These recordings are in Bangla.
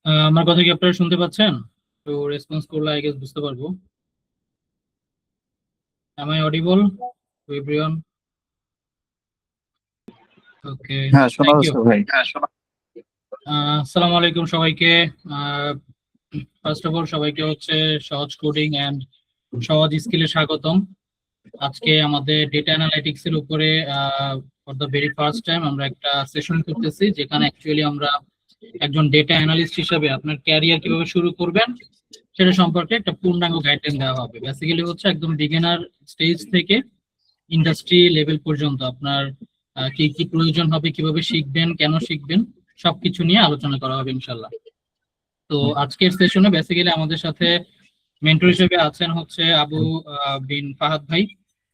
আমার কথা কি আপনারা শুনতে পাচ্ছেন? তো রেসপন্স করলে আই গেস বুঝতে পারবো। Am I audible to everyone? Okay, হ্যাঁ, শোনা thank you. যাচ্ছে ভাই। আসসালামু আলাইকুম সবাইকে। ফার্স্ট অফ অল সবাইকে হচ্ছে সহজ কোডিং এন্ড সহজ স্কিলে স্বাগতম। আজকে আমাদের ডেটা অ্যানালাইটিক্স এর উপরে for the very first time আমরা একটা সেশন করতেছি, যেখানে অ্যাকচুয়ালি আমরা একজন ডেটা অ্যানালিস্ট হিসেবে আপনার ক্যারিয়ার কিভাবে শুরু করবেন সেটা সম্পর্কে একটা পূর্ণাঙ্গ গাইডলাইন দেওয়া হবে। বেসিক্যালি হচ্ছে একদম বিগিনার স্টেজ থেকে ইন্ডাস্ট্রি লেভেল পর্যন্ত আপনার কি কি প্রয়োজন হবে, কিভাবে শিখবেন, কেন শিখবেন, সবকিছু নিয়ে আলোচনা করা হবে ইনশাল্লাহ। তো আজকের সেশনে বেসিক্যালি আমাদের সাথে মেন্টর হিসেবে আছেন হচ্ছে আবু বিন ফাহাদ ভাই।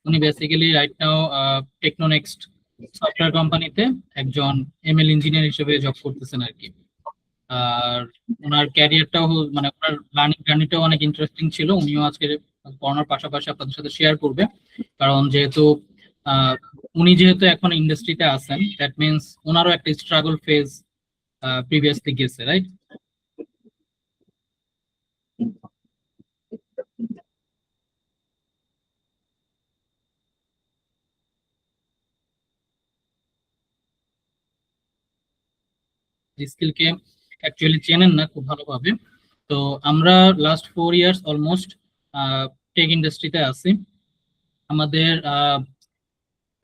উনি বেসিক্যালি রাইট নাও টেকনোনেক্সট সফটওয়্যার কোম্পানিতে একজন এমএল ইঞ্জিনিয়ার হিসেবে জব করতেছেন আর কি। আর ওনার ক্যারিয়ারটাও মানে ওনার লার্নিং জার্নিটাও অনেক ইন্টারেস্টিং ছিল। উনিও আজকে পড়ানোর পাশাপাশি আপনাদের সাথে শেয়ার করবে, কারণ যেহেতু আহ, উনি যেহেতু এখন ইন্ডাস্ট্রিতে আছেন, দ্যাট মিনস ওনারও একটা স্ট্রাগল ফেজ প্রিভিয়াসলি গেছে, রাইট? স্কিলকে অ্যাকচুয়ালি চেনেন না খুব ভালোভাবে। তো আমরা লাস্ট 4 ইয়ার্স অলমোস্ট টেক ইন্ডাস্ট্রিতে আছি। আমাদের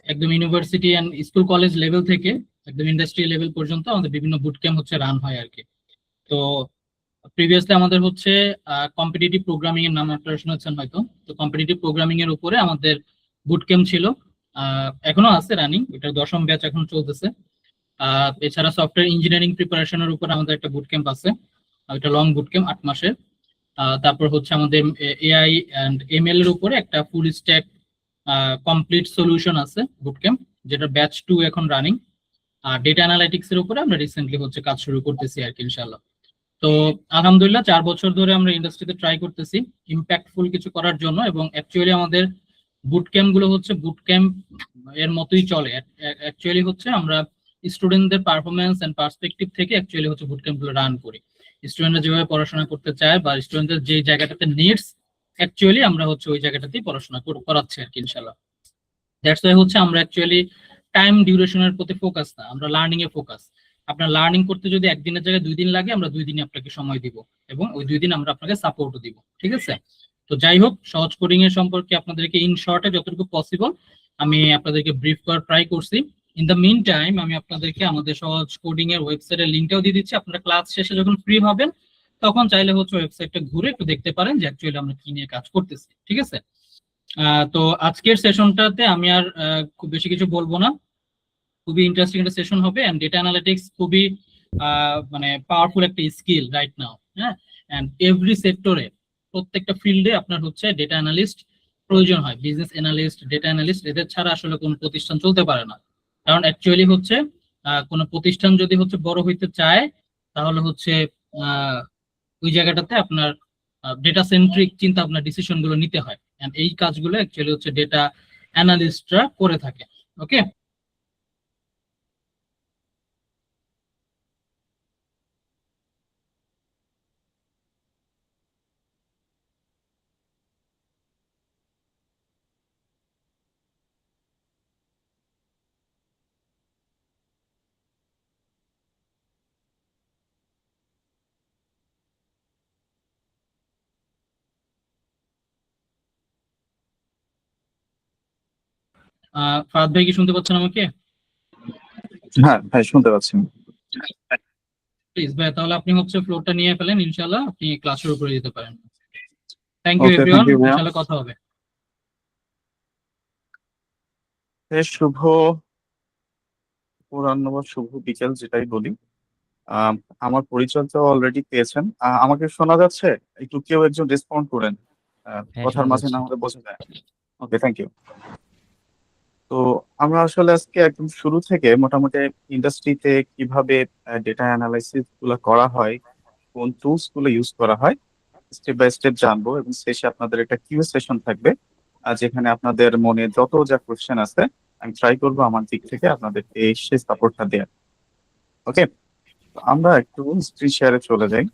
একদম university and school college level থেকে একদম ইন্ডাস্ট্রি লেভেল পর্যন্ত আমাদের বিভিন্ন বুট ক্যাম্প হচ্ছে রান হয় আর কি। তো প্রিভিয়াসলি আমাদের হচ্ছে কম্পিটিটিভ প্রোগ্রামিং এর নাম আপনারা শুনেছেন হয়তো। তো কম্পিটিটিভ প্রোগ্রামিং এর উপরে আমাদের বুট ক্যাম্প ছিল, এখনো আছে রানিং, এটার 10ম ব্যাচ এখন চলতেছে। এছাড়া সফটওয়্যার ইঞ্জিনিয়ারিং প্রিপারেশনের উপর আমাদের একটা বুট ক্যাম্প আছে, এটা লং বুট ক্যাম্প 8 মাসের। তারপর হচ্ছে আমাদের এআই অ্যান্ড এমএল এর উপরে একটা ফুল স্ট্যাক কমপ্লিট সলিউশন আছে বুট ক্যাম্প, যেটা ব্যাচ 2 এখন রানিং। আর ডেটা অ্যানালাইটিক্স এর উপরে আমরা রিসেন্টলি হচ্ছে কাজ শুরু করতেছি আর কি ইনশাআল্লাহ। তো আলহামদুলিল্লাহ 4 বছর ধরে আমরা ইন্ডাস্ট্রিতে ট্রাই করতেছি ইম্প্যাক্টফুল কিছু করার জন্য, এবং অ্যাকচুয়ালি আমাদের বুট ক্যাম্প গুলো হচ্ছে বুট ক্যাম্প এর মতোই চলে। অ্যাকচুয়ালি হচ্ছে আমরা স্টুডেন্টদের পারফরমেন্স এন্ড পার্সপেক্টিভ থেকে অ্যাকচুয়ালি হচ্ছে বুট ক্যাম্প গুলো রান করি। স্টুডেন্টরা যেভাবে পড়াশোনা করতে চায় বা স্টুডেন্টদের যে জায়গাটাতে নিডস, অ্যাকচুয়ালি আমরা হচ্ছে ওই জায়গাটাতেই পড়াশোনা করাচ্ছি আর কি ইনশাল্লাহ। দ্যাটস ওয়াই হচ্ছে আমরা অ্যাকচুয়ালি টাইম ডিউরেশনের প্রতি ফোকাস না, আমরা লার্নিং এ ফোকাস। আপনার লার্নিং করতে যদি একদিনের জায়গায় 2 দিন লাগে, আমরা 2 দিনই আপনাকে সময় দিব, এবং ওই 2 দিন আমরা আপনাকে সাপোর্টও দিব, ঠিক আছে? তো যাই হোক, সহজ কোডিং এর সম্পর্কে আপনাদেরকে ইন শর্টে যতটুকু পসিবল আমি আপনাদেরকে ব্রিফ করার ট্রাই করছি। ইন দ্য মিন টাইম আমি আপনাদেরকে আমাদের সহজ কোডিং এর ওয়েবসাইটের লিঙ্কটাও দিয়ে দিচ্ছি। আপনারা ক্লাস শেষে যখন ফ্রি হবেন তখন চাইলে হচ্ছে ওয়েবসাইটটা ঘুরে একটু দেখতে পারেন যে অ্যাকচুয়ালি আমরা কি নিয়ে কাজ করতেছি, ঠিক আছে? তো আজকের সেশনটাতে আমি আর খুব বেশি কিছু বলবো না। খুবই ইন্টারেস্টিং একটা সেশন হবে, এন্ড ডেটা অ্যানালিটিক্স খুবই মানে পাওয়ারফুল একটা স্কিল রাইট নাও। হ্যাঁ, এন্ড এভরি সেক্টরে, প্রত্যেকটা ফিল্ডে আপনার হচ্ছে ডেটা অ্যানালিস্ট প্রয়োজন হয়। বিজনেস অ্যানালিস্ট, ডেটা অ্যানালিস্ট, এদের ছাড়া আসলে কোনো প্রতিষ্ঠান চলতে পারে না। কারণ অ্যাকচুয়ালি হচ্ছে কোনো প্রতিষ্ঠান যদি হচ্ছে বড় হইতে চায়, তাহলে হচ্ছে আহ, ওই জায়গাটাতে আপনার ডেটা সেন্ট্রিক চিন্তা ভাবনা ডিসিশন গুলো নিতে হয়, and এই কাজগুলো অ্যাকচুয়ালি হচ্ছে ডেটা অ্যানালিস্টরা করে থাকে। ওকে, ফাহাদ ভাই কি শুনতে পাচ্ছেন আমাকে? হ্যাঁ ভাই, শুনতে পাচ্ছি। প্লিজ ভাই, তাহলে আপনি হচ্ছে ফ্লোরটা নিয়ে ফেলেন, ইনশাআল্লাহ আপনি ক্লাস শুরু করে দিতে পারেন। Thank you okay, thank everyone, you ভাইয়া। ইনশাআল্লাহ কথা হবে। শুভ পুরান্ন বা শুভ বিকেল, যেটাই বলি। আম, আমার পরিচয় তো অলরেডি পেয়েছেন। আমাকে শোনা যাচ্ছে? একটু কেউ একজন রেসপন্ড করেন। হ্যাঁ, কথার শোনা মাঝে যাচ্ছে। না হলে বোঝা যায়। ওকে, থ্যাংক ইউ। তো আমরা আসলে আজকে একদম শুরু থেকে মোটামুটি ইন্ডাস্ট্রিতে কিভাবে ডেটা অ্যানালাইসিস গুলো করা হয়, কোন টুলস গুলো ইউজ করা হয়, স্টেপ বাই স্টেপ জানবো, এবং শেষে আপনাদের একটা কিউ সেশন থাকবে, যেখানে আপনাদের মনে যত যা কোশ্চেন আছে আমি ট্রাই করবো আমার দিক থেকে আপনাদেরকে সেই সাপোর্টটা দেওয়ার। ওকে, আমরা একটু স্ক্রিন শেয়ারে চলে যাই।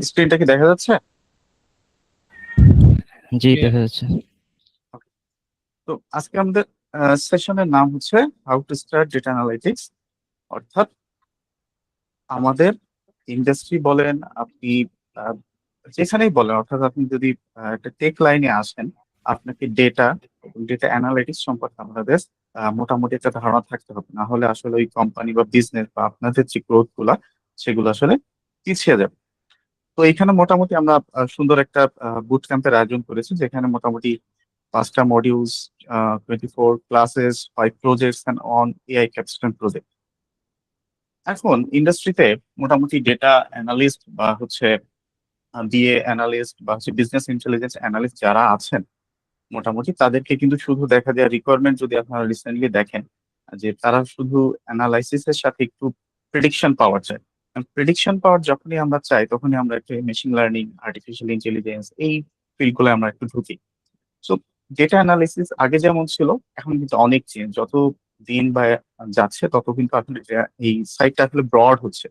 স্ক্রিনটা কি দেখা যাচ্ছে? জি Clear? দেখা যাচ্ছে। তো আজকে আমাদের সেশনের নাম হচ্ছে how to start data analytics. অর্থাৎ আমাদের ইন্ডাস্ট্রি বলেন, আপনি আহ, যেখানেই বলেন, অর্থাৎ আপনি যদি একটা টেক লাইনে আসেন, আপনাকে ডেটা এবং ডেটা অ্যানালাইটিক্স সম্পর্কে আমাদের মোটামুটি একটা ধারণা থাকতে হবে, না হলে আসলে ওই কোম্পানি বা বিজনেস বা আপনাদের যে গ্রোথ গুলা সেগুলো আসলে পিছিয়ে যাবে। তো এখানে মোটামুটি আমরা সুন্দর একটা বুট ক্যাম্পের আয়োজন করেছি, যেখানে মোটামুটি 5টা modules, 24 classes, 5 projects and on AI capstone project. এখন ইন্ডাস্ট্রিতে মোটামুটি ডেটা অ্যানালিস্ট বা হচ্ছে বিএ অ্যানালিস্ট বা হচ্ছে বিজনেস ইন্টেলিজেন্স অ্যানালিস্ট যারা আছেন, মোটামুটি তাদেরকে কিন্তু শুধু দেখা যায় রিকোয়ারমেন্ট যদি আপনারা রিসেন্টলি দেখেন, যে তারা শুধু অ্যানালাইসিসের সাথে একটু প্রেডিকশন পাওয়ার চায়। প্রেডিকশন পাওয়ার যখনই আমরা চাই, তখনই আমরা একটু মেশিন লার্নিং, আর্টিফিশিয়াল ইন্টেলিজেন্স এই ফিল্ডগুলো আমরা একটু ঢুকি। সো ডেটা অ্যানালিসিস আগে যেমন ছিল, এখন কিন্তু অনেক চেঞ্জ। যত দিন বা যাচ্ছে তত কিন্তু আসলে এই সাইটটা আসলে ব্রড হচ্ছে।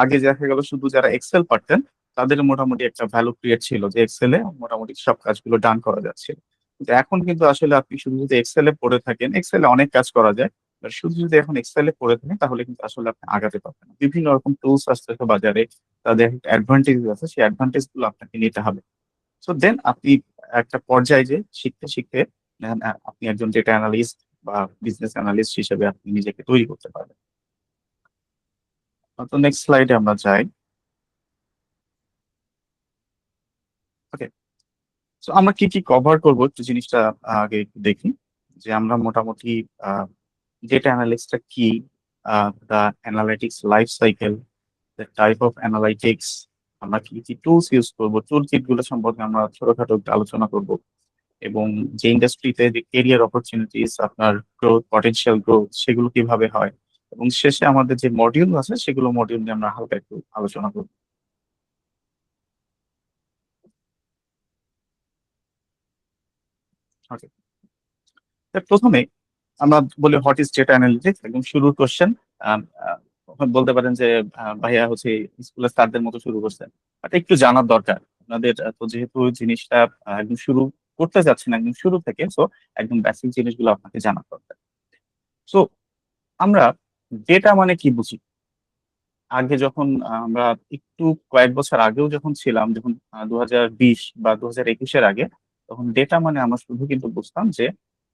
আগে দেখা গেল শুধু যারা এক্সেল পারতেন তাদের মোটামুটি একটা ভ্যালু ক্রিয়েট ছিল, যে এক্সেলে মোটামুটি সব কাজগুলো ডান করা যাচ্ছে। কিন্তু এখন কিন্তু আসলে আপনি শুধু যদি এক্সেলে পড়ে থাকেন, এক্সেলে অনেক কাজ করা যায়, আর শুধু যদি এখন এক্সেলে পড়ে থাকেন তাহলে কিন্তু আসলে আপনি আগাতে পারবেন না। বিভিন্ন রকম টুলস আসতেছে বাজারে, তাদের একটা অ্যাডভান্টেজ আছে, সেই অ্যাডভান্টেজ গুলো আপনাকে নিতে হবে। সো দেন আপনি একটা পর্যায়ে যে শিখতে শিখতে আপনি একজন ডেটা অ্যানালিস্ট বা বিজনেস অ্যানালিস্ট হিসেবে আপনি নিজেকে তৈরি করতে পারবেন। তো নেক্সট স্লাইডে আমরা যাই। ওকে, তো আমরা কি কি কভার করবো একটু জিনিসটা আগে একটু দেখি। যে আমরা মোটামুটি ডেটা অ্যানালিস্টটা কি, the analytics life cycle, the type of analytics, আমরা কি কি টুলস ইউজ করবো, টুল কিট গুলো সম্পর্কে আমরা ছোটখাটো একটু আলোচনা করব, এবং যে ইন্ডাস্ট্রিতে যে কেরিয়ার অপরচুনিটিস, আপনার গ্রোথ, পটেনশিয়াল গ্রোথ সেগুলো কিভাবে হয়, এবং শেষে আমাদের যে মডিউল আছে সেগুলো মডিউল নিয়ে আমরা হালকা একটু আলোচনা করব। ওকে, প্রথমে আমরা বলি হোয়াট ইজ ডেটা অ্যানালিটিক্স। একদম শুরুর কোশ্চেন। বলতে পারেন যে ভাইয়া হচ্ছে স্কুলের স্যারদের মতো শুরু করছেন, বাট একটু জানার দরকার আপনাদের। তো যেহেতু জিনিসটা একদম শুরু করতে যাচ্ছেন একদম শুরু থেকে, সো একদম বেসিক জিনিসগুলো আপনাকে জানার দরকার। সো আমরা ডেটা মানে কি বুঝি? আগে যখন আমরা একটু কয়েক বছর আগেও যখন ছিলাম, যখন 2020 বা 2021-এর আগে, তখন ডেটা মানে আমরা শুধু কিন্তু বুঝতাম যে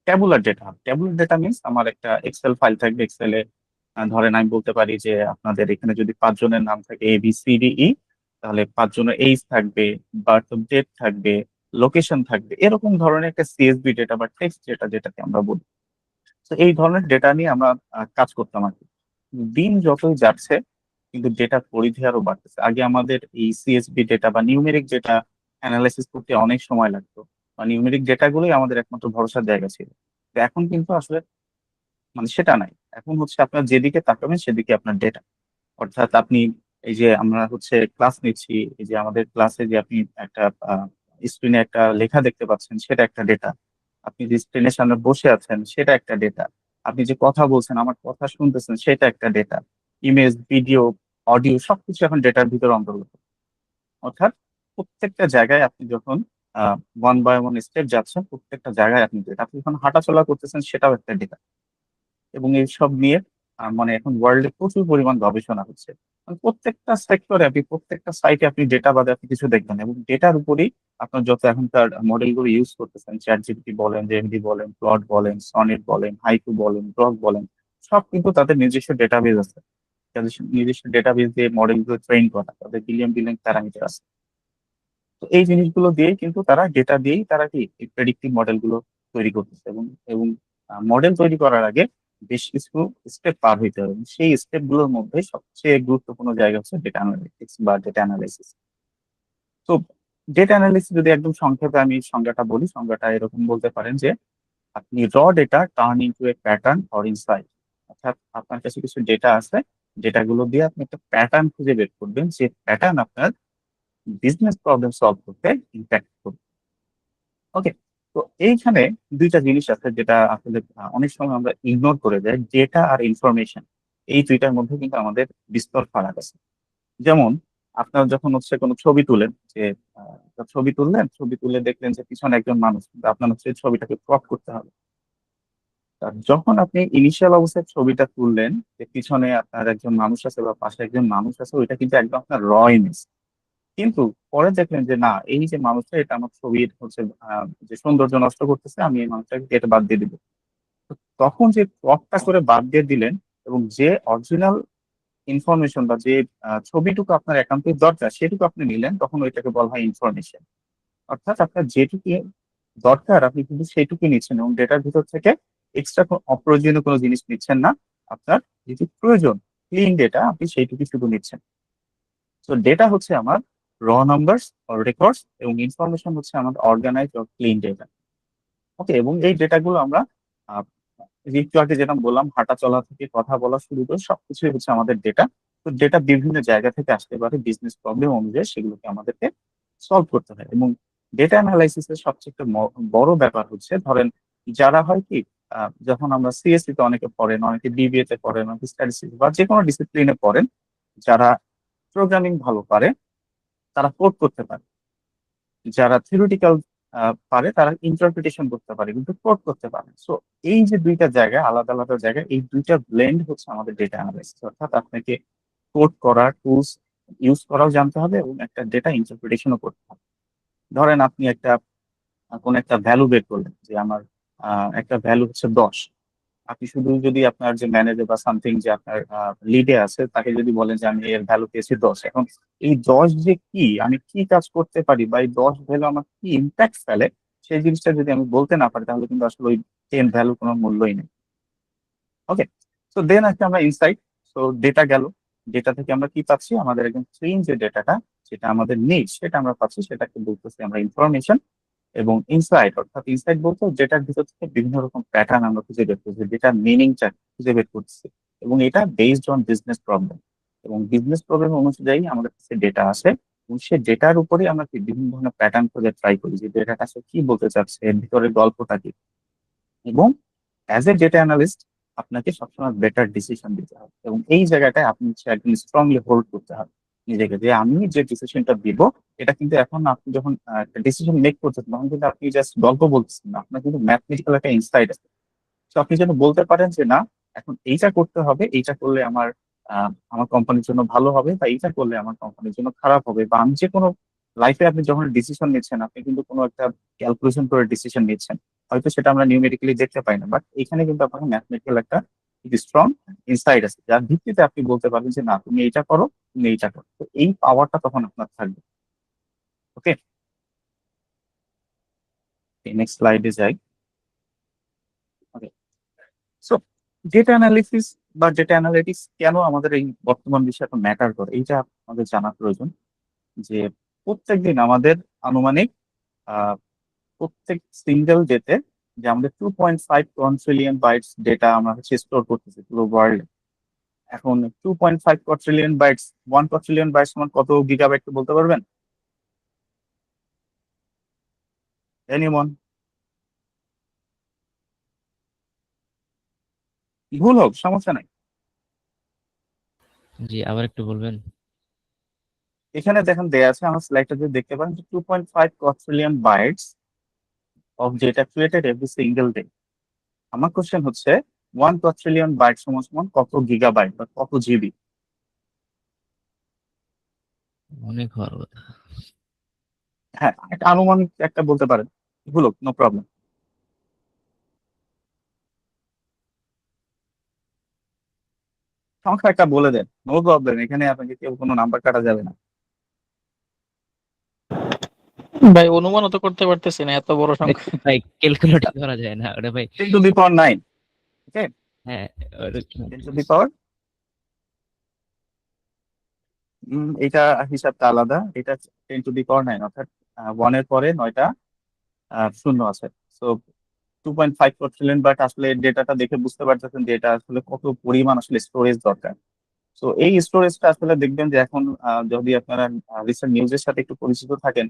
tabular data. Tabular data means আমার একটা এক্সেল ফাইল থাকবে, এক্সেলে ধরেন আমি বলতে পারি যে আপনাদের এখানে যদি 5 জনের নাম থাকে ABCDE, তাহলে 5 জনের এইজ থাকবে, বার্থ ডেট থাকবে, লোকেশন থাকবে, এরকম ধরনের একটা সিএসভি ডেটা বা টেক্সট ডেটা যেটাকে আমরা বলি। তো এই ধরনের ডেটা নিয়ে আমরা কাজ করতাম আর কি। দিন যতই যাচ্ছে কিন্তু ডেটার পরিধি আরো বাড়তেছে। আগে আমাদের এই সিএসভি ডেটা বা নিউমেরিক ডেটা অ্যানালাইসিস করতে অনেক সময় লাগতো, বা নিউমেরিক ডেটা গুলোই আমাদের একমাত্র ভরসার জায়গা ছিল। তো এখন কিন্তু আসলে মানে সেটা নাই। এখন হচ্ছে আপনার যেদিকে তাকাবেন সেদিকে আপনার ডেটা। অর্থাৎ আপনি এই যে আমরা হচ্ছে ক্লাস নিচ্ছি, এই যে আমাদের ক্লাসে যে আপনি একটা স্ক্রিনে একটা লেখা দেখতে পাচ্ছেন সেটা একটা ডেটা। আপনি যে স্ক্রিনের সামনে বসে আছেন সেটা একটা ডেটা। আপনি যে কথা বলছেন, আমার কথা শুনতেছেন, সেটা একটা ডেটা। ইমেজ, ভিডিও, অডিও সবকিছু এখন ডেটার ভিতরে অন্তর্গত। অর্থাৎ প্রত্যেকটা জায়গায় আপনি যখন ওয়ান বাই ওয়ান স্টেপ যাচ্ছেন, প্রত্যেকটা জায়গায় আপনি ডেটা। আপনি যখন হাঁটাচলা করতেছেন সেটাও একটা ডেটা। এবং এইসব নিয়ে মানে এখন ওয়ার্ল্ডে প্রচুর পরিমাণ গবেষণা হচ্ছে। মানে প্রত্যেকটা সেক্টরে আপনি, প্রত্যেকটা সাইটে আপনি ডেটা বাদে আপনি কিছু দেখবেন, এবং ডেটার উপরেই আপনার যত এখনকার মডেলগুলো ইউজ করতেছেন, চ্যাট জিপিটি বলেন, জেএমডি বলেন, ক্লড বলেন, সনেট বলেন, হাইকু বলেন, গ্রক বলেন, সব কিন্তু তাদের নিজস্ব ডেটাবেজ আছে। তাদের নিজস্ব ডেটাবেজ দিয়ে মডেলগুলো ট্রেন করা, তাদের বিলিয়ন বিলিয়ন প্যারামিটার আছে। তো এই জিনিসগুলো দিয়েই কিন্তু তারা, ডেটা দিয়েই তারা কি প্রেডিক্টিভ মডেলগুলো তৈরি করতেছে। এবং এবং মডেল তৈরি করার আগে বেশ কিছু স্টেপ পার হইতে হবে, এবং সেই স্টেপ গুলোর মধ্যে সবচেয়ে গুরুত্বপূর্ণ জায়গা হচ্ছে ডেটা অ্যানালিটিক্স বা ডেটা অ্যানালাইসিস। তো ডেটা অ্যানালিসিস যদি একদম সংক্ষেপে আমি সংজ্ঞাটা বলি, সংজ্ঞাটা এরকম বলতে পারেন যে আপনি র data turn into a pattern or insight. অর্থাৎ আপনার কাছে কিছু ডেটা আছে, ডেটাগুলো দিয়ে আপনি একটা প্যাটার্ন খুঁজে বের করবেন, যে প্যাটার্ন আপনার বিজনেস প্রবলেম সলভ করতে ইম্প্যাক্ট করবে। ওকে, তো এইখানে দুইটা জিনিস আছে যেটা আসলে অনেক সময় আমরা ইগনোর করে যাই। ডেটা আর ইনফরমেশন, এই দুইটার মধ্যে কিন্তু আমাদের বিস্তর ফারাক আছে। যেমন আপনার যখন হচ্ছে কোনো ছবি তুলেন, যে একটা ছবি তুললেন, ছবি তুলে দেখলেন যে পিছনে একজন মানুষ, কিন্তু আপনার হচ্ছে ছবিটাকে ক্রপ করতে হবে। তা যখন আপনি ইনিশিয়াল অবস্থায় ছবিটা তুললেন যে পিছনে আপনার একজন মানুষ আছে বা পাশে একজন মানুষ আছে, ওইটা কিন্তু একদম আপনার র ইমেজ। কিন্তু পরে দেখলেন যে না, এই যে মানুষটা, এটা আমার ছবির হচ্ছে যে সৌন্দর্য নষ্ট করতেছে, আমি এই মানুষটাকে কেটে বাদ দিয়ে দিব। তো তখন যে ক্রপটা করে বাদ দিয়ে দিলেন, এবং যে অরিজিনাল ইনফরমেশন বা যে ছবিটুকু আপনার একান্তই দরকার সেটুকু আপনি নিলেন, তখন ওইটাকে বলা হয় ইনফরমেশন। অর্থাৎ আপনার যেটুকু দরকার আপনি কিন্তু সেইটুকু নিচ্ছেন, এবং ডেটার ভিতর থেকে এক্সট্রা অপ্রয়োজনীয় কোনো জিনিস নিচ্ছেন না। আপনার যেটি প্রয়োজন, ক্লিন ডেটা, আপনি সেইটুকু শুধু নিচ্ছেন। তো ডেটা হচ্ছে আমার র নাম্বারস রেকর্ডস, এবং ইনফরমেশন হচ্ছে আমার অর্গানাইজ অর ক্লিন ডেটা। ওকে, এবং এই ডেটাগুলো আমরা আহ, একটু আগে যেটা বললাম, হাঁটা চলা থেকে কথা বলা শুরু করে সবকিছুই হচ্ছে আমাদের ডেটা। তো ডেটা বিভিন্ন জায়গা থেকে আসতে পারে, বিজনেস প্রবলেম অনুযায়ী সেগুলোকে আমাদেরকে সলভ করতে হয়। এবং ডেটা অ্যানালাইসিস এর সবচেয়ে একটা বড় ব্যাপার হচ্ছে, ধরেন যারা হয় কি, যখন আমরা সিএসসি তে অনেকে পড়েন, অনেকে বিবিএ তে পড়েন, অনেকে স্ট্যাটিস্টিক্স বা যে কোনো ডিসিপ্লিনে পড়েন, যারা প্রোগ্রামিং ভালো পারে তারা কোড করতে পারে, যারা থিওরিটিক্যাল পারে তারা ইন্টারপ্রিটেশন করতে পারে, কিন্তু কোড করতে পারে। সো এই যে দুইটা জায়গা, আলাদা আলাদা জায়গা, এই দুইটা ব্লেন্ড হচ্ছে আমাদের ডেটা অ্যানালাইসিস। অর্থাৎ আপনাকে কোড করার টুলস ইউজ করাও জানতে হবে, এবং একটা ডেটা ইন্টারপ্রিটেশনও করতে হবে। ধরেন আপনি একটা কোন একটা ভ্যালু বের করলেন, যে আমার একটা ভ্যালু হচ্ছে 10। আপনি শুধু যদি আপনার যে ম্যানেজার বা সামথিং যে আপনার লিডে আছে, তাকে যদি বলেন যে আমি এর ভ্যালু পেয়েছি 10, এখন এই 10 যে কি, আমি কি কাজ করতে পারি, বা এই 10 ভ্যালু আমার কি ইম্প্যাক্ট ফেলে, সেই জিনিসটা যদি আমি বলতে না পারি, তাহলে কিন্তু আসলে ওই 10 ভ্যালু কোনো মূল্যই নেই। ওকে, তো দেন একটা আমরা ইনসাইট। তো ডেটা গেল, ডেটা থেকে আমরা কি পাচ্ছি, আমাদের একদম ক্লিন যে ডেটাটা, যেটা আমাদের নেই সেটা আমরা পাচ্ছি, সেটাকে বলতেছি আমরা ইনফরমেশন। এবং ইনসাইট, অর্থাৎ ইনসাইট বলতে যেটার ভিতর থেকে বিভিন্ন রকম প্যাটার্ন আমরা খুঁজে বের করছি, যেটার মিনিংটা খুঁজে বের করছি, এবং এটা বেসড অন বিজনেস প্রবলেম। এবং বিজনেস প্রবলেম অনুযায়ী আমাদের কাছে ডেটা আসে, এবং সেই ডেটার উপরে আমরা বিভিন্ন ধরনের প্যাটার্ন খুঁজে ট্রাই করি, যে ডেটাটা আসলে কি বলতে চাচ্ছে, এর ভিতরে গল্পটা কি। এবং অ্যাজ এ ডেটা অ্যানালিস্ট আপনাকে সবসময় বেটার ডিসিশন দিতে হবে, এবং এই জায়গাটায় আপনি হচ্ছে একদম স্ট্রংলি হোল্ড করতে হবে নিজেকে, যে আমি যে ডিসিশনটা দিব, এটা কিন্তু এখন আপনি যখন একটা ডিসিশন মেক করছেন, তখন কিন্তু আপনি জাস্ট গল্প বলতেছেন না, আপনার কিন্তু ম্যাথমেটিক্যাল একটা ইনসাইট আছে। তো আপনি যেন বলতে পারেন যে না, এখন এইটা করতে হবে, এইটা করলে আমার আমার কোম্পানির জন্য ভালো হবে, বা এইটা করলে আমার কোম্পানির জন্য খারাপ হবে। বা আমি যে কোনো লাইফে আপনি যখন ডিসিশন নিচ্ছেন, আপনি কিন্তু কোনো একটা ক্যালকুলেশন করে ডিসিশন নিচ্ছেন। হয়তো সেটা আমরা নিউমেরিক্যালি দেখতে পাই না, বাট এখানে কিন্তু আপনার ম্যাথমেটিক্যাল একটা স্ট্রং ইনসাইট আছে, যার ভিত্তিতে আপনি বলতে পারবেন যে না, তুমি এইটা করো, তুমি এইটা করো। তো এই পাওয়ারটা তখন আপনার থাকবে। ওকে, নেক্সট স্লাইডে যাই। ওকে, সো ডেটা অ্যানালিসিস বা ডেটা অ্যানালিটিক্স কেন আমাদের এই বর্তমান বিশ্বে এত ম্যাটার করে, এইটা আমাদের জানা প্রয়োজন। যে প্রত্যেকদিন আমাদের আনুমানিক আহ, প্রত্যেক সিঙ্গেল ডেতে যে আমাদের 2.5 ট্রিলিয়ন বাইটস ডেটা আমরা হচ্ছে স্টোর করতেছি পুরো ওয়ার্ল্ডে। এখন 2.5 ট্রিলিয়ন বাইটস, 1 ট্রিলিয়ন বাইটস সমান কত গিগাবাইট বলতে পারবেন? এনিমন? ভুল হোক, সমস্যা নাই। জি, আবার একটু বলবেন। এখানে দেখেন দেয়া আছে, আমার স্লাইডটা যদি দেখতে পারেন, 2.5 trillion bytes of data created every single day. আমার কোশ্চেন হচ্ছে 1 ট্রিলিয়ন বাইট সমান সমান কত গিগাবাইট বা কত জিবি? অনেক হওয়ার কথা। হ্যাঁ, একটা আনুমানিক একটা বলতে পারেন, ভুল হোক, নো প্রবলেম। সংখ্যা একটা বলে দেন, নো প্রবলেম, এখানে আপনাকে কেউ কোনো নাম্বার কাটা যাবে না। ভাই অনুমানও তো করতে পারতেছি না, এত বড় সংখ্যা। ভাই ক্যালকুলেটই করা যায় না ওটা ভাই। 10 টু দি পাওয়ার 9। ওকে, হ্যাঁ, ওটা 10 টু দি পাওয়ার, এটা হিসাবটা আলাদা। এটা 10 টু দি পাওয়ার 9, অর্থাৎ 1-এর পরে 9টা শূন্য আছে। সো 2.5 ট্রিলিয়ন, বাট আসলে ডেটাটা দেখে বুঝতে পারতেছেন যে এটা আসলে কত পরিমাণ আসলে স্টোরেজ দরকার। তো এই স্টোরেজটা আসলে দেখবেন যে এখন যদি আপনারা রিসেন্ট নিউজের সাথে একটু পরিচিত থাকেন,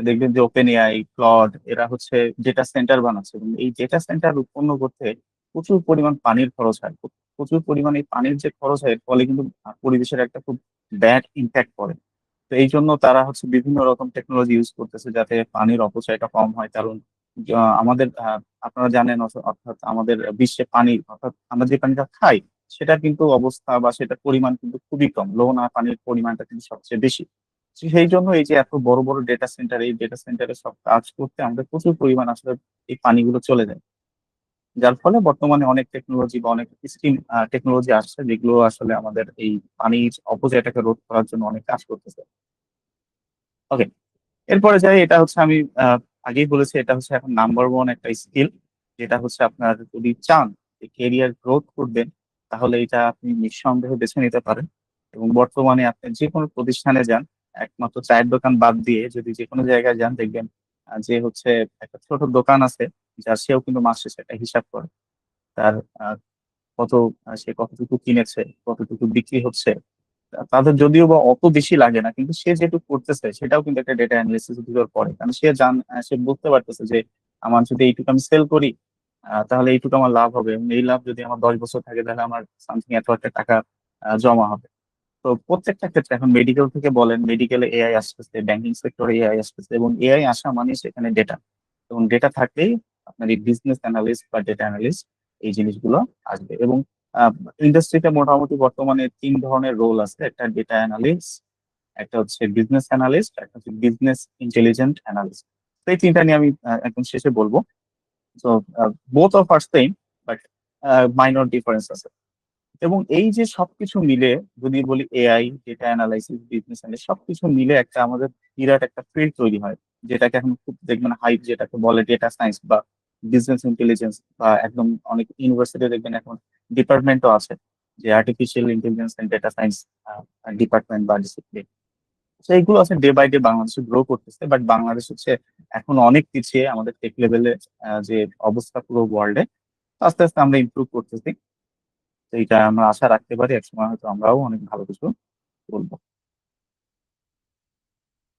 দেখবেন যে ওপেন এআই, ক্লড, এরা হচ্ছে ডেটা সেন্টার বানাচ্ছে, এবং এই ডেটা সেন্টার উৎপন্ন করতে প্রচুর পরিমাণ পানির খরচ হয়। প্রচুর পরিমাণ এই পানির যে খরচ হয়, এর ফলে কিন্তু পরিবেশের একটা খুব ব্যাড ইম্প্যাক্ট পড়ে। তো এই জন্য তারা হচ্ছে বিভিন্ন রকম টেকনোলজি ইউজ করতেছে যাতে পানির অপচয়টা কম হয়। কারণ আমাদের আপনারা জানেন অর্থাৎ আমাদের বিশ্বে পানি অর্থাৎ আমরা যে পানিটা খাই সেটা কিন্তু অবস্থা বা সেটার পরিমাণ কিন্তু খুবই কম, লোনা পানির পরিমাণটা কিন্তু সবচেয়ে বেশি। তো সেই জন্য এই যে এত বড় বড় ডেটা সেন্টার, এই ডেটা সেন্টারে সব কাজ করতে আমাদের প্রচুর পরিমাণ আসলে এই পানিগুলো চলে যায়। যার ফলে বর্তমানে অনেক টেকনোলজি বা অনেক স্কিম টেকনোলজি আসছে যেগুলো আসলে আমাদের এই পানির অপচয়টাকে রোধ করার জন্য অনেক কাজ করতেছে। ওকে, এরপরে যাই, এটা হচ্ছে আমি আগেই বলেছি এটা হচ্ছে এখন নাম্বার ওয়ান একটা স্কিল, যেটা হচ্ছে আপনার যদি চান কেরিয়ার গ্রোথ করবেন তাহলে এটা আপনি নিঃসন্দেহে বেছে নিতে পারেন। এবং বর্তমানে আপনি যে কোনো প্রতিষ্ঠানে যান, একমাত্র চায়ের দোকান বাদ দিয়ে যদি যে কোনো জায়গায় যান দেখবেন যে হচ্ছে একটা ছোট দোকান আছে যা সেও কিন্তু মাস শেষে একটা হিসাব করে তার কত সে কতটুকু কিনেছে, কতটুকু বিক্রি হচ্ছে। তাদের যদিও বা অত বেশি লাগে না, কিন্তু সে যেটুকু করতেছে সেটাও কিন্তু একটা ডেটা অ্যানালিসিস ভিতর পড়ে। কারণ সে বুঝতে পারতেছে যে আমার যদি এইটুকু আমি সেল করি তাহলে এইটুকু আমার লাভ হবে, এবং এই লাভ যদি আমার 10 বছর থাকে তাহলে আমার সামথিং এত একটা টাকা জমা হবে। তো প্রত্যেকটা ক্ষেত্রে এখন মেডিকেল থেকে বলেন, মেডিকেলে এআই আসতেছে, ব্যাংকিং সেক্টরে এআই আসতেছে, এবং এআই আসা মানে সেখানে ডেটা, এবং ডেটা থাকলেই আপনার এই বিজনেস অ্যানালিস্ট বা ডেটা অ্যানালিস্ট এই জিনিসগুলো আসবে। এবং ইন্ডাস্ট্রিতে মোটামুটি বর্তমানে 3 ধরনের রোল আছে, একটা ডেটা অ্যানালিস্ট, একটা হচ্ছে বিজনেস অ্যানালিস্ট, একটা হচ্ছে বিজনেস ইন্টেলিজেন্ট অ্যানালিস্ট। তো এই তিনটা নিয়ে আমি একদম শেষে বলবো। তো both of are same, but minor difference আছে। এবং এই যে সবকিছু মিলে যদি বলি AI, data analysis, business analyst, সবকিছু মিলে একটা আমাদের বিরাট একটা ফিল্ড তৈরি হয়, যেটাকে এখন খুব দেখবেন হাইপ, যেটাকে বলে ডেটা সায়েন্স বা বিজনেস ইন্টেলিজেন্স। বা একদম অনেক ইউনিভার্সিটি দেখবেন এখন ডিপার্টমেন্টও আছে, যে artificial intelligence and data science department বা ডিসিপ্লিন। তো এইগুলো আছে ডে বাই ডে বাংলাদেশে গ্রো করতেছে, বাট বাংলাদেশ হচ্ছে এখন অনেক পিছিয়ে আমাদের টেক লেভেলে যে অবস্থা পুরো ওয়ার্ল্ডে। আস্তে আস্তে আমরা ইমপ্রুভ করতেছি। তো এটা আমরা আশা রাখতে পারি একসময় হয়তো আমরাও অনেক ভালো কিছু বলবো।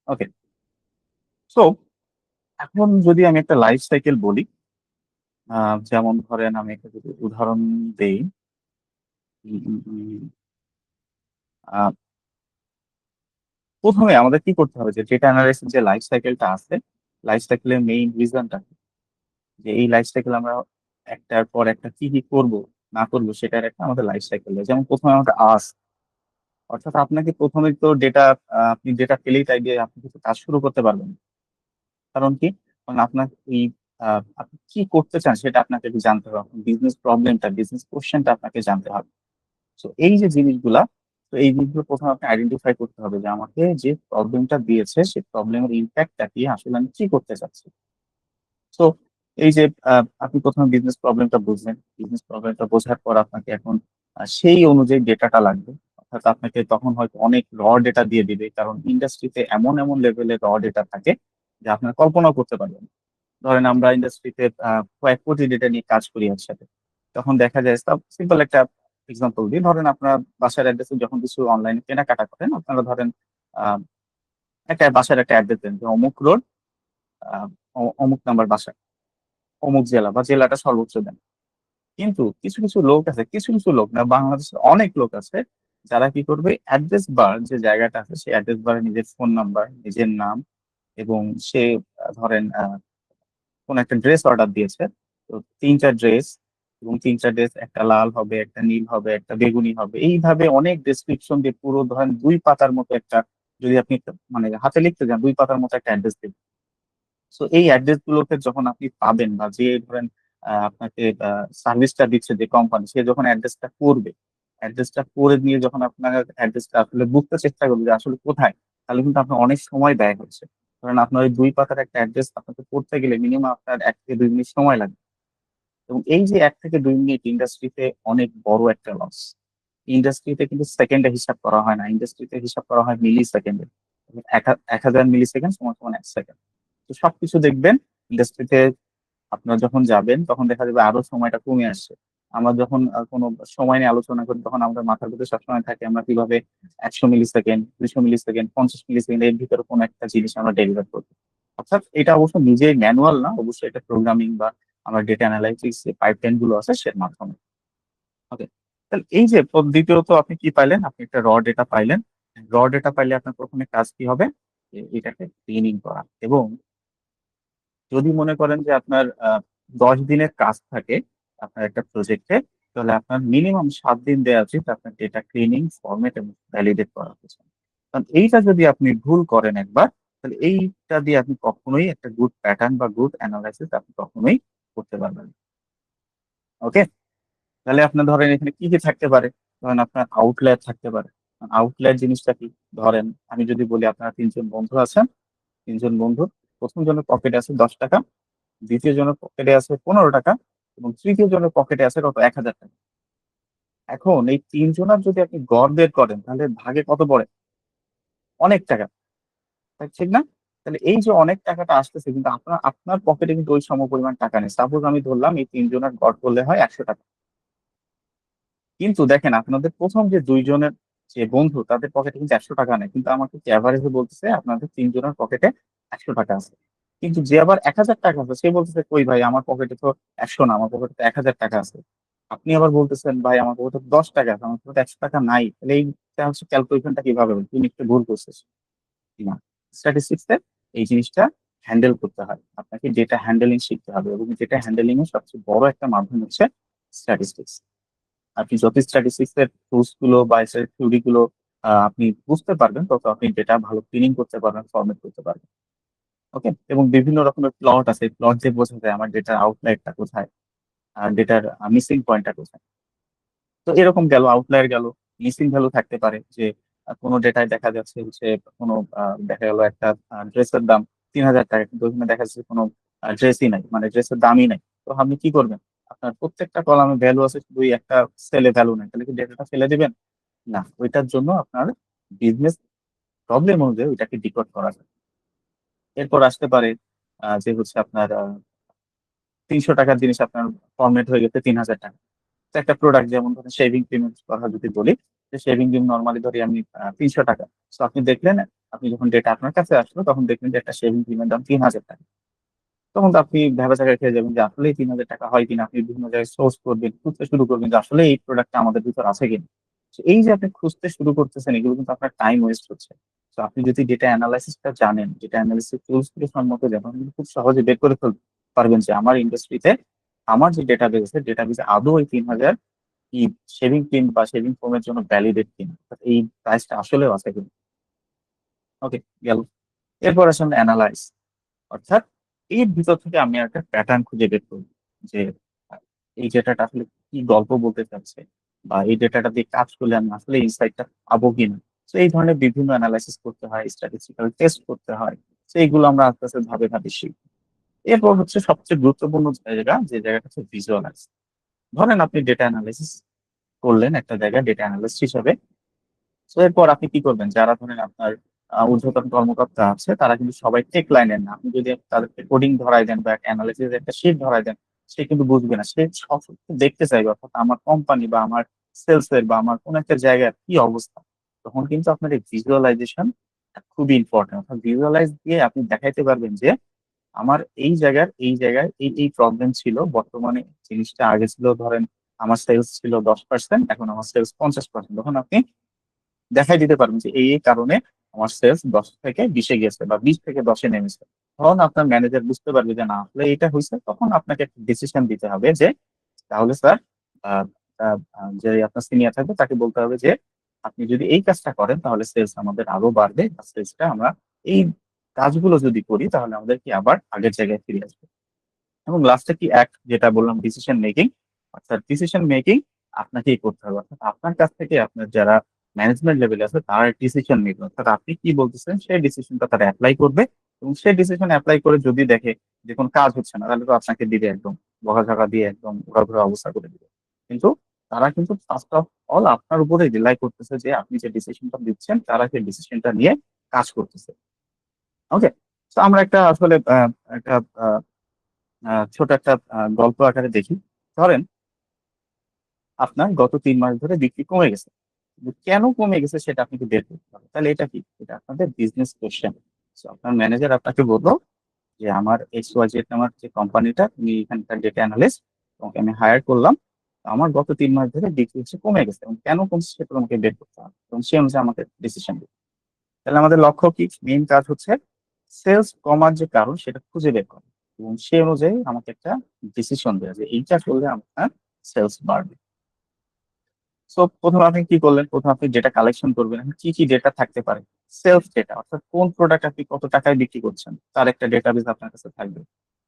ওকে, সো এখন যদি আমি একটা লাইফ সাইকেল বলি, যেমন ধরেন আমি একটা যদি উদাহরণ দেই। উম, উম, উম, আহ, প্রথমে আমাদের কি করতে হবে, যে ডেটা অ্যানালাইসিস যে লাইফ সাইকেলটা আছে, লাইফ সাইকেলের মেইন রিজনটা যে এই লাইফ সাইকেল আমরা একটার পর একটা কি কি করব না করবো সেটার একটা আমাদের লাইফ সাইকেল। যেমন প্রথমে আমাদের অর্থাৎ আপনাকে প্রথমে তো ডেটা, আপনি ডেটা পেলেই তাই দিয়ে আপনি কিছু কাজ শুরু করতে পারবেন না। কারণ কি, কারণ আপনার এই আপনি কি করতে চান সেটা আপনাকে একটু জানতে হবে, বিজনেস প্রবলেমটা, বিজনেস কোশ্চেনটা আপনাকে জানতে হবে। তো এই যে জিনিসগুলা, তো এই জিনিসগুলো প্রথমে আপনি আইডেন্টিফাই করতে হবে যে আমাকে যে প্রবলেমটা দিয়েছে সেই প্রবলেমের ইম্প্যাক্টটা কি, আসলে আমি কি করতে চাচ্ছি। তো এই যে আপনি প্রথমে বিজনেস প্রবলেমটা বুঝলেন, বিজনেস প্রবলেমটা বোঝার পর আপনাকে এখন সেই অনুযায়ী ডেটাটা লাগবে। অর্থাৎ আপনাকে তখন হয়তো অনেক ডেটা দিয়ে দিবে, কারণ ইন্ডাস্ট্রিতে এমন এমন লেভেলের ডেটা থাকে যে আপনারা কল্পনাও করতে পারবেন না। ধরেন আমরা ইন্ডাস্ট্রিতে কয়েক কোটি ডেটা নিয়ে কাজ করি একসাথে, তখন দেখা যায় সিম্পল একটা এক্সাম্পল দিই। ধরেন আপনার বাসার অ্যাড্রেসে যখন কিছু অনলাইনে কেনাকাটা করেন, আপনারা ধরেন আহ, একটা বাসার একটা অ্যাড্রেস দেন যে অমুক রোড, অমুক নাম্বার বাসা, অমুক জেলা বা জেলাটা সর্বোচ্চ দেন। কিন্তু কিছু কিছু লোক আছে, কিছু কিছু লোক না, বাংলাদেশের অনেক লোক আছে যারা কি করবে, অ্যাড্রেস বার যে জায়গাটা আছে সেই অ্যাড্রেস বারে নিজের ফোন নাম্বার, নিজের নাম, এবং সে ধরেন কোন একটা ড্রেস অর্ডার দিয়েছে, তো 3টা ড্রেস, এবং 3টা ড্রেস একটা লাল হবে, একটা নীল হবে, একটা বেগুনি হবে, এইভাবে অনেক ডেসক্রিপশন দিয়ে পুরো ধরেন 2 পাতার মতো একটা, যদি আপনি মানে হাতে লিখতে যান 2 পাতার মতো একটা অ্যাড্রেস দিবেন। তো এই অ্যাড্রেস গুলোকে যখন আপনি পাবেন বা যে ধরেন আপনাকে সার্ভিসটা দিচ্ছে যে কোম্পানি, সে যখন অ্যাড্রেসটা করে নিয়ে যখন আপনার অ্যাড্রেসটা আসলে বুঝতে চেষ্টা করবে যে আসলে কোথায়, তাহলে কিন্তু আপনার অনেক সময় ব্যয় হচ্ছে। কারণ আপনার ওই 2 পাতার একটা অ্যাড্রেস আপনাকে করতে গেলে মিনিমাম আপনার 1 থেকে 2 মিনিট সময় লাগবে। এবং এই যে 1 থেকে 2 মিনিট ইন্ডাস্ট্রিতে অনেক বড় একটা লস। ইন্ডাস্ট্রিতে কিন্তু সেকেন্ডে হিসাব করা হয় না, ইন্ডাস্ট্রিতে হিসাব করা হয় মিলি সেকেন্ডে। 1000 মিলি সেকেন্ড সমান সমান 1 সেকেন্ড। তো সবকিছু দেখবেন ইন্ডাস্ট্রিতে আপনারা যখন যাবেন তখন দেখা যাবে আরো সময়টা কমে আসছে। আমরা যখন কোনো সময় নিয়ে আলোচনা করি তখন আমাদের মাথার ভিতরে সবসময় থাকে আমরা কিভাবে 100 মিলি সেকেন্ড, 200 মিলি সেকেন্ড, 50 মিলি সেকেন্ড এর ভিতরে কোনো একটা জিনিস আমরা ডেলিভার করবো। অর্থাৎ এটা অবশ্য নিজেই ম্যানুয়াল না, অবশ্যই এটা প্রোগ্রামিং বা আমরা ডেটা অ্যানালাইটিক্স যে পাইপলাইন গুলো আছে সের মাধ্যমে। ওকে, তাহলে এই যে দ্বিতীয়ত আপনি কি পাইলেন, আপনি একটা ডেটা পাইলেন। র ডেটা পাইলে আপনার প্রথমে কাজ কি হবে, যে এটাকে ক্লিনিং করা। এবং যদি মনে করেন যে আপনার 10 দিনের কাজ থাকে আপনার একটা প্রজেক্টে, তাহলে আপনার মিনিমাম 7 দিন দেওয়া উচিত আপনার ডেটা ক্লিনিং, ফরম্যাট এবং ভ্যালিডেট করার পিছনে। কারণ এইটা যদি আপনি ভুল করেন একবার, তাহলে এইটা দিয়ে আপনি কখনোই একটা গুড প্যাটার্ন বা গুড অ্যানালাইসিস আপনি কখনোই করতে পারবেন না। ওকে, তাহলে আপনার ধরেন এখানে কি কি থাকতে পারে, ধরেন আপনার আউটলায়ার থাকতে পারে। আউটলায়ার জিনিসটা কি, ধরেন আমি যদি বলি আপনারা 3জন বন্ধু আছেন, 3জন বন্ধুর প্রথম জনের পকেটে আছে 10 টাকা, দ্বিতীয় জনের পকেটে আছে 15 টাকা, এবং তৃতীয় জনের পকেটে আছে কত, 1000 টাকা। এখন এই 3জনের যদি আপনি গড় বের করেন, তাহলে ভাগে কত পড়ে, অনেক টাকা, তাই ঠিক না? তাহলে এই যে অনেক টাকাটা আসতেছে, কিন্তু আপনার আপনার পকেটে কিন্তু ওই সম পরিমাণ টাকা নেই। সাপোজ আমি ধরলাম এই 3জনের গড় করলে হয় 100 টাকা, কিন্তু দেখেন আপনাদের প্রথম যে 2জনের যে বন্ধু, তাদের পকেটে কিন্তু 100 টাকা নেই, কিন্তু আমাকে অ্যাভারেজে বলতেছে আপনাদের 3জনের পকেটে 100 টাকা আছে। কিন্তু যে আবার 1000 টাকা আছে, সে বলতেছে কই ভাই, আমার পকেটে তো 100 না, আমার পকেটে তো 1000 টাকা আছে। আপনি আবার বলতেছেন ভাই আমার পকেটে 10 টাকা আছে, আমার পকেটে 100 টাকা নাই। তাহলে এইটা হচ্ছে ক্যালকুলেশনটা কিভাবে হবে, তুমি একটু ভুল করছিস না। স্ট্যাটিস্টিক্স এর এই জিনিসটা হ্যান্ডেল করতে হয়, আপনাকে ডেটা হ্যান্ডেলিং শিখতে হবে, এবং ডেটা হ্যান্ডেলিং এর সবচেয়ে বড় একটা মাধ্যম হচ্ছে স্ট্যাটিস্টিক্স। আপনি যত স্ট্যাটিস্টিক্স এর টুলস গুলো বা থিওরি গুলো আপনি বুঝতে পারবেন, তত আপনি ডেটা ভালো ক্লিনিং করতে পারবেন, ফরম্যাট করতে পারবেন। ওকে, এবং বিভিন্ন রকমের প্লট আছে, প্লট দিয়ে বোঝা যায় আমার ডেটার আউটলাইনটা কোথায়, আর ডেটার মিসিং পয়েন্টটা কোথায়। তো এরকম গেল আউটলায়ার, গেল মিসিং ভ্যালু থাকতে পারে, যে কোনো ডেটায় দেখা যাচ্ছে হচ্ছে কোনো দেখা গেল একটা ড্রেসের দাম 3000 টাকা, কিন্তু ওখানে দেখা যাচ্ছে কোনো ড্রেসই নাই, মানে ড্রেসের দামই নাই। তো আপনি কি করবেন, আপনার প্রত্যেকটা কলামে ভ্যালু আছে, শুধু ওই একটা সেলে ভ্যালু নাই, তাহলে কি ডেটাটা ফেলে দিবেন? না, ওইটার জন্য আপনার বিজনেস প্রবলেম অনুযায়ী ওইটাকে ডিকোড করা যায়। এরপর আসতে পারে যে হচ্ছে আপনার 300 টাকার জিনিস আপনার ফরম্যাট হয়ে গেছে 3000 টাকা। তো একটা প্রোডাক্ট যেমন ধরেন শেভিং ক্রিমের কথা যদি বলি, যে শেভিং ক্রিম নর্মালি ধরি আমি 300 টাকা। তো আপনি দেখলেন, আপনি যখন ডেটা আপনার কাছে আসলো, তখন দেখলেন যে একটা শেভিং ক্রিমের দাম 3000 টাকা। তখন তো আপনি ভেবা জায়গায় খেয়ে যাবেন যে আসলে 3000 টাকা হয় কিনা। আপনি বিভিন্ন জায়গায় সোর্স করবেন, খুঁজতে শুরু করবেন যে আসলে এই প্রোডাক্টটা আমাদের ভিতর আছে কিনা। তো এই যে আপনি খুঁজতে শুরু করতেছেন, এগুলো কিন্তু আপনার টাইম ওয়েস্ট হচ্ছে। তো আপনি যদি ডেটা অ্যানালাইসিসটা জানেন, ডেটা অ্যানালিসিস টুলস গুলো সম্পর্কে জানেন, আপনি কিন্তু খুব সহজে বের করে ফেলতে পারবেন যে আমার ইন্ডাস্ট্রিতে আমার যে ডেটাবেস আছে, ডেটাবেসে আদৌ ওই 3000 কি শেভিং ক্রিম বা শেভিং ফোমের জন্য ভ্যালিডেট কিনা, অর্থাৎ এই প্রাইসটা আসলেও আছে কিনা। ওকে, গেল। এরপর আসলে অ্যানালাইজ, অর্থাৎ এর ভিতর থেকে আমি একটা প্যাটার্ন খুঁজে বের করব, যে আহ, এই ডেটাটা আসলে কি গল্প বলতে চাচ্ছে, বা এই ডেটাটা দিয়ে কাজ করলে আমি আসলে ইনসাইটটা পাবো কিনা। তো এই ধরনের বিভিন্ন অ্যানালাইসিস করতে হয়, স্ট্যাটিস্টিক্যাল টেস্ট করতে হয়। তো এইগুলো আমরা আস্তে আস্তে ধাপে ধাপে শিখব। এরপর হচ্ছে সবচেয়ে গুরুত্বপূর্ণ জায়গা, যে জায়গাটা হচ্ছে ভিজুয়ালাইজ। ধরেন আপনি ডেটা অ্যানালাইসিস করলেন একটা জায়গায় ডেটা অ্যানালিস্ট হিসেবে। তো এরপর আপনি কি করবেন, যারা ধরেন আপনার ঊর্ধ্বতন কর্মকর্তা আছে, তারা কিন্তু সবাই টেক লাইনের না। আপনি যদি তাদেরকে কোডিং ধরাই দেন বা অ্যানালিসিস একটা শিট ধরাই দেন, সে কিন্তু বুঝবে না। সে সব দেখতে চাইবে, অর্থাৎ আমার কোম্পানি বা আমার সেলস এর বা আমার কোন একটা জায়গার কি অবস্থা। তখন কিন্তু আপনার এই ভিজুয়ালাইজেশন খুবই ইম্পর্টেন্ট। অর্থাৎ ভিজুয়ালাইজ দিয়ে আপনি দেখাইতে পারবেন যে আমার এই জায়গার এই জায়গায় এই এই প্রবলেম ছিল, বর্তমানে জিনিসটা আগে ছিল ধরেন আমার সেলস ছিল 10%, এখন আমার সেলস 50%। তখন আপনি দেখাই দিতে পারবেন যে এই এই কারণে আমার সেলস 10 থেকে 20-এ গেছে বা 20 থেকে 10-এ নেমেছে। তখন আপনার ম্যানেজার বুঝতে পারবে যে না, আসলে এটা হয়েছে। তখন আপনাকে একটা ডিসিশন দিতে হবে যে তাহলে স্যার, যে আপনার সিনিয়র থাকবে তাকে বলতে হবে যে আপনি যদি এই কাজটা করেন, তাহলে সেলস আমাদের আরো বাড়বে, সেলসটা আমরা এই কাজগুলো যদি করি, তাহলে আমাদের কি আবার আগের জায়গায় ফিরে আসবে। এবং লাস্টে কি এক যেটা বললাম, ডিসিশন মেকিং। অর্থাৎ ডিসিশন মেকিং আপনাকেই করতে হবে, অর্থাৎ আপনার কাছ থেকে আপনার যারা ম্যানেজমেন্ট লেভেলে আছে তারা ডিসিশন নিবে, অর্থাৎ আপনি কি বলতেছেন সেই ডিসিশনটা তারা অ্যাপ্লাই করবে। এবং সেই ডিসিশন অ্যাপ্লাই করে যদি দেখে যে কোনো কাজ হচ্ছে না, তাহলে তো আপনাকে দিবে একদম বকাঝকা দিয়ে, একদম ঘোরা অবস্থা করে দিবে। কিন্তু তারা কিন্তু ফার্স্ট অফ অল আপনার উপরে রিলাই করতেছে, যে আপনি যে ডিসিশনটা দিচ্ছেন তারা সেই ডিসিশনটা নিয়ে কাজ করতেছে। ওকে, তো আমরা একটা আসলে একটা ছোট একটা গল্প আকারে দেখি। ধরেন আপনার গত 3 মাস ধরে বিক্রি কমে গেছে, কিন্তু কেন কমে গেছে সেটা আপনাকে বের করতে হবে। তাহলে এটা কি, এটা আপনাদের বিজনেস কোশ্চেন। আপনার ম্যানেজার আপনাকে বললো যে আমার XYZ আমার যে কোম্পানিটা, তুমি এখানকার ডেটা অ্যানালিস্ট, তোমাকে আমি হায়ার করলাম। আমার গত 3 মাস ধরে বিক্রি হচ্ছে কমে গেছে, এবং কেন কমছে সেটা আমাকে বের করতে হবে, এবং সে অনুযায়ী আমাকে ডিসিশন দিতে হবে। তাহলে আমাদের লক্ষ্য কি, মেইন কাজ হচ্ছে সেলস কমার যে কারণ সেটা খুঁজে বের করা, এবং সে অনুযায়ী আমাকে একটা ডিসিশন দেওয়া যে এইটা করলে আপনার সেলস বাড়বে। সো প্রথমে আপনি কি করলেন, প্রথমে আপনি ডেটা কালেকশন করবেন। এখন কি কি ডেটা থাকতে পারে, সেলস ডেটা, অর্থাৎ কোন প্রোডাক্ট আপনি কত টাকায় বিক্রি করছেন তার একটা ডেটাবেস আপনার কাছে থাকবে।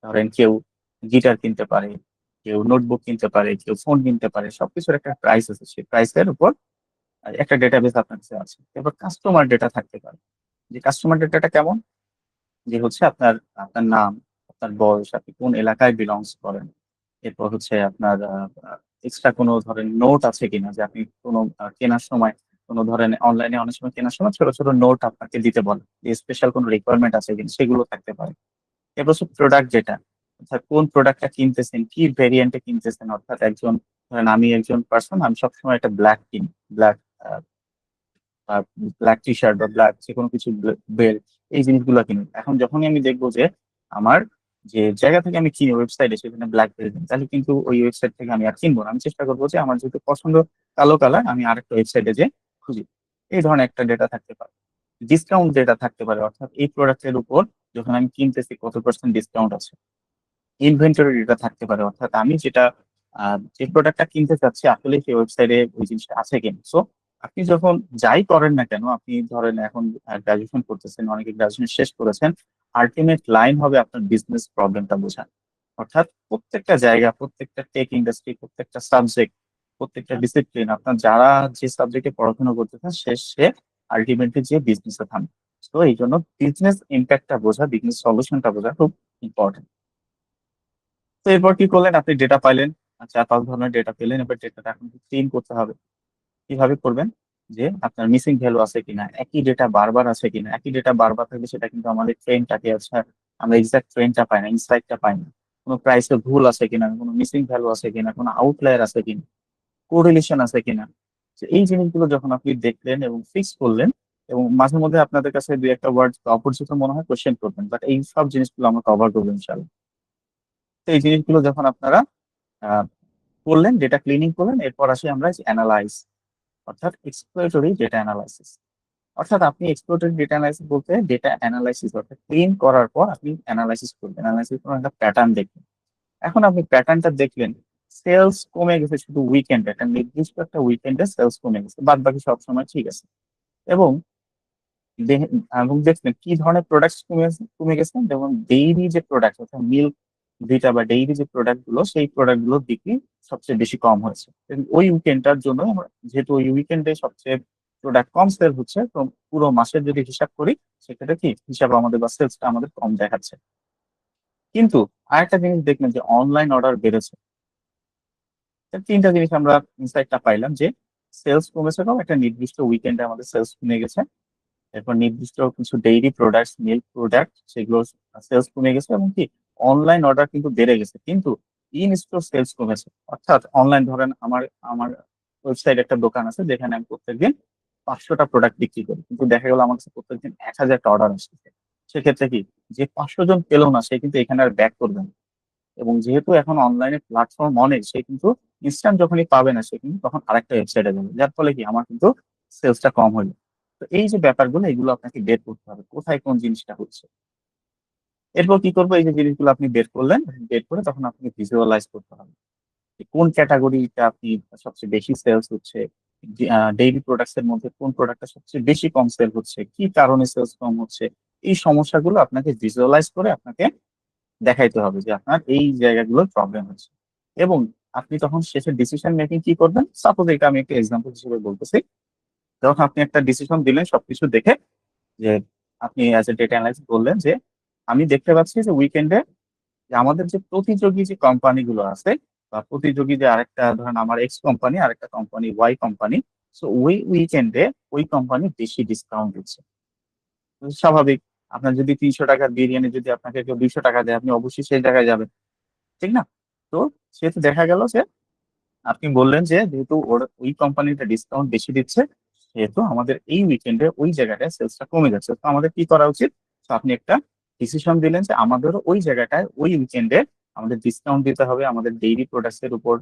ধরেন কেউ গিটার কিনতে পারে, কেউ নোটবুক কিনতে পারে, কেউ ফোন কিনতে পারে, সবকিছুর একটা প্রাইস আছে, সেই প্রাইসের উপর একটা ডেটাবেস আপনার কাছে আছে। এরপর কাস্টমার ডেটা থাকতে পারে, যে কাস্টমার ডেটাটা কেমন, যে হচ্ছে আপনার আপনার নাম, আপনার বয়স, আপনি কোন এলাকায় বিলংস করেন, এরপর হচ্ছে আপনার এক্সট্রা কোনো ধরেন নোট আছে কিনা, যে আপনি কোনো কেনার সময় কোনো ধরেন অনলাইনে অনেক সময় কেনার সময় ছোট ছোট নোট আপনাকে দিতে বলে, যে স্পেশাল কোনো রিকোয়ারমেন্ট আছে কিনা, সেগুলো থাকতে পারে। এরপর হচ্ছে প্রোডাক্ট যেটা, অর্থাৎ কোন প্রোডাক্টটা কিনতেছেন, কি ভেরিয়েন্টে কিনতেছেন, অর্থাৎ একজন ধরেন আমি একজন পার্সন, আমি সবসময় একটা ব্ল্যাক কিনি, ব্ল্যাক ব্ল্যাক টি শার্ট বা ব্ল্যাক যে কোনো কিছু, বেল্ট, এই জিনিসগুলো কিনি। এখন যখনই আমি দেখবো যে আমার যে জায়গা থেকে আমি কিনি ওয়েবসাইটে সেখানে ব্ল্যাক বেল্ট, তাহলে কিন্তু ওই ওয়েবসাইট থেকে আমি আর কিনবো না। আমি চেষ্টা করবো যে আমার যেহেতু পছন্দ কালো কালার, আমি আরেকটা ওয়েবসাইটে যে খুঁজি। এই ধরনের একটা ডেটা থাকতে পারে। ডিসকাউন্ট ডেটা থাকতে পারে, অর্থাৎ এই প্রোডাক্টের উপর যখন আমি কিনতেছি কত পার্সেন্ট ডিসকাউন্ট আছে। ইনভেন্টরি ডেটা থাকতে পারে, অর্থাৎ আমি যেটা যে প্রোডাক্টটা কিনতে চাচ্ছি আসলে সেই ওয়েবসাইটে ওই জিনিসটা আছে কিনা। সো আপনি যখন যাই করেন না কেন, আপনি ধরেন এখন গ্রাজুয়েশন করতেছেন, অনেকে গ্রাজুয়েশন শেষ করেছেন, আলটিমেট লাইন হবে আপনার বিজনেস প্রবলেমটা বোঝা। অর্থাৎ প্রত্যেকটা জায়গা, প্রত্যেকটা টেক ইন্ডাস্ট্রি, প্রত্যেকটা সাবজেক্ট, প্রত্যেকটা ডিসিপ্লিন, আপনার যারা যে সাবজেক্টে পড়াশোনা করতেছেন সে আলটিমেটলি যে বিজনেসে থামবে। তো এই জন্য বিজনেস ইম্প্যাক্টটা বোঝা, বিজনেস সলিউশনটা বোঝা খুব ইম্পর্টেন্ট। তো এরপর কি করলেন, আপনি ডেটা পাইলেন, 4-5 ধরনের ডেটা পেলেন, এবার ডেটাটা এখন ক্লিন করতে হবে। কিভাবে করবেন, যে আপনার মিসিং ভ্যালু আছে কিনা, একই ডেটা বারবার আছে কিনা। একই ডেটা বারবার থাকলে সেটা কিন্তু আমাদের ট্রেন্ডটাকে আছে, আমরা এক্সাক্ট ট্রেন্ডটা পাই না, ইনসাইটটা পাই না। কোনো প্রাইসে ভুল আছে কিনা, কোনো মিসিং ভ্যালু আছে কিনা, কোনো আউটলায়ার আছে কিনা, কোরিলেশন আছে কিনা। তো এই জিনিসগুলো যখন আপনি দেখলেন এবং ফিক্স করলেন, এবং মাঝে মধ্যে আপনাদের কাছে দুই একটা ওয়ার্ড অপরিচিত মনে হয়, কোশ্চেন করবেন, বাট এই সব জিনিসগুলো আমরা কভার করবো ইনশাল্লাহ। তো এই জিনিসগুলো যখন আপনারা আহ, করলেন, ডেটা ক্লিনিং করলেন, এরপর আসি আমরা অ্যানালাইজ, অর্থাৎ এক্সপ্লোরেটরি ডেটা অ্যানালাইসিস। অর্থাৎ আপনি এক্সপ্লোরেটরি ডেটা অ্যানালাইসিস বলতে ডেটা অ্যানালাইসিস, অর্থাৎ ক্লিন করার পর আপনি অ্যানালাইসিস করবেন, অ্যানালাইসিস করে একটা প্যাটার্ন দেখবেন। এখন আপনি প্যাটার্নটা দেখলেন, সেলস কমে গেছে শুধু উইকেন্ডে, একটা নির্দিষ্ট একটা উইকেন্ডে সেলস কমে গেছে, বাদ বাকি সব সময় ঠিক আছে। এবং এবং দেখলেন কি ধরনের প্রোডাক্ট কমে গেছে, যেমন ডেইরি যে প্রোডাক্ট, অর্থাৎ মিল্ক, ভিটা বা ডেইরি যে প্রোডাক্ট গুলো, সেই প্রোডাক্ট গুলোর বিক্রি সবচেয়ে বেশি কম হয়েছে। এবং ওই উইকেন্ডটার জন্য যেহেতু ওই উইকেন্ডে সবচেয়ে প্রোডাক্ট কম সেল হচ্ছে, তো পুরো মাসের যদি হিসাব করি সেক্ষেত্রে কি হিসাব আমাদের বা সেলসটা আমাদের কম দেখাচ্ছে। কিন্তু আরেকটা জিনিস দেখলেন যে অনলাইন অর্ডার বেড়েছে। তো তিনটা জিনিস আমরা ইনসাইটটা পাইলাম, যে সেলস কমেছে কম, একটা নির্দিষ্ট উইকেন্ডে আমাদের সেলস কমে গেছে। এরপর নির্দিষ্ট কিছু ডেইরি প্রোডাক্ট, মিল্ক প্রোডাক্ট, সেগুলো সেলস কমে গেছে, এবং কি অনলাইন অর্ডার কিন্তু বেড়ে গেছে, কিন্তু ইন স্টোর সেলস কমেছে। অর্থাৎ অনলাইন ধরেন আমার আমার ওয়েবসাইট একটা দোকান আছে যেখানে আমি প্রত্যেকদিন 500টা প্রোডাক্ট বিক্রি করি, কিন্তু দেখা গেল আমার কাছে প্রত্যেকদিন 1000টা অর্ডার আসছে। সেক্ষেত্রে কি, যে 500 জন পেলো না সে কিন্তু এখানে আর ব্যাক করবে না। এবং যেহেতু এখন অনলাইনে প্ল্যাটফর্ম অনেক, সে কিন্তু ইনস্ট্যান্ট যখনই পাবে না সে কিন্তু তখন আরেকটা ওয়েবসাইটে যাবে, যার ফলে কি আমার কিন্তু সেলসটা কম হলো। তো এই যে ব্যাপারগুলো, এগুলো আপনাকে বের করতে হবে কোথায় কোন জিনিসটা হচ্ছে। এরপর কি করবো, এই যে জিনিসগুলো আপনি বের করলেন, বের করে তখন আপনাকে ভিজুয়ালাইজ করতে হবে যে কোন ক্যাটাগরিটা আপনি সবচেয়ে বেশি সেলস হচ্ছে, ডেইলি প্রোডাক্টস এর মধ্যে কোন প্রোডাক্টটা সবচেয়ে বেশি কম সেল হচ্ছে, কি কারণে সেলস কম হচ্ছে। এই সমস্যাগুলো আপনাকে ভিজুয়ালাইজ করে আপনাকে দেখাইতে হবে যে আপনার এই জায়গাগুলোর প্রবলেম হচ্ছে। এবং আপনি তখন শেষে ডিসিশন মেকিং কি করবেন, সাপোজ এটা আমি একটা এক্সাম্পল হিসেবে বলতেছি। যখন আপনি একটা ডিসিশন দিলেন সবকিছু দেখে, যে আপনি অ্যাজ এ ডেটা অ্যানালাইস্ট বললেন যে আমি দেখতে পাচ্ছি যে উইকেন্ডে যে আমাদের যে প্রতিযোগী যে কোম্পানিগুলো আছে, বা প্রতিযোগী যে আরেকটা ধরেন আমার এক্স কোম্পানি, আরেকটা কোম্পানি ওয়াই কোম্পানি, সো ওই উইকেন্ডে ওই কোম্পানি বেশি ডিসকাউন্ট দিচ্ছে। তো স্বাভাবিক, আপনার যদি 300 টাকার বিরিয়ানি যদি আপনাকে কেউ 200 টাকা দেয়, আপনি অবশ্যই সেই জায়গায় যাবেন, ঠিক না? তো সেহেতু দেখা গেল যে আপনি বললেন যে যেহেতু ওই কোম্পানিটা ডিসকাউন্ট বেশি দিচ্ছে, সেহেতু আমাদের এই উইকেন্ডে ওই জায়গাটায় সেলসটা কমে যাচ্ছে, তো আমাদের কি করা উচিত। তো আপনি একটা ডিসিশন দিলেন যে আমাদেরও ওই জায়গাটায় ওই উইকেন্ডে আমাদের ডিসকাউন্ট দিতে হবে, আমাদের ডেইরি প্রোডাক্টস এর উপর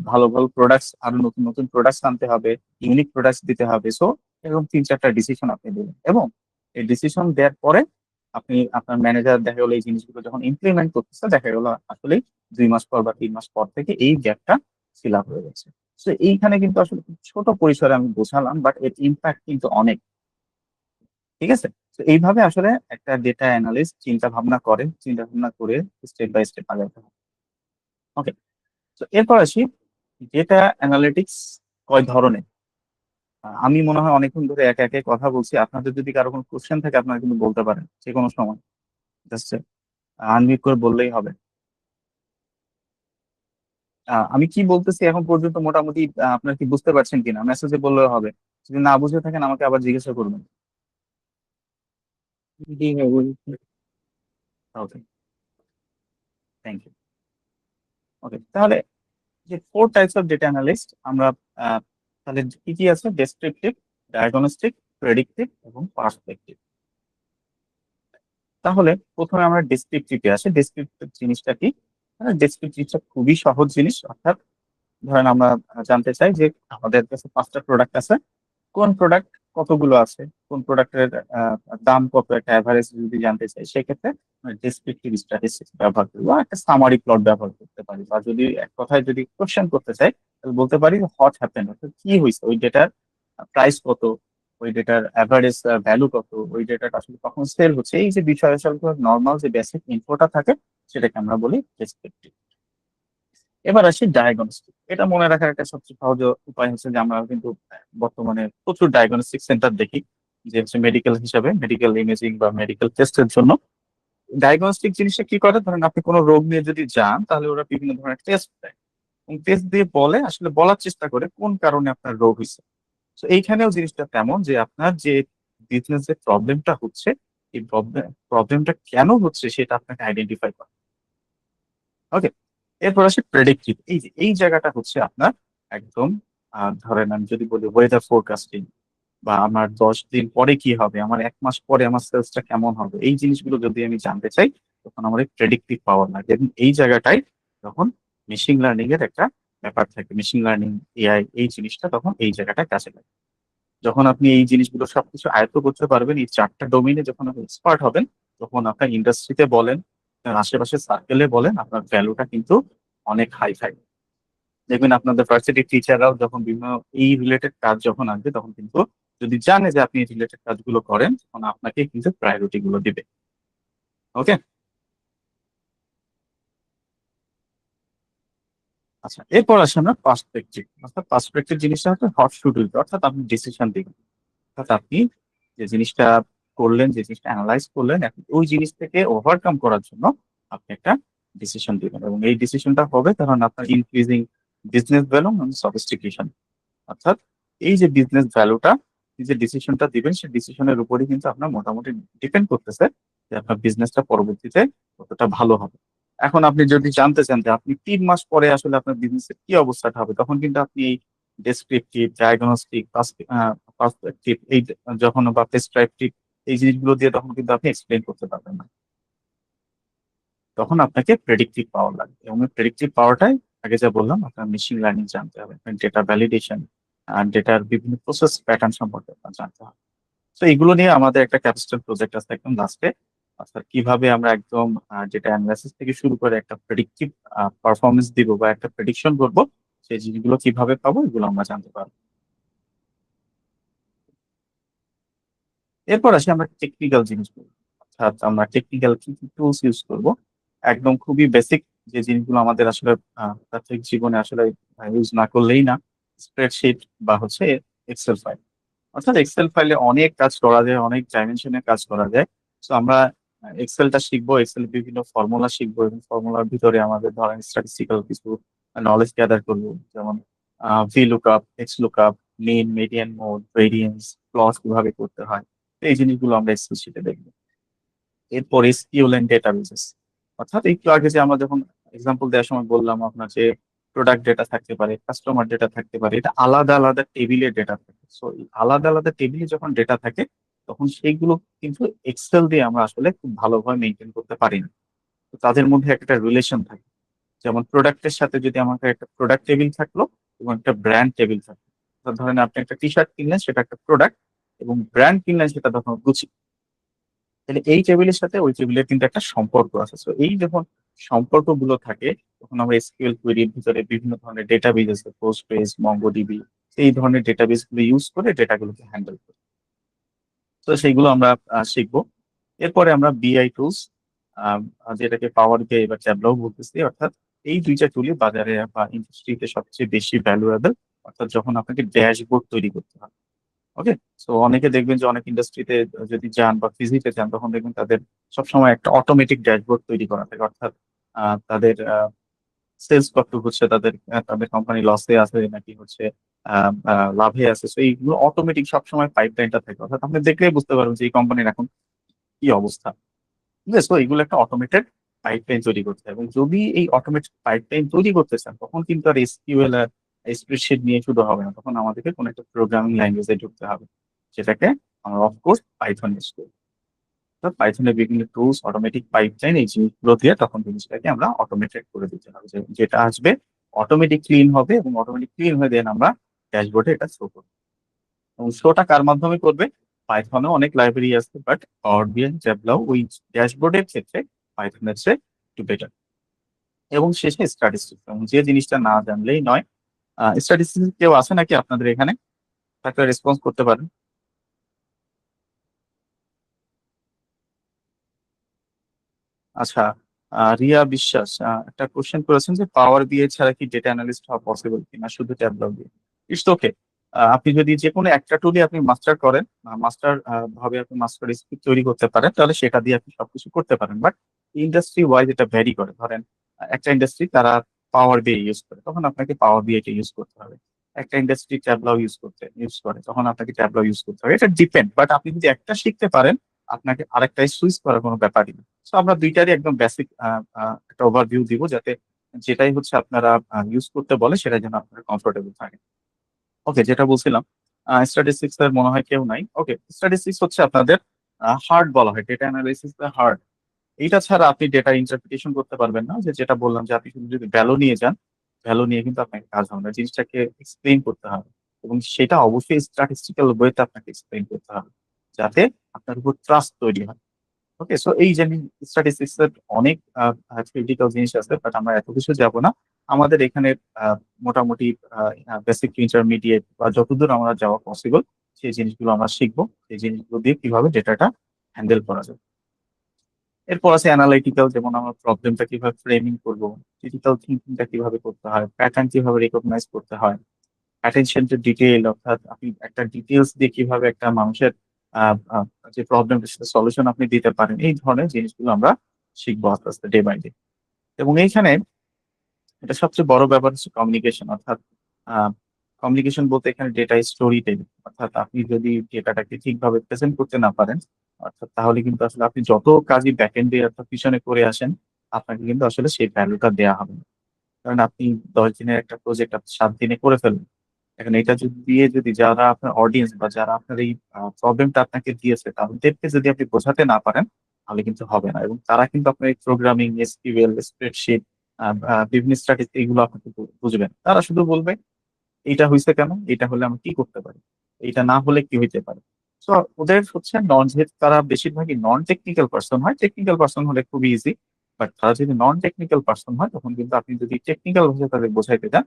ভালো ভালো প্রোডাক্টস, আরো নতুন নতুন প্রোডাক্টস আনতে হবে, ইউনিক প্রোডাক্টস দিতে হবে। সো এরকম 3-4টা ডিসিশন আপনি দিলেন, এবং এই ডিসিশন দেওয়ার পরে আপনি আপনার ম্যানেজার দেখা গেলো এই জিনিসগুলো যখন ইমপ্লিমেন্ট করতেছে, দেখা গেলো আসলে 2 মাস পর বা 3 মাস পর থেকে এই গ্যাপটা ফিল আপ হয়ে গেছে। তো এইখানে কিন্তু আসলে খুব ছোট পরিসরে আমি বোঝালাম, বাট এর ইম্প্যাক্ট কিন্তু অনেক। ঠিক আছে, তো এইভাবে আসলে একটা ডেটা অ্যানালিস্ট চিন্তা ভাবনা করে, চিন্তা ভাবনা করে স্টেপ বাই স্টেপ আগাতে হবে। ওকে, তো এরপর আসি ডেটা অ্যানালিটিক্স কয় ধরনের। আমি মনে হয় অনেকক্ষণ ধরে একে একে কথা বলছি, আপনাদের যদি কারো কোনো কোশ্চেন থাকে আপনারা কিন্তু বলতে পারেন যে কোনো সময়, জাস্ট আনমিউট করে বললেই হবে। আমি কি বলতেছি এখন পর্যন্ত মোটামুটি আপনার কি বুঝতে পারছেন কিনা, মেসেজে বললেও হবে। যদি না বুঝে থাকেন আমাকে আবার জিজ্ঞাসা করবেন। জি ভাই বুঝছি। ওকে, থ্যাংক ইউ। ওকে, তাহলে যে 4 টাইপস অফ ডেটা অ্যানালিস্ট আমরা, আহ, তাহলে কি কি আছে? ডেসক্রিপটিভ, ডায়াগনস্টিক, প্রেডিক্টিভ এবং পার্সপেক্টিভ। তাহলে প্রথমে আমরা ডেসক্রিপটিভে আসি। ডেসক্রিপটিভ জিনিসটা কি? ডেসক্রিপটিভটা খুবই সহজ জিনিস। অর্থাৎ ধরেন আমরা জানতে চাই যে আমাদের কাছে 5টা প্রোডাক্ট আছে, কোন প্রোডাক্ট কতগুলো আছে, কোন প্রোডাক্টের দাম কত, একটা অ্যাভারেজ যদি জানতে চাই, সেক্ষেত্রে ডেসক্রিপটিভ স্ট্যাটিস্টিক্স ব্যবহার করি বা একটা সামারি প্লট ব্যবহার করতে পারি। বা যদি এক কথায় যদি কোশ্চেন করতে চাই, তাহলে বলতে পারি হোয়াট হ্যাপেন্ড, অর্থাৎ কি হয়েছে, ওই ডেটার প্রাইস কত, ওই ডেটার অ্যাভারেজ ভ্যালু কত, ওই ডেটাটা আসলে কখন সেল হচ্ছে, এই যে বিষয় নর্মাল যে বেসিক ইনফোটা থাকে, সেটাকে আমরা বলি ডেসক্রিপটিভ। এবার আসি ডায়াগনস্টিক। এটা মনে রাখার একটা সবচেয়ে সহজ উপায় হচ্ছে যে আমরা কিন্তু বর্তমানে প্রচুর ডায়াগনস্টিক সেন্টার দেখি, যে হচ্ছে মেডিকেল হিসাবে, মেডিকেল ইমেজিং বা মেডিকেল টেস্টের জন্য। ডায়াগনস্টিক জিনিসটা কি করে? ধরেন আপনি কোনো রোগ নিয়ে যদি যান, তাহলে ওরা বিভিন্ন ধরনের টেস্ট দেয়, এবং টেস্ট দিয়ে বলে, আসলে বলার চেষ্টা করে কোন কারণে আপনার রোগ হয়েছে। তো এইখানেও জিনিসটা তেমন, যে আপনার যে বিজনেস যে প্রবলেমটা হচ্ছে, এই প্রবলেমটা কেন হচ্ছে সেটা আপনাকে আইডেন্টিফাই করে। ওকে, এরপর আসে প্রেডিক্টিভ। এই যে এই জায়গাটা হচ্ছে আপনার একদম, ধরেন আমি যদি বলি ওয়েদার ফোরকাস্টিং, বা আমার 10 দিন পরে কি হবে, আমার 1 মাস পরে আমার সেলসটা কেমন হবে, এই জিনিসগুলো যদি আমি জানতে চাই, তখন আমার প্রেডিক্টিভ পাওয়ার লাগে। এবং এই জায়গাটাই তখন মেশিন লার্নিং এর একটা ব্যাপার থাকে। মেশিন লার্নিং, এআই, এই জিনিসটা তখন এই জায়গাটা কাজে লাগে। যখন আপনি এই জিনিসগুলো সবকিছু আয়ত্ত করতে পারবেন, এই 4টা ডোমেইনে যখন আপনি এক্সপার্ট হবেন, তখন আপনার ইন্ডাস্ট্রিতে বলেন, আপনার আশেপাশে সার্কেলে বলেন, আপনার ভ্যালুটা কিন্তু অনেক হাই থাকে। দেখবেন আপনাদের ভার্সিটি টিচাররাও যখন বিভিন্ন এই রিলেটেড কাজ যখন আসবে, তখন কিন্তু যদি জানে যে আপনি এই রিলেটেড কাজগুলো করেন, তখন আপনাকে কিন্তু প্রায়োরিটি গুলো দিবে। ওকে, আচ্ছা, এরপর আসে আমরা পার্সপেক্টিভ। অর্থাৎ পার্সপেক্টিভ জিনিসটা হচ্ছে হট শুট, অর্থাৎ আপনি ডিসিশন দিবেন। অর্থাৎ আপনি যে জিনিসটা করলেন, যে জিনিসটা অ্যানালাইজ করলেন, এখন ওই জিনিস থেকে ওভারকাম করার জন্য আপনি একটা ডিসিশন দিবেন, এবং এই ডিসিশনটা হবে তখন আপনার ইনক্রিজিং বিজনেস ভ্যালু এবং সফিস্টিকেশন। অর্থাৎ এই যে বিজনেস ভ্যালুটা, এই যে ডিসিশনটা দিবেন, সেই ডিসিশনের উপরই কিন্তু আপনার মোটামুটি ডিপেন্ড করতেছে যে আপনার বিজনেসটা পরবর্তীতে কতটা ভালো হবে। এখন আপনি যদি জানতে চান যে আপনি 3 মাস পরে আসলে আপনার বিজনেসের কি অবস্থাটা হবে, তখন কিন্তু আপনি এই ডেসক্রিপটিভ, ডায়াগনস্টিক, পার্সপেক্টিভ, এই যখন বা প্রেসক্রাইপটিভ, এই জিনিসগুলো দিয়ে তখন কিন্তু আপনি এক্সপ্লেন করতে পারবেন না। তখন আপনাকে প্রেডিক্টিভ পাওয়ার লাগবে, এবং প্রেডিক্টিভ পাওয়ারটাই আগে যা বললাম, আপনার মেশিন লার্নিং জানতে হবে, আপনার ডেটা ভ্যালিডেশন আর ডেটার বিভিন্ন প্রসেস প্যাটার্ন সম্পর্কে আপনার জানতে হবে। তো এগুলো নিয়ে আমাদের একটা ক্যাপিস্টাল প্রজেক্ট আছে একদম লাস্টে। অর্থাৎ কিভাবে আমরা একদম ডেটা অ্যানালাইসিস থেকে শুরু করে একটা প্রেডিক্টিভ পারফরমেন্স দিব বা একটা প্রেডিকশন করবো, সেই জিনিসগুলো কিভাবে পাবো, এগুলো আমরা জানতে পারবো। এরপর আসি আমরা টেকনিক্যাল জিনিসগুলো। অর্থাৎ আমরা টেকনিক্যাল কি কি টুলস ইউজ করব। একদম খুবই বেসিক যে জিনিসগুলো আমাদের আসলে প্রাত্যহিক জীবনে আসলে ইউজ না করলেই না, স্প্রেডশিট বা হচ্ছে এক্সেল ফাইল। অর্থাৎ এক্সেল ফাইলে অনেক কাজ করা যায়, অনেক ডাইমেনশনে কাজ করা যায়। তো আমরা এক্সেলটা শিখবো, এক্সেল বিভিন্ন ফর্মুলা শিখবো, এবং ফর্মুলার ভিতরে আমাদের ধরেন স্ট্যাটিস্টিক্যাল কিছু নলেজ গ্যাদার করবো, যেমন ভি লুকআপ, এক্স লুকআপ, মিন, মিডিয়ান, মোড, ভেরিয়েন্স, প্লট কিভাবে করতে হয়, তো এই জিনিসগুলো আমরা এক্সেল শিটে দেখবো। এরপর এসকিউএল এন্ড ডেটাবেসেস। অর্থাৎ একটু আগে যে আমরা যখন এক্সাম্পল দেওয়ার সময় বললাম, আপনার যে প্রোডাক্ট ডেটা থাকতে পারে, কাস্টমার ডেটা থাকতে পারে, এটা আলাদা আলাদা টেবিলে ডেটা থাকে। সো আলাদা আলাদা টেবিলে যখন ডেটা থাকে, তখন সেইগুলো কিন্তু এক্সেল দিয়ে আমরা আসলে খুব ভালোভাবে মেনটেন করতে পারি না। তো তাদের মধ্যে একটা রিলেশন থাকে। তো যেমন প্রোডাক্টের সাথে যদি আমাকে একটা প্রোডাক্ট টেবিল থাকলো এবং একটা ব্র্যান্ড টেবিল থাকলো, তো ধরেন আপনি একটা টি শার্ট কিনলেন, সেটা একটা প্রোডাক্ট, এবং ব্র্যান্ড কিনলেন সেটা তখন গুচি। তাহলে এই টেবিলের সাথে ওই টেবিলের কিন্তু একটা সম্পর্ক আছে। তো এই যখন সম্পর্কগুলো থাকে, তখন আমরা এসকিউএল কোয়েরির ভিতরে বিভিন্ন ধরনের ডেটাবেজ আছে, পোস্টগ্রেস, মঙ্গোডিবি, এই ধরনের ডেটাবেস গুলো ইউজ করে ডেটাগুলোকে হ্যান্ডেল করি। তো সেইগুলো আমরা শিখবো। এরপরে আমরা বিআই টুলস, যেটাকে পাওয়ার বিআই বা ট্যাবলাও বলতেছি, অর্থাৎ এই দুইটা টুলই বাজারে বা ইন্ডাস্ট্রিতে সবচেয়ে বেশি ভ্যালুয়েবল, অর্থাৎ যখন আপনাকে ড্যাশবোর্ড তৈরি করতে হয়। ওকে, তো অনেকে দেখবেন যে অনেক ইন্ডাস্ট্রিতে যদি যান বা ভিজিটে যান, তখন দেখবেন তাদের সবসময় একটা অটোমেটিক ড্যাশবোর্ড তৈরি করা থাকে, অর্থাৎ তাদের সেলস কত হচ্ছে, তাদের কোম্পানি লসে আছে নাকি হচ্ছে লাভে আছে, তো এইগুলো অটোমেটিক সবসময় পাইপলাইনটা থাকে, অর্থাৎ আপনি দেখলেই বুঝতে পারবেন যে এই কোম্পানির এখন কি অবস্থা। ঠিক আছে, তো এইগুলো একটা অটোমেটেড পাইপলাইন তৈরি করতে হবে। এবং যদি এই অটোমেটেড পাইপলাইন তৈরি করতে চান, তখন কিন্তু আর এসকিউএল আর স্প্রেডশিট নিয়ে শুধু হবে না, তখন আমাদেরকে কোনো একটা প্রোগ্রামিং ল্যাঙ্গুয়েজে ঢুকতে হবে, যেটাকে আমরা অফকোর্স পাইথন ইউজ করি। তো পাইথনের বিভিন্ন টুলস, অটোমেটিক পাইপলাইন, এই জিনিসগুলো দিয়ে তখন জিনিসটাকে আমরা অটোমেটেড করে দিতে হবে, যেটা আসবে অটোমেটিক ক্লিন হবে, এবং অটোমেটিক ক্লিন হয়ে দেন আমরা ড্যাশবোর্ডে এটা শো করবো। এবং শোটা কার মাধ্যমে করবে? পাইথনে অনেক লাইব্রেরি আছে, বাট পাওয়ার বিআই, ট্যাবলাও ওই ড্যাশবোর্ডের ক্ষেত্রে পাইথনের চেয়ে একটু বেটার। এবং শেষে স্ট্যাটিস্টিক্স, এবং যে জিনিসটা না জানলেই নয়। স্ট্যাটিস্টিক্স কেউ আছে নাকি আপনাদের এখানে? তাকে রেসপন্স করতে পারেন। আচ্ছা, রিয়া বিশ্বাস একটা কোশ্চেন করেছেন যে পাওয়ার বিএ ছাড়া কি ডেটা অ্যানালিস্ট হওয়া পসিবল কিনা শুধু ট্যাবলাও দিয়ে। It's okay. আপনি যদি যে কোনো একটা টুলই আপনি মাস্টার করেন, মাস্টার ভাবে আপনি মাস্টার স্ক্রিপ্ট তৈরি করতে পারেন, তাহলে সেটা দিয়ে আপনি সবকিছু করতে পারেন। বাট ইন্ডাস্ট্রি ওয়াইজ এটা ভ্যারি করে। ধরেন একটা ইন্ডাস্ট্রি তারা পাওয়ার বিএ ইউজ করে, তখন আপনাকে পাওয়ার বিএ কে ইউজ করতে হবে। একটা ইন্ডাস্ট্রি ট্যাবলাও ইউজ করে, তখন আপনাকে ট্যাবলাও ইউজ করতে হবে। এটা ডিপেন্ড, বাট আপনি যদি একটা শিখতে পারেন, আপনাকে আরেকটাই সুইচ করার কোনো ব্যাপারই না। তো আমরা দুইটারই একদম বেসিক একটা ওভারভিউ দিব, যাতে যেটাই হচ্ছে আপনারা ইউজ করতে বলে সেটা যেন আপনারা কমফোর্টেবল থাকে। ওকে, যেটা বলছিলাম, স্ট্যাটিস্টিক্স এর মনে হয় কেউ নাই। ওকে, স্ট্যাটিস্টিক্স হচ্ছে আপনাদের হার্ড বলা হয়, ডেটা অ্যানালাইসিস হার্ড। এইটা ছাড়া আপনি ডেটা ইন্টারপ্রিটেশন করতে পারবেন না। যেটা বললাম যে আপনি শুধু যদি ভ্যালু নিয়ে যান, ভ্যালু নিয়ে কিন্তু আপনাকে কাজ হবে না, জিনিসটাকে এক্সপ্লেইন করতে হবে, এবং সেটা অবশ্যই স্ট্যাটিস্টিক্যাল ওয়েতে আপনাকে এক্সপ্লেইন করতে হবে, যাতে আপনার উপর ট্রাস্ট তৈরি হয়। ওকে, সো এই যে স্ট্যাটিস্টিক্স এর অনেক থিওরিটিক্যাল জিনিস আছে, বাট আমরা এত কিছু যাব না। আমাদের এখানে মোটামুটি বেসিক টু ইন্টারমিডিয়েট বা যতদূর আমরা যাওয়া পসিবল, সেই জিনিসগুলো আমরা শিখবো, সেই জিনিসগুলো দিয়ে কিভাবে ডেটাটা হ্যান্ডেল করা যায়। এরপর আছে অ্যানালাইটিক্যাল, যেমন আমরা প্রবলেমটা কিভাবে ফ্রেমিং করবো, ক্রিটিক্যাল থিঙ্কিংটা কিভাবে করতে হয়, প্যাটার্ন কিভাবে রেকগনাইজ করতে হয়, অ্যাটেনশন টু ডিটেইল, অর্থাৎ আপনি একটা ডিটেলস দিয়ে কিভাবে একটা মানুষের আহ, আহ, যে প্রবলেমটা সেটা সলিউশন আপনি দিতে পারেন, এই ধরনের জিনিসগুলো আমরা শিখবো আস্তে আস্তে ডে বাই ডে। এবং এইখানে এটা সবচেয়ে বড় ব্যাপার হচ্ছে কমিউনিকেশন, অর্থাৎ কমিউনিকেশন বলতে এখানে ডেটা স্টোরি টেলিং, অর্থাৎ আপনি যদি ডেটাটাকে ঠিকভাবে প্রেজেন্ট করতে না পারেন, অর্থাৎ তাহলে কিন্তু আসলে আপনি যত কাজই ব্যাক এন্ডে অর্থাৎ পিছনে করে আসেন, আপনাকে কিন্তু আসলে সেই ভ্যালুটা দেওয়া হবে না। কারণ আপনি 10 দিনের একটা প্রজেক্ট আপনি 7 দিনে করে ফেলবেন। এখন এটা যদি দিয়ে যদি যারা আপনার অডিয়েন্স বা যারা আপনার এই প্রবলেমটা আপনাকে দিয়েছে, তাদেরকে যদি আপনি বোঝাতে না পারেন, তাহলে কিন্তু হবে না। এবং তারা কিন্তু আপনার এই প্রোগ্রামিং, এসকিউএল, স্প্রেডশিট, বিভিন্ন স্ট্র্যাটেজি, এগুলো আপনাকে বুঝবেন। তারা শুধু বলবে এইটা হয়েছে কেন, এটা হলে আমি কি করতে পারি, এইটা না হলে কি হইতে পারে। তো ওদের হচ্ছে নন, যেহেতু তারা বেশিরভাগই নন টেকনিক্যাল পার্সন হয়, টেকনিক্যাল পার্সন হলে খুবই ইজি, বাট তারা যদি নন টেকনিক্যাল পার্সন হয়, তখন কিন্তু আপনি যদি টেকনিক্যাল ভাবে তাদের বোঝাইতে যান,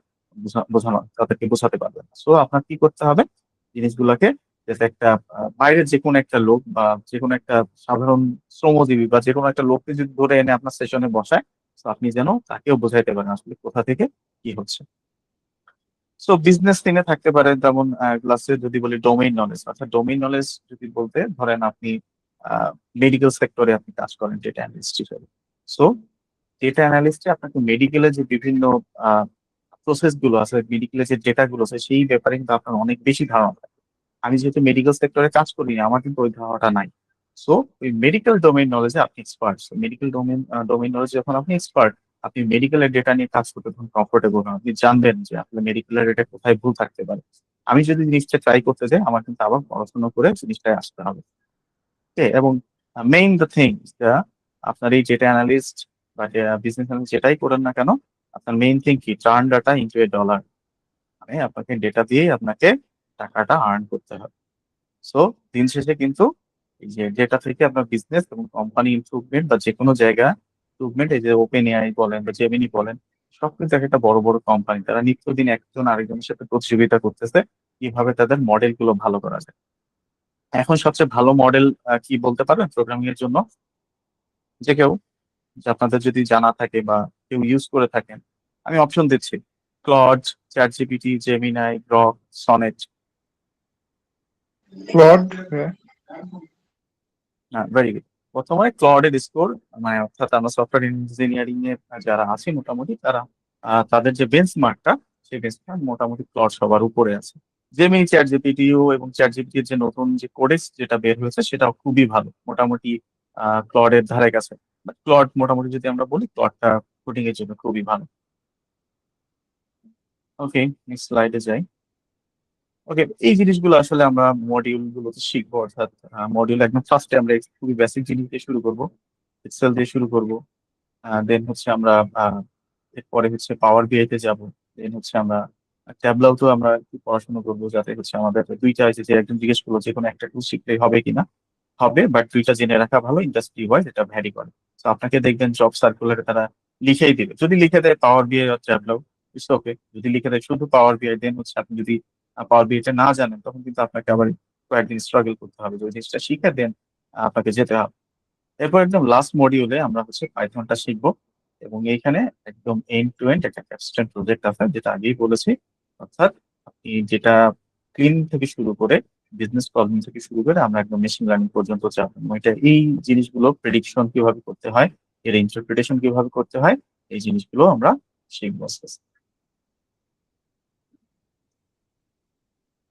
বোঝানো তাদেরকে বোঝাতে পারবেন না। সো আপনার কি করতে হবে, জিনিসগুলোকে, যাতে একটা বাইরের যে কোনো একটা লোক বা যে কোনো একটা সাধারণ শ্রমজীবী বা যে কোনো একটা লোককে যদি ধরে এনে আপনার সেশনে বসায়, তো আপনি যেন তাকেও বোঝাইতে পারেন আসলে কোথা থেকে কি হচ্ছে। সো বিজনেস টিমে থাকতে পারে, যেমন ক্লাসে যদি বলি ডোমেইন নলেজ, অর্থাৎ ডোমেইন নলেজ যদি বলতে ধরেন আপনি মেডিকেল সেক্টরে আপনি কাজ করেন ডেটা অ্যানালিস্ট হিসেবে। সো ডেটা অ্যানালিস্টে আপনাকে মেডিকেলের যে বিভিন্ন প্রসেস গুলো আছে, মেডিকেলের যে ডেটা গুলো আছে, সেই ব্যাপারে কিন্তু আপনার অনেক বেশি ধারণা থাকে। আমি যেহেতু মেডিকেল সেক্টরে কাজ করি, আমার কিন্তু ওই ধারণাটা নাই। সো ওই মেডিকেল ডোমেইন নলেজে আপনি এক্সপার্ট, মেডিকেল ডোমেইন নলেজ যখন আপনি এক্সপার্ট, আপনি মেডিকেলের ডেটা নিয়ে কাজ করতে তখন কমফোর্টেবল হন, আপনি জানবেন যে আসলে মেডিকেলের ডেটা কোথায় ভুল থাকতে পারে। আমি যদি জিনিসটা ট্রাই করতে যাই, আমার কিন্তু আবার পড়াশোনা করে জিনিসটায় আসতে হবে। ওকে, এবং মেইন দ্য থিং, আপনার এই ডেটা অ্যানালিস্ট বা বিজনেস অ্যানালিস্ট যেটাই করেন না কেন, আপনার মেইন থিং কি, turn data into a dollar, মানে আপনাকে ডেটা দিয়েই আপনাকে টাকাটা আর্ন করতে হবে। সো দিন শেষে কিন্তু এই যে ডেটা থেকে আপনার বিজনেস এবং কোম্পানি ইমপ্রুভমেন্ট বা যে কোনো জায়গা ইমপ্রুভমেন্ট, এই যে ওপেন এআই বলেন বা জেমিনি বলেন, সব কিন্তু একটা বড় বড় কোম্পানি, তারা নিত্যদিন একজন আরেকজনের সাথে প্রতিযোগিতা করতেছে কিভাবে তাদের মডেল গুলো ভালো করা যায়। এখন সবচেয়ে ভালো মডেল কি বলতে পারবেন প্রোগ্রামিং এর জন্য? যে কেউ, যে আপনাদের যদি জানা থাকে বা কেউ ইউজ করে থাকেন, আমি অপশন দিচ্ছি: Claude, ChatGPT, Gemini, Grok, Sonnet. Claude, হ্যাঁ। হ্যাঁ, ভেরি গুড। বর্তমানে ক্লাউডের স্কোর, মানে অর্থাৎ আমরা সফটওয়্যার ইঞ্জিনিয়ারিং এ যারা আছি মোটামুটি তারা, তাদের যে বেঞ্চমার্কটা, সেই বেঞ্চমার্ক মোটামুটি ক্লাউড সবার উপরে আছে। জেমিনি, চ্যাট জিপিটিও এবং চ্যাট জিপিটির যে নতুন যে কোডেক্স যেটা বের হয়েছে সেটাও খুবই ভালো, মোটামুটি ক্লাউডের ধারে কাছে। ক্লাউড মোটামুটি যদি আমরা বলি, ক্লাউডটা কোডিং এর জন্য খুবই ভালো। ওকে, নেক্সট স্লাইডে যাই। ওকে, এই জিনিসগুলো আসলে আমরা মডিউল গুলোতে শিখবো, অর্থাৎ মডিউল একদম ফার্স্টে আমরা খুবই বেসিক জিনিস দিয়ে শুরু করবো, এক্সেল দিয়ে শুরু করব। দেন হচ্ছে আমরা এরপরে হচ্ছে পাওয়ার বিআই তে যাব। দেন হচ্ছে আমরা ট্যাবলাও তো আমরা একটু পড়াশোনা করবো, যাতে হচ্ছে আমাদের দুইটা আছে, যে একজন জিজ্ঞেস করলো যে কোনো একটা টুল শিখলেই হবে কিনা, হবে, বাট দুইটা জেনে রাখা ভালো, ইন্ডাস্ট্রি ওয়াইজ এটা ভ্যারি করে। তো আপনাকে দেখবেন জব সার্কুলারে তারা লিখেই দিবে, যদি লিখে দেয় পাওয়ার বিআই আর ট্যাবলাও, ইটস ওকে। যদি লিখে দেয় শুধু পাওয়ার বিআই, দেন হচ্ছে আপনি যদি পাওয়ার বিআই টা না জানেন, তখন কিন্তু আপনাকে আবার কয়েকদিন স্ট্রাগল করতে হবে, যে ওই জিনিসটা শিখে দেন আপনাকে যেতে হবে। এরপর একদম লাস্ট মডিউলে আমরা হচ্ছে পাইথনটা শিখবো, এবং এইখানে একদম এন্ড টু এন্ড একটা ক্যাপস্টন প্রজেক্ট আছে, যেটা আগেই বলেছি। অর্থাৎ আপনি যেটা ক্লিন থেকে শুরু করে, বিজনেস প্রবলেম থেকে শুরু করে আমরা একদম মেশিন লার্নিং পর্যন্ত যাবো, এবং এটা এই জিনিসগুলো প্রেডিকশন কিভাবে করতে হয়, এর ইন্টারপ্রিটেশন কিভাবে করতে হয়, এই জিনিসগুলো আমরা শিখবো আস্তে আস্তে।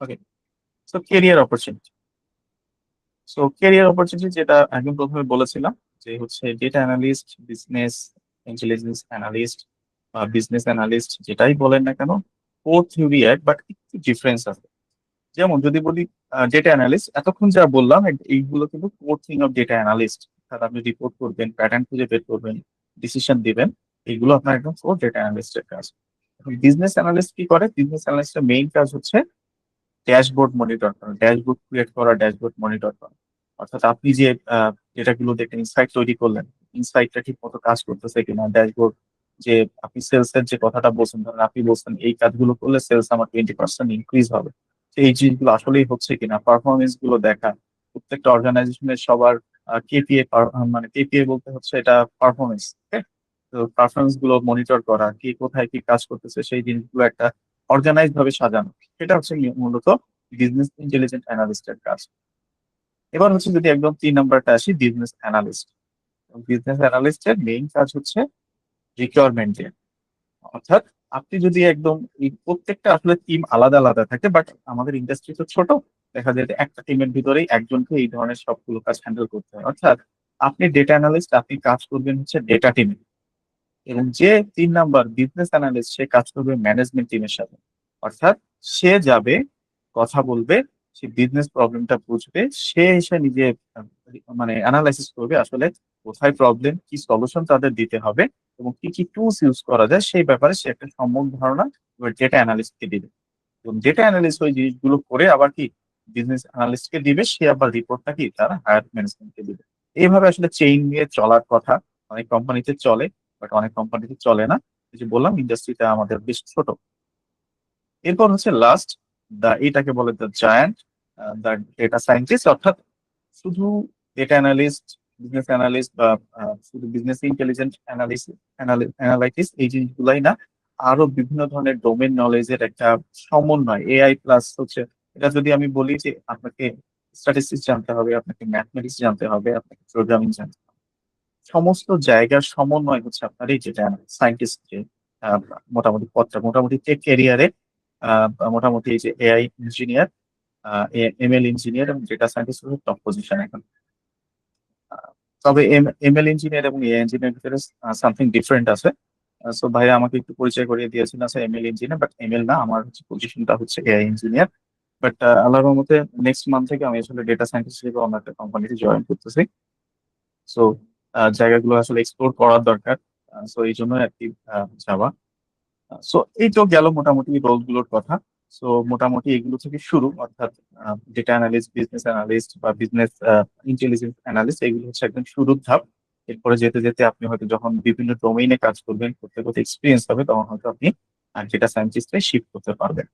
Okay, so career opportunity. So career opportunity যেটা একদম প্রথমে বলেছিলাম, যে হচ্ছে data analyst, business intelligence analyst বা বিজনেস অ্যানালিস্ট, যেটাই বলেন না কেন, কোর থিওরি এক, বাট একটু ডিফারেন্স আছে। যেমন যদি বলি ডেটা অ্যানালিস্ট, এতক্ষণ যা বললাম এইগুলো কিন্তু core thing of data analyst. অর্থাৎ আপনি রিপোর্ট করবেন, প্যাটার্ন খুঁজে বের করবেন, ডিসিশন দিবেন, এইগুলো আপনার একদম কোর ডেটা অ্যানালিস্টের কাজ। এখন বিজনেস অ্যানালিস্ট কি করে? বিজনেস অ্যানালিস্টের মেইন কাজ হচ্ছে ড্যাশবোর্ড মনিটর করা, ড্যাশবোর্ড ক্রিয়েট করা, ড্যাশবোর্ড মনিটর করা। অর্থাৎ আপনি যে ডেটাগুলো দেখে ইনসাইট তৈরি করলেন, ইনসাইটটা ঠিক মতো কাজ করতেছে কিনা, ড্যাশবোর্ড, যে আপনি সেলস এর যে কথাটা বলছেন, ধরেন আপনি বলছেন এই কাজগুলো করলে সেলস আমার 20% ইনক্রিজ হবে, তো এই জিনিসগুলো আসলেই হচ্ছে কিনা, পারফরমেন্স গুলো দেখা, প্রত্যেকটা অর্গানাইজেশনের সবার কেপিএ, মানে কেপিএ বলতে হচ্ছে এটা পারফরমেন্স। তো পারফরমেন্স গুলো মনিটর করা, কি কোথায় কি কাজ করতেছে, সেই জিনিসগুলো একটা অর্গানাইজ ভাবে সাজানো, সেটা হচ্ছে মূলত বিজনেস ইন্টেলিজেন্ট অ্যানালিস্টের কাজ। এবার হচ্ছে যদি একদম 3 নাম্বারটা আসি, বিজনেস অ্যানালিস্ট। বিজনেস অ্যানালিস্টের মেইন কাজ হচ্ছে রিকোয়ারমেন্ট দেওয়া। অর্থাৎ আপনি যদি একদম, এই প্রত্যেকটা আসলে টিম আলাদা আলাদা থাকে, বাট আমাদের ইন্ডাস্ট্রি তো ছোট, দেখা যায় যে একটা টিমের ভিতরেই একজনকে এই ধরনের সবগুলো কাজ হ্যান্ডেল করতে হয়। অর্থাৎ আপনি ডেটা অ্যানালিস্ট, আপনি কাজ করবেন হচ্ছে ডেটা টিমে, এবং যে 3 নাম্বার বিজনেস অ্যানালিস্ট, সে কাজ করবে ম্যানেজমেন্ট টিমের সাথে। অর্থাৎ সে যাবে, কথা বলবে, সে বিজনেস প্রবলেমটা বুঝবে, সে এসে নিজে আহ, মানে অ্যানালাইসিস করবে আসলে কোথায় প্রবলেম, কি সলিউশন তাদের দিতে হবে, এবং কি কি টুলস ইউজ করা যায়, সেই ব্যাপারে সে একটা সম্যক ধারণা ডেটা অ্যানালিস্টকে দিবে। এবং ডেটা অ্যানালিস্ট ওই জিনিসগুলো করে আবার কি বিজনেস অ্যানালিস্টকে দিবে, সে আবার রিপোর্টটা কি তারা হায়ার ম্যানেজমেন্টকে দিবে। এইভাবে আসলে চেইন নিয়ে চলার কথা। অনেক কোম্পানিতে চলে, বাট অনেক কোম্পানিতে চলে না। এই যে বললাম, ইন্ডাস্ট্রিটা আমাদের বেশ ছোট। এরপর হচ্ছে লাস্ট, এটাকে বলে the giant, the data scientist. অর্থাৎ শুধু ডেটা অ্যানালিস্ট, বিজনেস অ্যানালিস্ট বা শুধু বিজনেস ইন্টেলিজেন্ট অ্যানালাইটিস, এই জিনিসগুলাই না, আরো বিভিন্ন ধরনের ডোমেন নলেজের একটা সমন্বয়, এআই প্লাস হচ্ছে, এটা যদি আমি বলি যে আপনাকে স্ট্যাটিস্টিক্স জানতে হবে, আপনাকে ম্যাথমেটিক্স জানতে হবে, আপনাকে প্রোগ্রামিং জানতে হবে, সমস্ত জায়গার সমন্বয় হচ্ছে আপনার এই যেটা সায়েন্টিস্ট, যে আহ, মোটামুটি পদটা, মোটামুটি টেক ক্যারিয়ারে মোটামুটি এই যে এআই ইঞ্জিনিয়ার, এমএল ইঞ্জিনিয়ার এবং ডেটা সায়েন্টিস্ট হচ্ছে টপ পজিশন এখন। আহ, তবে এমএল ইঞ্জিনিয়ার এবং এআই ইঞ্জিনিয়ার ভিতরে সামথিং ডিফারেন্ট আছে। সো ভাইয়া আমাকে একটু পরিচয় করিয়ে দিয়েছেন, আছে এমএল ইঞ্জিনিয়ার, বাট এমএল না, আমার হচ্ছে পজিশনটা হচ্ছে এআই ইঞ্জিনিয়ার। বাট আল্লাহর রহমতে নেক্সট মান্থ থেকে আমি আসলে ডেটা সায়েন্টিস্ট হিসেবে অন্য একটা কোম্পানিতে জয়েন করতেছি। সো জায়গাগুলো আসলে এক্সপ্লোর করার দরকার, সো এই জন্য আর কি যাওয়া। সো এই তো গেল মোটামুটি রোল গুলোর কথা। সো মোটামুটি এগুলো থেকে শুরু, অর্থাৎ ডেটা অ্যানালিস্ট, বিজনেস অ্যানালিস্ট বা বিজনেস ইন্টেলিজেন্স অ্যানালিস্ট, এগুলো হচ্ছে একদম শুরুর ধাপ। এরপরে যেতে যেতে আপনি হয়তো যখন বিভিন্ন ডোমেইনে কাজ করবেন, করতে করতে এক্সপিরিয়েন্স হবে, তখন হয়তো আপনি ডেটা সায়েন্টিস্টে শিফট করতে পারবেন।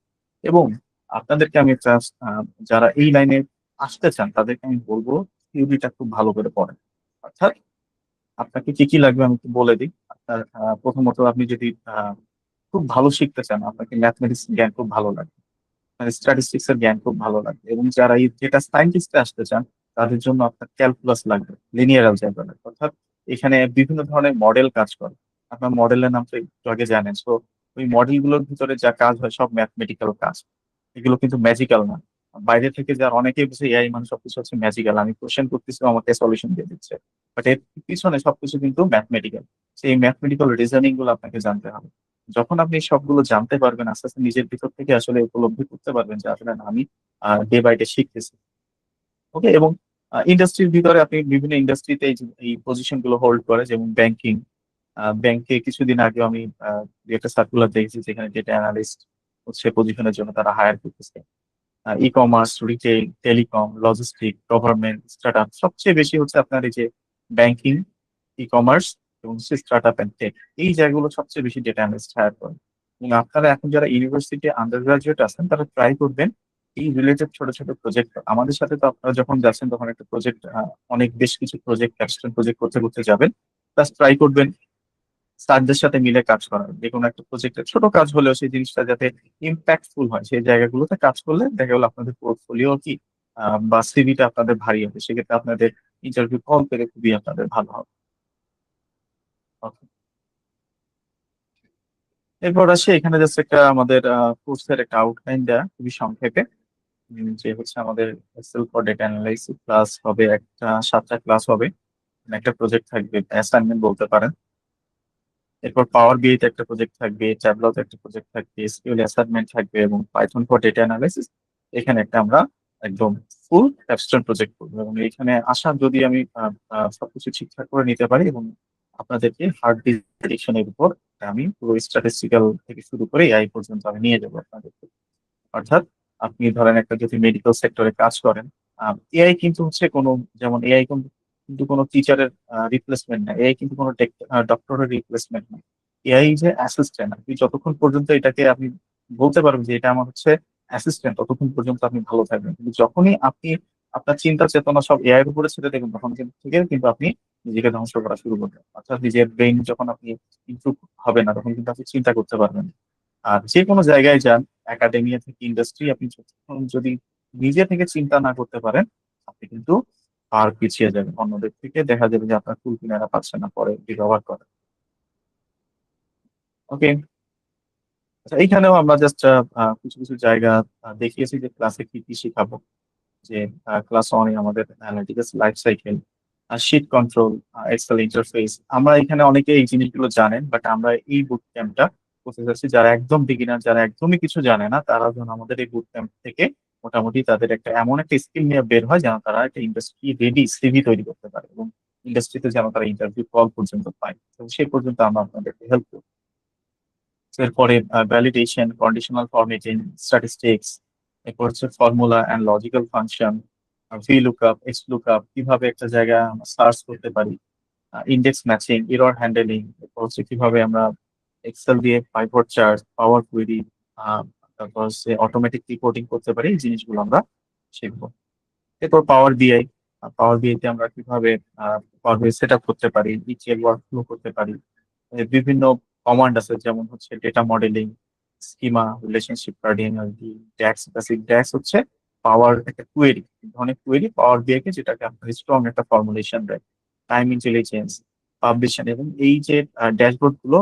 এবং আপনাদেরকে আমি just, যারা এই লাইনে আসতে চান তাদেরকে আমি বলবো থিওরিটা খুব ভালো করে পড়েন। অর্থাৎ আপনাকে কি কি লাগবে আমি একটু বলে দিই। আপনার প্রথমত আপনি যদি খুব ভালো শিখতে চান, আপনাকে ম্যাথমেটিক্স জ্ঞান খুব ভালো লাগবে, মানে স্ট্যাটিস্টিক্স এর জ্ঞান খুব ভালো লাগবে। এবং যারা এই ডেটা সায়েন্টিস্টে আসতে চান তাদের জন্য আপনার ক্যালকুলাস লাগবে, লিনিয়ার অ্যালজেব্রা লাগবে। অর্থাৎ এখানে বিভিন্ন ধরনের মডেল কাজ করে। আপনার মডেলের নাম তো একটু আগে জানেন। তো ওই মডেলগুলোর ভিতরে যা কাজ হয় সব ম্যাথমেটিক্যাল কাজ, এগুলো কিন্তু ম্যাজিক্যাল না। বাইরে থেকে যারা অনেকেই বলছে এআই মানে সবকিছু হচ্ছে ম্যাজিক্যাল, আমি কোশ্চেন করতেছি আমাকে সলিউশন দিয়ে দিচ্ছে, বাট এর পিছনে সবকিছু কিন্তু ম্যাথমেটিক্যাল। সেই ম্যাথমেটিক্যাল রিজনিং গুলো আপনাকে জানতে হবে। যখন আপনি সবগুলো জানতে পারবেন, আস্তে আস্তে নিজের ভিতর থেকে আসলে উপলব্ধি করতে পারবেন যে আসলে না, আমি ডে বাই ডে শিখতেছি। ওকে। এবং ইন্ডাস্ট্রির ভিতরে আপনি বিভিন্ন ইন্ডাস্ট্রিতে এই পজিশন গুলো হোল্ড করে, যেমন ব্যাংকিং। ব্যাংকে কিছুদিন আগে আমি একটা সার্কুলার দেখেছি যেখানে ডেটা অ্যানালিস্ট হচ্ছে পজিশনের জন্য তারা হায়ার করতেছে। E commerce, retail, telecom, logistic, government, start up, সবচেয়ে বেশি হচ্ছে আপনার এই যে ব্যাংকিং, ই কমার্স এবং স্টার্ট আপ অ্যান্ড টেক, এই জায়গাগুলো সবচেয়ে বেশি ডেটা অ্যানালিস্ট হায়ার করে। এবং আপনারা এখন যারা ইউনিভার্সিটি আন্ডার গ্রাজুয়েট আছেন তারা ট্রাই করবেন এই রিলেটেড ছোট ছোট প্রজেক্ট। আমাদের সাথে তো আপনারা যখন যাচ্ছেন তখন একটা প্রজেক্ট, অনেক বেশ কিছু প্রজেক্ট, ক্যাপস্টোন প্রজেক্ট করতে করতে যাবেন। প্লাস ট্রাই করবেন স্টারদের সাথে মিলে কাজ করার। যে কোনো একটা প্রজেক্টের ছোট কাজ হলেও সেই জিনিসটা যাতে ইম্প্যাক্টফুল হয়, সেই জায়গাগুলোতে কাজ করলে দেখা গেলো আপনাদের পোর্টফোলিও কি বা সিভিটা আপনাদের ভারী হবে, সেক্ষেত্রে আপনাদের ইন্টারভিউ কল পেলে খুবই আপনাদের ভালো হবে। Okay. এরপর আসে এখানে জাস্ট একটা আমাদের কোর্সের একটা আউটলাইন দেয়া খুবই সংক্ষেপে। যে হচ্ছে আমাদের Excel for data analysis class হবে, একটা 7টা ক্লাস হবে, একটা প্রজেক্ট থাকবে, অ্যাসাইনমেন্ট বলতে পারেন। এরপর পাওয়ার বিআই তে একটা প্রজেক্ট থাকবে, ট্যাবলোতে একটা প্রজেক্ট থাকবে, এসকিউএল অ্যাসাইনমেন্ট থাকবে, এবং পাইথন ফর ডেটা অ্যানালাইসিস এখানে একটা আমরা একদম ফুল ক্যাপস্টোন প্রজেক্ট করবো। এবং এখানে আসা যদি আমি সবকিছু ঠিকঠাক করে নিতে পারি এবং আপনাদেরকে হার্ড ডিরেকশনের উপর আমি পুরো স্ট্যাটিস্টিক্যাল থেকে শুরু করে এআই পর্যন্ত আমি নিয়ে যাবো আপনাদেরকে। অর্থাৎ আপনি ধরেন একটা যদি মেডিকেল সেক্টরে কাজ করেন, এআই কিন্তু হচ্ছে কোনো, যেমন এআই কিন্তু কোনো টিচারের রিপ্লেসমেন্ট না, এআই কিন্তু কোনো ডক্টরের রিপ্লেসমেন্ট না। এআই যে অ্যাসিস্ট্যান্ট, আপনি যতক্ষণ পর্যন্ত এটাকে আপনি বলতে পারবেন যে এটা আমার হচ্ছে অ্যাসিস্ট্যান্ট, ততক্ষণ পর্যন্ত আপনি ভালো থাকবেন। কিন্তু যখনই আপনি আপনার চিন্তা চেতনা সব এআই এর উপরে ছেড়ে দেবেন, তখন থেকে কিন্তু আপনি নিজেকে ধ্বংস করা শুরু করবেন। অর্থাৎ নিজের ব্রেইন যখন আপনি ইমপ্রুভ হবে না, তখন কিন্তু আপনি চিন্তা করতে পারবেন না। আর যে কোনো জায়গায় যান, একাডেমিয়া থেকে ইন্ডাস্ট্রি, আপনি যতক্ষণ যদি নিজে থেকে চিন্তা না করতে পারেন, আপনি কিন্তু আর পিছিয়ে যাবেন অন্যদের থেকে। দেখা যাবে যে আপনার কুল কিনারা পাচ্ছে না পরে রিকভার করে। ওকে। আচ্ছা, এইখানেও আমরা জাস্ট কিছু কিছু জায়গা দেখিয়েছি যে ক্লাসে কি কি শিখাবো। যে ক্লাস ওয়ানে আমাদের analytics life cycle, sheet control, Excel interface. আমরা এখানে অনেকে এই জিনিসগুলো জানেন, বাট আমরা এই বুট ক্যাম্পটা করতে চাচ্ছি যারা একদম বিগিনার, যারা একদমই কিছু জানে না, তারা যেন আমাদের এই বুট ক্যাম্প থেকে মোটামুটি তাদের একটা এমন একটা স্কিল নিয়ে বের হয় যেন তারা একটা ইন্ডাস্ট্রি রেডি সিভি তৈরি করতে পারে, এবং ইন্ডাস্ট্রিতে যেন তারা ইন্টারভিউ কল পর্যন্ত পায়। তো সেই পর্যন্ত আমরা আপনাদেরকে হেল্প করব। এরপরে ভ্যালিডেশন, কন্ডিশনাল ফরম্যাটিং, স্ট্যাটিস্টিক্স, এরপর হচ্ছে formula and logical function, V lookup, x lookup, কিভাবে একটা জায়গা সার্চ করতে পারি, ইন্ডেক্স ম্যাচিং, এরর হ্যান্ডেলিং, এরপর হচ্ছে কিভাবে আমরা এক্সেল দিয়ে পাইভট চার্ট, পাওয়ার কুয়েরি, তারপর হচ্ছে অটোমেটিক রিপোর্টিং করতে পারি, এই জিনিসগুলো আমরা শিখবো। এরপর পাওয়ার বিআই, পাওয়ার বিআই তে আমরা কিভাবে পাওয়ার বিআই সেট আপ করতে পারি, ইটিএল ওয়ার্কফ্লো করতে পারি। বিভিন্ন কমান্ড আছে, যেমন হচ্ছে data modelling, schema, relationship cardinality, DAX basic. DAX হচ্ছে পাওয়ার একটা কোয়েরি, ধরনের কোয়েরি পাওয়ার বিআই কে, যেটাকে আপনার স্ট্রং একটা ফর্মুলেশন দেয়। টাইম ইন্টেলিজেন্স, পাবলিশন, এবং এই যে ড্যাশবোর্ড গুলো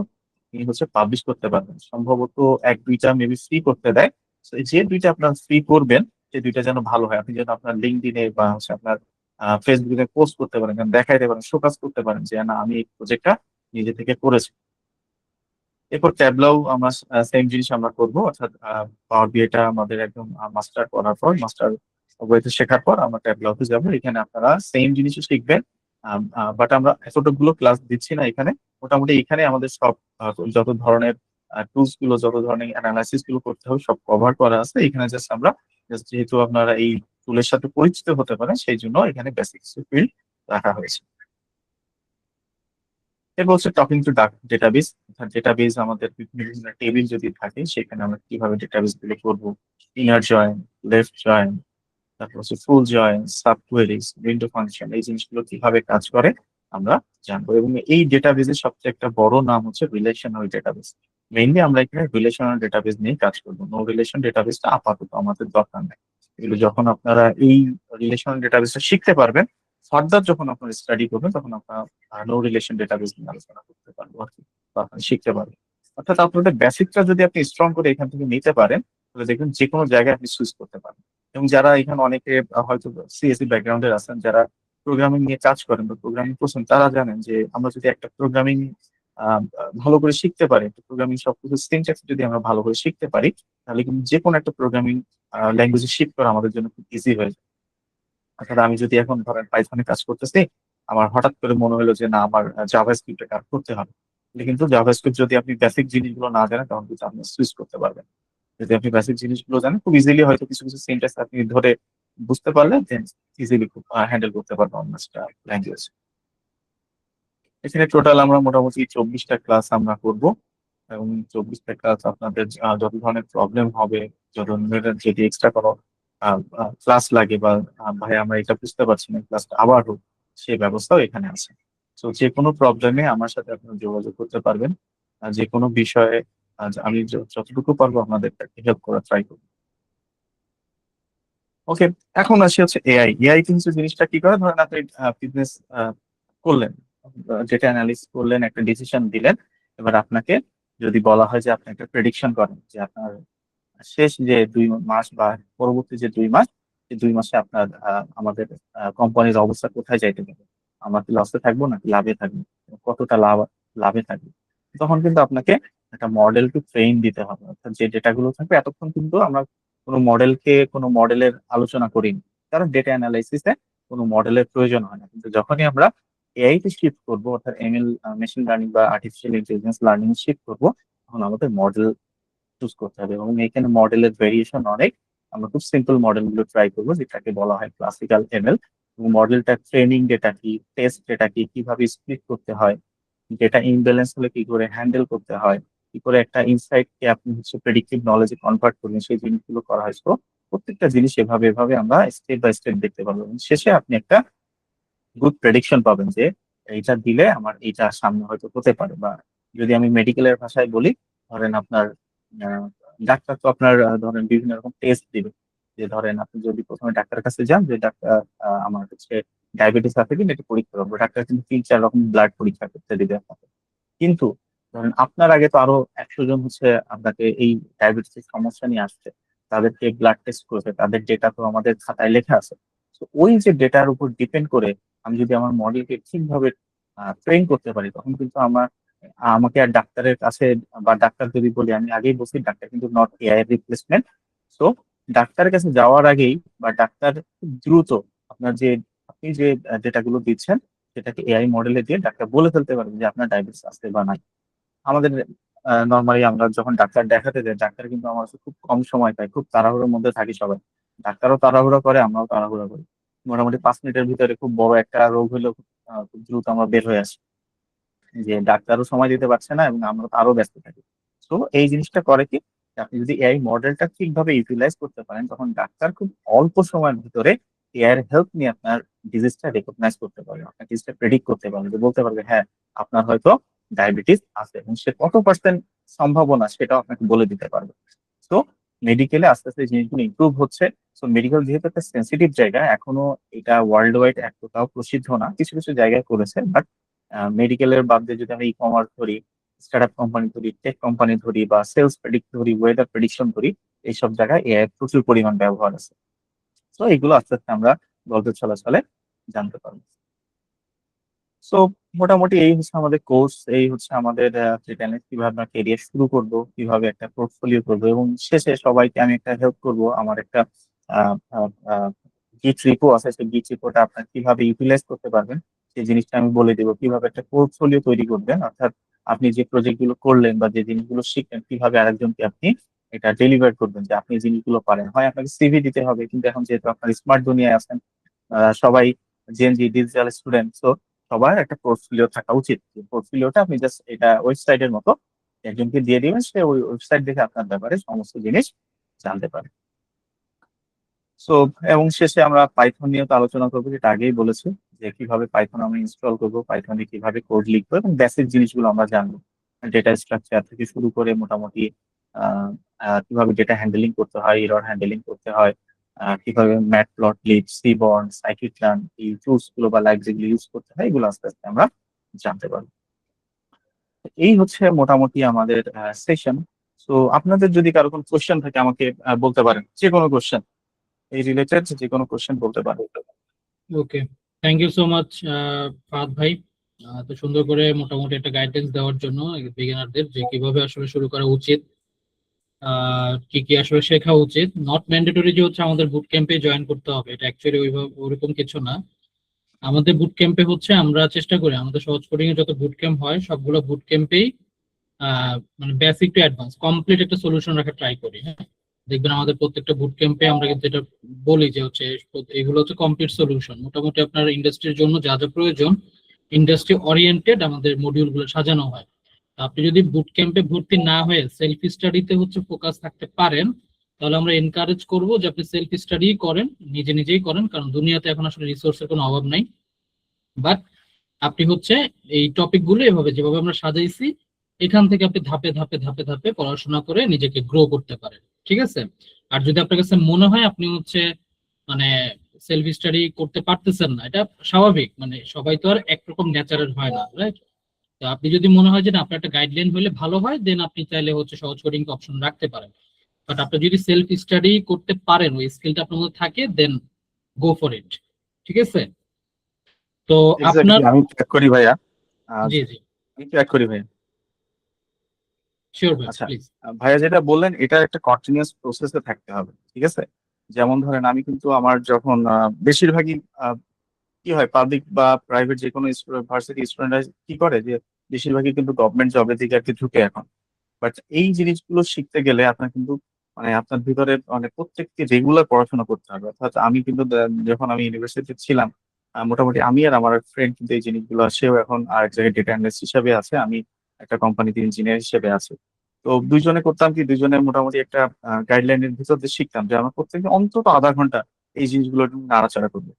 তিনি হচ্ছে পাবলিশ করতে পারবেন। সম্ভবত এক দুইটা মেবি ফ্রি করতে দেয়। তো যে দুইটা আপনার ফ্রি করবেন, সেই দুইটা যেন ভালো হয়, আপনি যেন আপনার লিঙ্কডইনে বা হচ্ছে আপনার ফেসবুকে পোস্ট করতে পারেন, দেখাইতে পারেন, শোকাজ করতে পারেন যে না, আমি এই প্রজেক্টটা নিজে থেকে করেছি। এরপর ট্যাবলাও আমরা সেম জিনিস আমরা করবো, অর্থাৎ পাওয়ার বিআইটা আমাদের একদম মাস্টার করার পর, মাস্টার ওয়েতে শেখার পর আমরা ট্যাবলাওতে যাবো। এখানে আপনারা সেম জিনিসই শিখবেন, বাট আমরা এতটুকুলো ক্লাস দিচ্ছি না এখানে। মোটামুটি এখানে আমাদের সব যত ধরনের টুলস গুলো, যত ধরনের অ্যানালাইসিস গুলো করতে হবে সব কভার করা আছে এখানে। জাস্ট আমরা যেহেতু আপনারা এই টুলের সাথে পরিচিত হতে পারেন সেই জন্য এখানে বেসিক কিছু ফিল্ড রাখা হয়েছে। এরপর হচ্ছে টকিং টু ডেটাবেস। ডেটাবেস আমাদের বিভিন্ন টেবিল যদি থাকে সেখানে আমরা কিভাবে ডেটাবেস গুলো করবো, ইনার জয়েন, লেফট জয়েন, তারপর হচ্ছে full join, subqueries, window function, এই জিনিসগুলো কিভাবে কাজ করে আমরা জানবো। এবং এই ডেটাবেসের সবচেয়ে একটা বড় নাম হচ্ছে রিলেশনাল ডেটাবেস। মেইনলি আমরা এখানে রিলেশনাল ডেটাবেস নিয়ে কাজ করবো। নো রিলেশন ডেটাবেসটা আপাতত আমাদের দরকার নেই। এগুলো যখন আপনারা এই রিলেশনাল ডেটাবেসটা শিখতে পারবেন, ফার্দার যখন আপনারা স্টাডি করবেন তখন আপনারা নো রিলেশন ডেটাবেস নিয়ে আলোচনা করতে পারবো আর কি, বা আপনারা শিখতে পারবেন। অর্থাৎ আপনাদের বেসিকটা যদি আপনি স্ট্রং করে এখান থেকে নিতে পারেন তাহলে দেখবেন যে কোনো জায়গায় আপনি সুইচ করতে পারেন। এবং যারা এখানে অনেকে হয়তো সিএসসি ব্যাকগ্রাউন্ডের আছেন, যারা প্রোগ্রামিং নিয়ে কাজ করেন বা প্রোগ্রামিং করছেন, তারা জানেন যে আমরা যদি একটা প্রোগ্রামিং ভালো করে শিখতে পারি, প্রোগ্রামিং সবকিছু সিনট্যাক্স যদি আমরা ভালো করে শিখতে পারি, তাহলে কিন্তু যে কোনো একটা প্রোগ্রামিং ল্যাঙ্গুয়েজে শিফট করা আমাদের জন্য খুব ইজি হয়ে যায়। অর্থাৎ আমি যদি এখন ধরেন পাইথনে কাজ করতেছি, আমার হঠাৎ করে মনে হলো যে না আমার জাভা স্ক্রিপ্টে কাজ করতে হবে, তাহলে কিন্তু জাভা স্ক্রিপ্ট যদি আপনি বেসিক জিনিসগুলো না জানেন তখন কিন্তু আপনি সুইচ করতে পারবেন। যদি আপনি বেসিক জিনিসগুলো জানেন খুব ইজিলি হয়তো কিছু কিছু সিনট্যাক্স আপনি ধরে বুঝতে পারলে দেন ইজিলি খুব হ্যান্ডেল করতে পারবেন অন্য ল্যাঙ্গুয়েজ। এখানে টোটাল আমরা মোটামুটি 24টা ক্লাস আমরা করব। এবং 24টা ক্লাস আপনাদের যত ধরনের প্রবলেম হবে, যত ধরনের যদি এক্সট্রা কোনো ক্লাস লাগে বা ভাই আমরা এটা বুঝতে পারছি না ক্লাসটা আবার হোক, সেই ব্যবস্থাও এখানে আছে। তো যে কোনো প্রবলেমে আমার সাথে আপনারা যোগাযোগ করতে পারবেন। যে কোনো বিষয়ে আমি যতটুকু পারবো আপনাদের হেল্প করার ট্রাই করবো। ওকে, এখন আসি হচ্ছে এআই। এআই কিন্তু জিনিসটা কি করে, ধরেন আপনি বিজনেস করলেন, যেটা অ্যানালিসিস করলেন, একটা ডিসিশন দিলেন। এবার আপনাকে যদি বলা হয় যে আপনি একটা প্রেডিকশন করেন যে আপনার শেষ যে 2 মাস বা পরবর্তী যে 2 মাস, এই 2 মাসে আপনার আমাদের কোম্পানির অবস্থা কোথায় যাইতে পারে, আমরা কি লসে থাকবো নাকি লাভে থাকবো, কতটা লাভে থাকবো, তখন কিন্তু আপনাকে একটা মডেল টু ট্রেন দিতে হবে। অর্থাৎ যে ডেটাগুলো থাকবে, এতক্ষণ কিন্তু আমরা কোনো মডেলের আলোচনা করিনি, কারণ ডেটা অ্যানালাইসিসে কোনো মডেলের প্রয়োজন হয় না। কিন্তু যখনই আমরা এআই তে শিফট করবো, অর্থাৎ এমএল, মেশিন লার্নিং বা আর্টিফিশিয়াল ইন্টেলিজেন্স লার্নিং শিফট করবো, তখন আমাদের মডেল চুজ করতে হবে। এবং এখানে মডেলের ভেরিয়েশন অনেক। আমরা খুব সিম্পল মডেল গুলো ট্রাই করবো, যেটাকে বলা হয় ক্লাসিক্যাল এমএল। এবং মডেলটা ট্রেনিং ডেটা কি, টেস্ট ডেটা কি, কিভাবে স্প্লিট করতে হয়, ডেটা ইমব্যালেন্স হলে কি করে হ্যান্ডেল করতে হয়, কি করে একটা ইনসাইট কে আপনি হচ্ছে প্রেডিক্টিভ নলেজে কনভার্ট করবেন, সেই জিনিসগুলো করা হয়। তো প্রত্যেকটা জিনিস এভাবে এভাবে আমরা স্টেপ বাই স্টেপ দেখতে পারবো এবং শেষে আপনি একটা গুড প্রেডিকশন পাবেন যে এইটা দিলে আমার এইটা সামনে হয়তো হতে পারে। বা যদি আমি মেডিকেলের ভাষায় বলি, ধরেন আপনার আহ, ডাক্তার তো আপনার ধরেন বিভিন্ন রকম টেস্ট দিবে। যে ধরেন আপনি যদি প্রথমে ডাক্তারের কাছে যান যে ডাক্তার আমার হচ্ছে ডায়াবেটিস আছে কিনা এটা পরীক্ষা করবো, ডাক্তার কিন্তু 3-4 রকম ব্লাড পরীক্ষা করতে দিবে আপনাকে। কিন্তু ধরেন আপনার আগে তো আরো 100 জন হচ্ছে আপনাকে এই ডায়াবেটিস সমস্যা নিয়ে আসছে, তাদেরকে ব্লাড টেস্ট করেছে, তাদের ডেটা তো আমাদের খাতায় লেখা আছে। তো ওই যে ডেটার উপর ডিপেন্ড করে আমি যদি আমার মডেলকে ঠিকভাবে ট্রেন করতে পারি, তখন কিন্তু আমাকে আর ডাক্তারের কাছে, বা ডাক্তার যদি বলি, আমি আগেই বলছি ডাক্তার কিন্তু নট এআই রিপ্লেসমেন্ট। তো ডাক্তারের কাছে যাওয়ার আগেই বা ডাক্তার খুব দ্রুত আপনার যে আপনি যে ডেটাগুলো দিচ্ছেন সেটাকে এআই মডেলে দিয়ে ডাক্তার বলে ফেলতে পারবে যে আপনার ডায়াবেটিস আছে বা নাই। আমাদের নর্মালি আমরা যখন ডাক্তার দেখাতে যাই, ডাক্তার কিন্তু আমার কাছে খুব কম সময় পাই, খুব তাড়াহুড়োর মধ্যে থাকি সবাই। ডাক্তারও তাড়াহুড়ো করে, আমরাও তাড়াহুড়ো করি। মোটামুটি 5 মিনিটের ভিতরে খুব বড় একটা রোগ হলেও খুব দ্রুত আমরা বের হয়ে আসি, যে ডাক্তারও সময় দিতে পারছে না এবং আমরা তো আরো ব্যস্ত থাকি। তো এই জিনিসটা করে কি, যে আপনি যদি এআই মডেলটা ঠিকভাবে ইউটিলাইজ করতে পারেন, তখন ডাক্তার খুব অল্প সময়ের ভিতরে এআই এর হেল্প নিয়ে আপনার ডিজিজটা রেকগনাইজ করতে পারবে, আপনার ডিজিজটা প্রেডিক্ট করতে পারবে, যে বলতে পারবে হ্যাঁ আপনার হয়তো ডায়াবেটিস আছে, এবং সে কত পার্সেন্ট সম্ভাবনা সেটাও আপনাকে বলে দিতে পারবে। তো মেডিকেলে আস্তে আস্তে এই জিনিসগুলো ইমপ্রুভ হচ্ছে। তো মেডিকেল যেহেতু একটা সেন্সিটিভ জায়গা, এখনো এটা ওয়ার্ল্ড ওয়াইড এতটাও প্রসিদ্ধ না, কিছু কিছু জায়গায় করেছে। বাট মেডিকেলের বাদ দিয়ে যদি আমি ই কমার্স ধরি, স্টার্ট আপ কোম্পানি ধরি, টেক কোম্পানি ধরি, বা সেলস প্রেডিক্ট ধরি, ওয়েদার প্রেডিকশন ধরি, এইসব জায়গায় এআই প্রচুর পরিমাণ ব্যবহার আছে। তো এগুলো আস্তে আস্তে আমরা গল্পের চলাচলে জানতে পারবো। সো মোটামুটি এই হচ্ছে আমাদের কোর্স, এই হচ্ছে আমাদের ট্যালেন্ট, কিভাবে আমরা কেরিয়ার শুরু করব, কিভাবে একটা পোর্টফোলিও করবো, এবং শেষে সবাইকে আমি একটা হেল্প করব। আমার একটা গিট রিপো আছে, সেই গিট রিপোটা আপনার কিভাবে ইউটিলাইজ করতে পারবেন সেই জিনিসটা আমি বলে দিব, কিভাবে একটা পোর্টফোলিও তৈরি করবেন। অর্থাৎ আপনি যে প্রজেক্ট গুলো করলেন বা যে জিনিসগুলো শিখলেন কিভাবে আরেকজনকে আপনি এটা ডেলিভার করবেন, যে আপনি এই জিনিসগুলো পারেন। হয় আপনাকে সিভি দিতে হবে, কিন্তু এখন যেহেতু আপনার স্মার্ট দুনিয়ায় আছেন, সবাই জেনজি ডিজিটাল স্টুডেন্ট, তো সবার একটা পোর্টফোলিও থাকা উচিত। পোর্টফোলিওটা আপনি জাস্ট এটা ওয়েবসাইটের মতো একজনকে দিয়ে দিবেন, সে ওই ওয়েবসাইট দেখে আপনার ব্যাপারে সমস্ত জিনিস জানতে পারে। সো এবং শেষে আমরা পাইথন নিয়ে তো আলোচনা করবো, যেটা আগেই বলেছি, যে কিভাবে পাইথন আমরা ইনস্টল করবো, পাইথনে কিভাবে কোড লিখবো এবং বেসিক জিনিসগুলো আমরা জানবো। ডেটা স্ট্রাকচার থেকে শুরু করে মোটামুটি আহ, কিভাবে ডেটা হ্যান্ডেলিং করতে হয়, এরর হ্যান্ডেলিং করতে হয়, কিভাবে ম্যাটপ্লটলিব, সিবর্ন, সাইকিটলার্ন এই টুলস গুলো বা লাইব্রেরি ইউজ করতে হয়, এগুলো আস্তে আস্তে আমরা জানতে পারবো। এই হচ্ছে মোটামুটি আমাদের সেশন। তো আপনাদের যদি কারো কোনো কোশ্চেন থাকে আমাকে বলতে পারেন, যে কোনো কোশ্চেন এই রিলেটেড, যে কোনো কোশ্চেন বলতে পারেন। Okay, thank you so much Fahad ভাই, এত সুন্দর করে মোটামুটি একটা গাইডেন্স দেওয়ার জন্য বিগিনারদের যে কিভাবে আসলে শুরু করা উচিত, কি কি আসলে শেখা উচিত। নট ম্যান্ডেটরি যে হচ্ছে আমাদের বুট ক্যাম্পে জয়েন করতে হবে, এটা অ্যাকচুয়ালি ওইভাবে ওরকম কিছু না। আমাদের বুট ক্যাম্পে হচ্ছে আমরা চেষ্টা করি আমাদের সহজ কোডিং এর যত বুট ক্যাম্প হয় সবগুলো বুট ক্যাম্পেই মানে বেসিক টু অ্যাডভান্স কমপ্লিট একটা সলিউশন রাখা ট্রাই করি। হ্যাঁ, দেখবেন আমাদের প্রত্যেকটা বুট ক্যাম্পে আমরা কিন্তু এটা বলি যে হচ্ছে এগুলো হচ্ছে কমপ্লিট সলিউশন। মোটামুটি আপনার ইন্ডাস্ট্রির জন্য যা যা প্রয়োজন ইন্ডাস্ট্রি ওরিয়েন্টেড আমাদের মডিউল গুলো সাজানো হয়। তো আপনি যদি বুট ক্যাম্পে ভর্তি না হয়ে সেলফ স্টাডিতে হচ্ছে ফোকাস থাকতে পারেন, তাহলে আমরা এনকারেজ করব যে আপনি সেলফ স্টাডি করেন, নিজে নিজেই করেন, কারণ দুনিয়াতে এখন আসলে রিসোর্সের কোনো অভাব নাই। বাট আপনি হচ্ছে এই টপিক গুলো এভাবে যেভাবে আমরা সাজাইছি এখান থেকে আপনি ধাপে ধাপে ধাপে ধাপে পড়াশোনা করে নিজেকে গ্রো করতে পারেন, ঠিক আছে? আর যদি আপনার কাছে মনে হয় আপনি হচ্ছে মানে সেলফ স্টাডি করতে পারতেছেন না, এটা স্বাভাবিক, মানে সবাই তো আর একরকম ন্যাচারাল হয় না, রাইট? তো আপনি যদি মনে হয় যে না আপনার একটা গাইডলাইন হলে ভালো হয়, দেন আপনি চাইলে হচ্ছে সহজ কোডিং অপশন রাখতে পারেন। বাট আপনি যদি সেলফ স্টাডি করতে পারেন, ওই স্কিলটা আপনার মধ্যে থাকে, দেন গো ফর ইট, ঠিক আছে? তো আপনার, এক্স্যাক্টলি, আমি ট্র্যাক করি ভাইয়া। আহ, জি জি, আমি ট্র্যাক করি ভাইয়া। শিওর ভাই আচ্ছা, প্লিজ। ভাইয়া যেটা বললেন এটা একটা কন্টিনিউয়াস প্রসেসে থাকতে হবে, ঠিক আছে? যেমন ধরেন আমি কিন্তু আমার যখন বেশিরভাগই কি হয়, পাবলিক বা প্রাইভেট যে কোনো ভার্সিটি স্টুডেন্টরা কি করে, যে বেশিরভাগই কিন্তু গভর্নমেন্ট জবের দিকে আর কি ঝুঁকে এখন। বাট এই জিনিসগুলো শিখতে গেলে আপনার কিন্তু মানে আপনার ভিতরে মানে প্রত্যেকটি রেগুলার পড়াশোনা করতে হবে। অর্থাৎ আমি কিন্তু যখন আমি ইউনিভার্সিটিতে ছিলাম, মোটামুটি আমি আর আমার ফ্রেন্ড কিন্তু এই জিনিসগুলো, সেও এখন আরেক জায়গায় ডেটা অ্যানালিস্ট হিসেবে আছে, আমি একটা কোম্পানিতে ইঞ্জিনিয়ার হিসেবে আছি। তো দুইজনে করতাম কি, দুইজনে মোটামুটি একটা গাইডলাইনের ভিতর দিয়ে শিখতাম যে আমরা প্রত্যেকদিন অন্তত আধা ঘন্টা এই জিনিসগুলো নিয়ে নাড়াচাড়া করবো।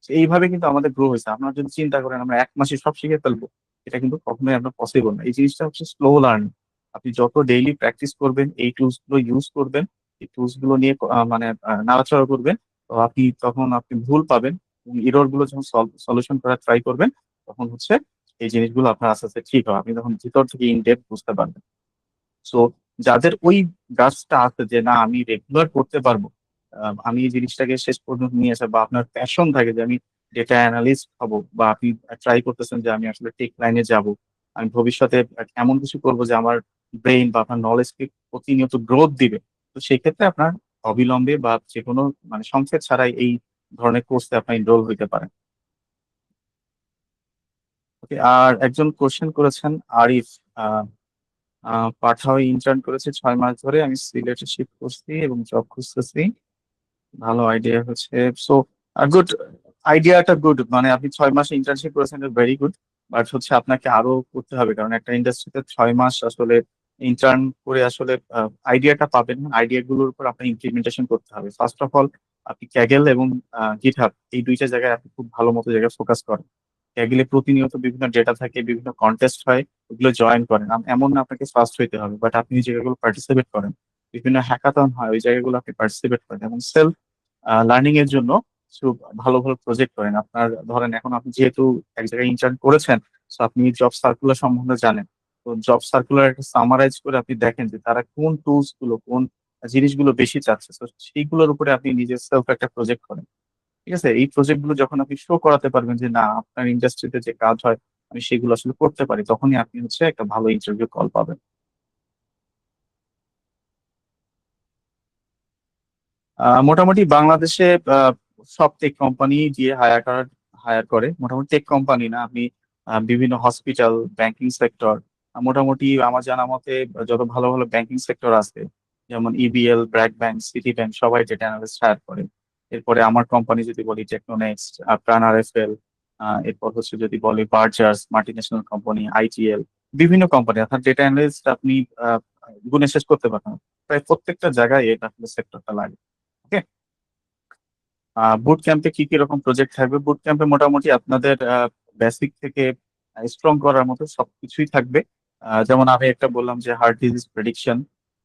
তো এইভাবে কিন্তু আমাদের গ্রো হয়েছে। আপনারা যদি চিন্তা করেন আমরা এক মাসে সব শিখে ফেলবো, এটা কিন্তু কখনোই আপনার পসিবল না। এই জিনিসটা হচ্ছে স্লো লার্নিং। আপনি যত ডেইলি প্র্যাকটিস করবেন, এই টুলস গুলো ইউজ করবেন, এই টুলস গুলো নিয়ে মানে নাড়াচাড়া করবেন, তো তখন আপনি ভুল পাবেন এবং এরর গুলো যখন সলিউশন করার ট্রাই করবেন, তখন হচ্ছে এই জিনিসগুলো আপনার আস্তে আস্তে ঠিক হবে, আপনি তখন ভিতর থেকে ইন ডেপথ বুঝতে পারবেন। সো যাদের ওই গাছটা আছে যে না আমি রেগুলার করতে পারবো, আমি এই জিনিসটাকে শেষ পর্যন্ত নিয়ে আসা, বা আপনার প্যাশন থাকে যে আমি ডেটা অ্যানালিস্ট হব, বা আপনি ট্রাই করতেছেন যে আমি আসলে টেক লাইনে যাব, আমি ভবিষ্যতে এমন কিছু করবো যে আমার ব্রেইন বা আপনার নলেজকে প্রতিনিয়ত গ্রোথ দিবে, তো সেই ক্ষেত্রে আপনার অবিলম্বে বা যে কোনো মানে সংক্ষেপ ছাড়াই এই ধরনের কোর্সে আপনি এনরোল হইতে পারেন। ওকে, আর একজন কোশ্চেন করেছেন আরিফ, পাঠাও ইন্টার্ন করেছে 6 মাস ধরে, আমি সিলেটে শিফট করছি এবং জব খুঁজতেছি, ভালো আইডিয়া হচ্ছে। সো গুড, আইডিয়াটা গুড, মানে আপনি 6 মাস ইন্টার্নশিপ করেছেন, ভেরি গুড। বাট হচ্ছে আপনাকে আরো করতে হবে, কারণ একটা ইন্ডাস্ট্রিতে 6 মাস আসলে ইন্টার্ন করে আসলে আইডিয়াটা পাবেন, আইডিয়া গুলোর উপর আপনার ইমপ্লিমেন্টেশন করতে হবে। ফার্স্ট অফ অল আপনি ক্যাগেল এবং গিটহাব এই দুইটা জায়গায় আপনি খুব ভালো মতো জায়গায় ফোকাস করেন। ক্যাগেলে প্রতিনিয়ত বিভিন্ন ডেটা থাকে, বিভিন্ন কন্টেস্ট হয়, ওগুলো জয়েন করেন। এমন না আপনাকে ফার্স্ট হইতে হবে, বাট আপনি যে জায়গাগুলো পার্টিসিপেট করেন, বিভিন্ন হ্যাকাথন হয়, ওই জায়গাগুলো আপনি পার্টিসিপেট করেন এবং সেলফ লার্নিং এর জন্য কিছু ভালো ভালো প্রজেক্ট করেন। আপনার ধরেন এখন আপনি যেহেতু এক জায়গায় ইন্টার্ন করেছেন, তো আপনি জব সার্কুলার সম্বন্ধে জানেন। তো জব সার্কুলার একটা সামারাইজ করে আপনি দেখেন যে তারা কোন টুলস গুলো, কোন জিনিসগুলো বেশি চাচ্ছে, তো সেইগুলোর উপরে আপনি নিজের সেলফ একটা প্রজেক্ট করেন। ঠিক আছে, এই প্রজেক্ট গুলো যখন আপনি শো করাতে পারবেন যে না আপনার ইন্ডাস্ট্রিতে যে কাজ হয় আমি সেগুলো আসলে করতে পারি, তখনই আপনি হচ্ছে একটা ভালো ইন্টারভিউ কল পাবেন। মোটামুটি বাংলাদেশে সব টেক কোম্পানি দিয়ে হায়ার করে। মোটামুটি টেক কোম্পানি না, আপনি বিভিন্ন হসপিটাল, ব্যাংকিং সেক্টর, মোটামুটি আমার জানা মতে যত ভালো ভালো ব্যাংকিং সেক্টর আছে, যেমন EBL, BRAC bank, city bank, সবাই ডেটা অ্যানালিস্ট হায়ার করে। এরপরে আমার কোম্পানি যদি বলি টেকনোনেক্সট, প্রাণ আরএফএল, এরপর হচ্ছে যদি বলি বার্জার্স, মাল্টিন্যাশনাল কোম্পানি, আইটিএল, বিভিন্ন কোম্পানি, অর্থাৎ ডেটা অ্যানালিস্ট আপনি আহ, গুণে শেষ করতে পারেন। প্রায় প্রত্যেকটা জায়গায় এটা আসলে সেক্টরটা লাগে। ওকে। বুট ক্যাম্পে কি কি রকম প্রজেক্ট থাকবে? বুট ক্যাম্পে মোটামুটি আপনাদের বেসিক থেকে স্ট্রং করার মতো সবকিছুই থাকবে। যেমন আমি একটা বললাম যে হার্ট ডিজিজ প্রেডিকশন,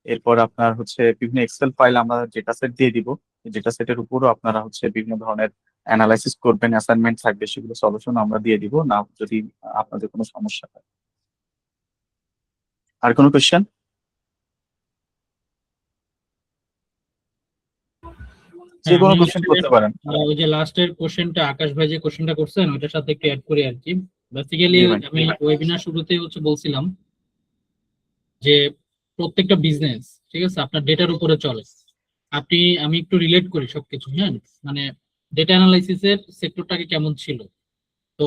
এরপর আপনার হচ্ছে বিভিন্ন এক্সেল ফাইল আমরা ডেটা সেট দিয়ে দিব। ডেটা সেটের উপরও আপনারা হচ্ছে বিভিন্ন ধরনের অ্যানালাইসিস করবেন, অ্যাসাইনমেন্ট থাকবে, সেগুলো সলিউশন আমরা দিয়ে দিব না যদি আপনাদের কোনো সমস্যা হয়। আর কোনো কোয়েশ্চেন? যে হ্যাঁ, কোনো আমি কোয়েশ্চেন করতে পারেন। ওই যে লাস্টের কোশ্চেনটা আকাশ ভাই যে কোশ্চেনটা করছেন ওইটার সাথে একটু অ্যাড করি আর কি। বেসিক্যালি জি ভাই। আমি ওয়েবিনার শুরুতে হচ্ছে বলছিলাম যে প্রত্যেকটা বিজনেস, ঠিক আছে, আপনার ডেটার উপরে চলে। আমি একটু রিলেট করি সবকিছু, হ্যাঁ। মানে ডেটা অ্যানালাইসিসের সেক্টরটাকে কেমন ছিল। তো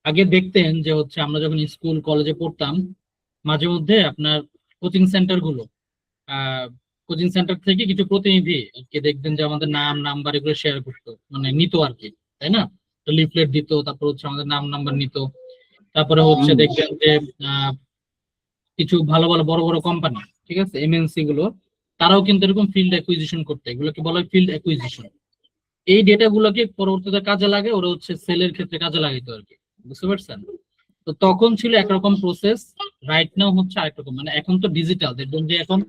আগে দেখতেন যে হচ্ছে আমরা যখন স্কুল কলেজে পড়তাম, মাঝে মধ্যে আপনার কোচিং সেন্টার গুলো, কোচিং সেন্টার থেকে কিছু প্রতিনিধি আর কি দেখবেন যে আমাদের নাম নাম্বার এগুলো শেয়ার করতো, মানে নিত আর কি, তাই না? তো লিফলেট দিত, তারপর হচ্ছে আমাদের নাম নাম্বার নিত। তারপরে হচ্ছে হুম। দেখবেন যে আহ, কিছু ভালো ভালো বড় বড় কোম্পানি, ঠিক আছে, এমএনসি গুলো, তারাও কিন্তু এরকম ফিল্ড অ্যাকুইজিশন করতে, এগুলোকে বলা হয় ফিল্ড অ্যাকুইজিশন। এই ডেটা গুলোকে পরবর্তীতে কাজে লাগে, ওরা হচ্ছে সেলের ক্ষেত্রে কাজে লাগাইতো আর কি। বুঝতে পারছেন? তো তখন ছিল একরকম প্রসেস, রাইট নাও হচ্ছে আরেক রকম। মানে এখন তো ডিজিটাল, দেখবেন যে এখন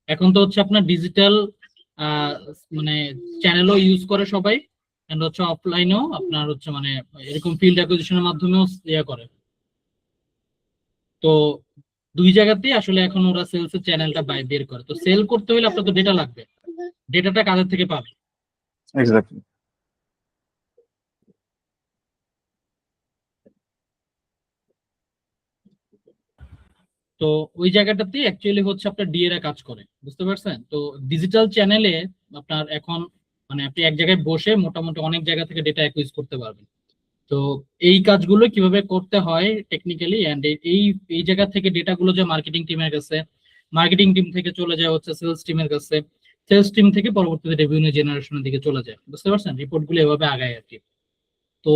এখন তো হচ্ছে আপনার ডিজিটাল মানে চ্যানেলও ইউজ করে সবাই, এন্ড হচ্ছে অফলাইনেও আপনার হচ্ছে মানে এরকম ফিল্ড অ্যাকুইজিশনের মাধ্যমেও ইয়ে করে। তো দুই জায়গাতেই আসলে এখন ওরা সেলস এর চ্যানেলটা বের করে। তো সেল করতে হলে আপনার তো ডেটা লাগবে, ডেটাটা কাদের থেকে পাবে? এক্স্যাক্টলি। তো ওই জায়গাটাতে অ্যাকচুয়ালি হচ্ছে আপনার ডিএরা কাজ করে। বুঝতে পারছেন? তো ডিজিটাল চ্যানেলে আপনার এখন মানে আপনি এক জায়গায় বসে মোটামুটি অনেক জায়গা থেকে ডেটা অ্যাকুইজ করতে পারবেন। তো এই কাজগুলো কিভাবে করতে হয় টেকনিক্যালি, এন্ড এই এই জায়গা থেকে ডেটা গুলো যে মার্কেটিং টিমের কাছে, মার্কেটিং টিম থেকে চলে যায় হচ্ছে সেলস টিমের কাছে, সেলস টিম থেকে পরবর্তীতে রেভিনিউ জেনারেশনের দিকে চলে যায়। বুঝতে পারছেন? রিপোর্ট গুলো এভাবে আগায় আর কি। তো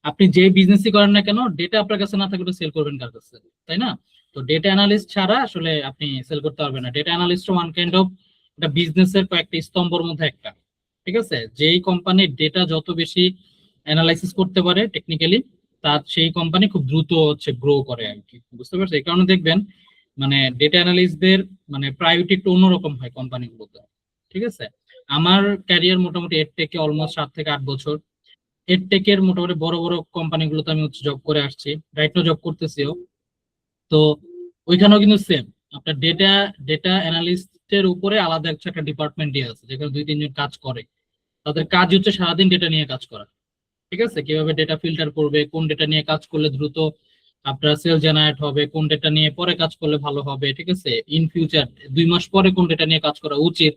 আপনি যে বিজনেসই করেন না কেন, ডেটা আপনার কাছে না থাকলে সেল করবেন কার কাছে, তাই না? তো ডেটা অ্যানালিস্ট ছাড়া আসলে আপনি সেল করতে পারবেন না। Data analyst one kind of একটা বিজনেসের কয়েকটা স্তম্ভের মধ্যে একটা, ঠিক আছে? যেই কোম্পানির ডেটা যত বেশি অ্যানালাইসিস করতে পারে টেকনিক্যালি, তার সেই কোম্পানি খুব দ্রুত হচ্ছে গ্রো করে আর কি। বুঝতে পারছেন? এই কারণে দেখবেন মানে ডেটা অ্যানালিস্টদের মানে প্রায়োরিটি একটু অন্যরকম হয় কোম্পানিগুলোতে, ঠিক আছে? আমার ক্যারিয়ার মোটামুটি এর থেকে অলমোস্ট 7 থেকে 8 বছর। এডটেকের মোটামুটি বড় বড় কোম্পানিগুলোতে আমি হচ্ছে জব করে আসছি, রাইট নাও জব করতেছিও। তো ওইখানেও কিন্তু সেম, আপনার ডেটা ডেটা অ্যানালিস্টের উপরে আলাদা একটা ডিপার্টমেন্ট আছে যেখানে 2-3 জন কাজ করে। তাদের কাজ হচ্ছে সারাদিন ডেটা নিয়ে কাজ করা, ঠিক আছে? কিভাবে ডেটা ফিল্টার করবে, কোন ডেটা নিয়ে কাজ করলে দ্রুত আপনার সেল জেনারেট হবে, কোন ডেটা নিয়ে পরে কাজ করলে ভালো হবে, ঠিক আছে? ইন ফিউচার 2 মাস পরে কোন ডেটা নিয়ে কাজ করা উচিত,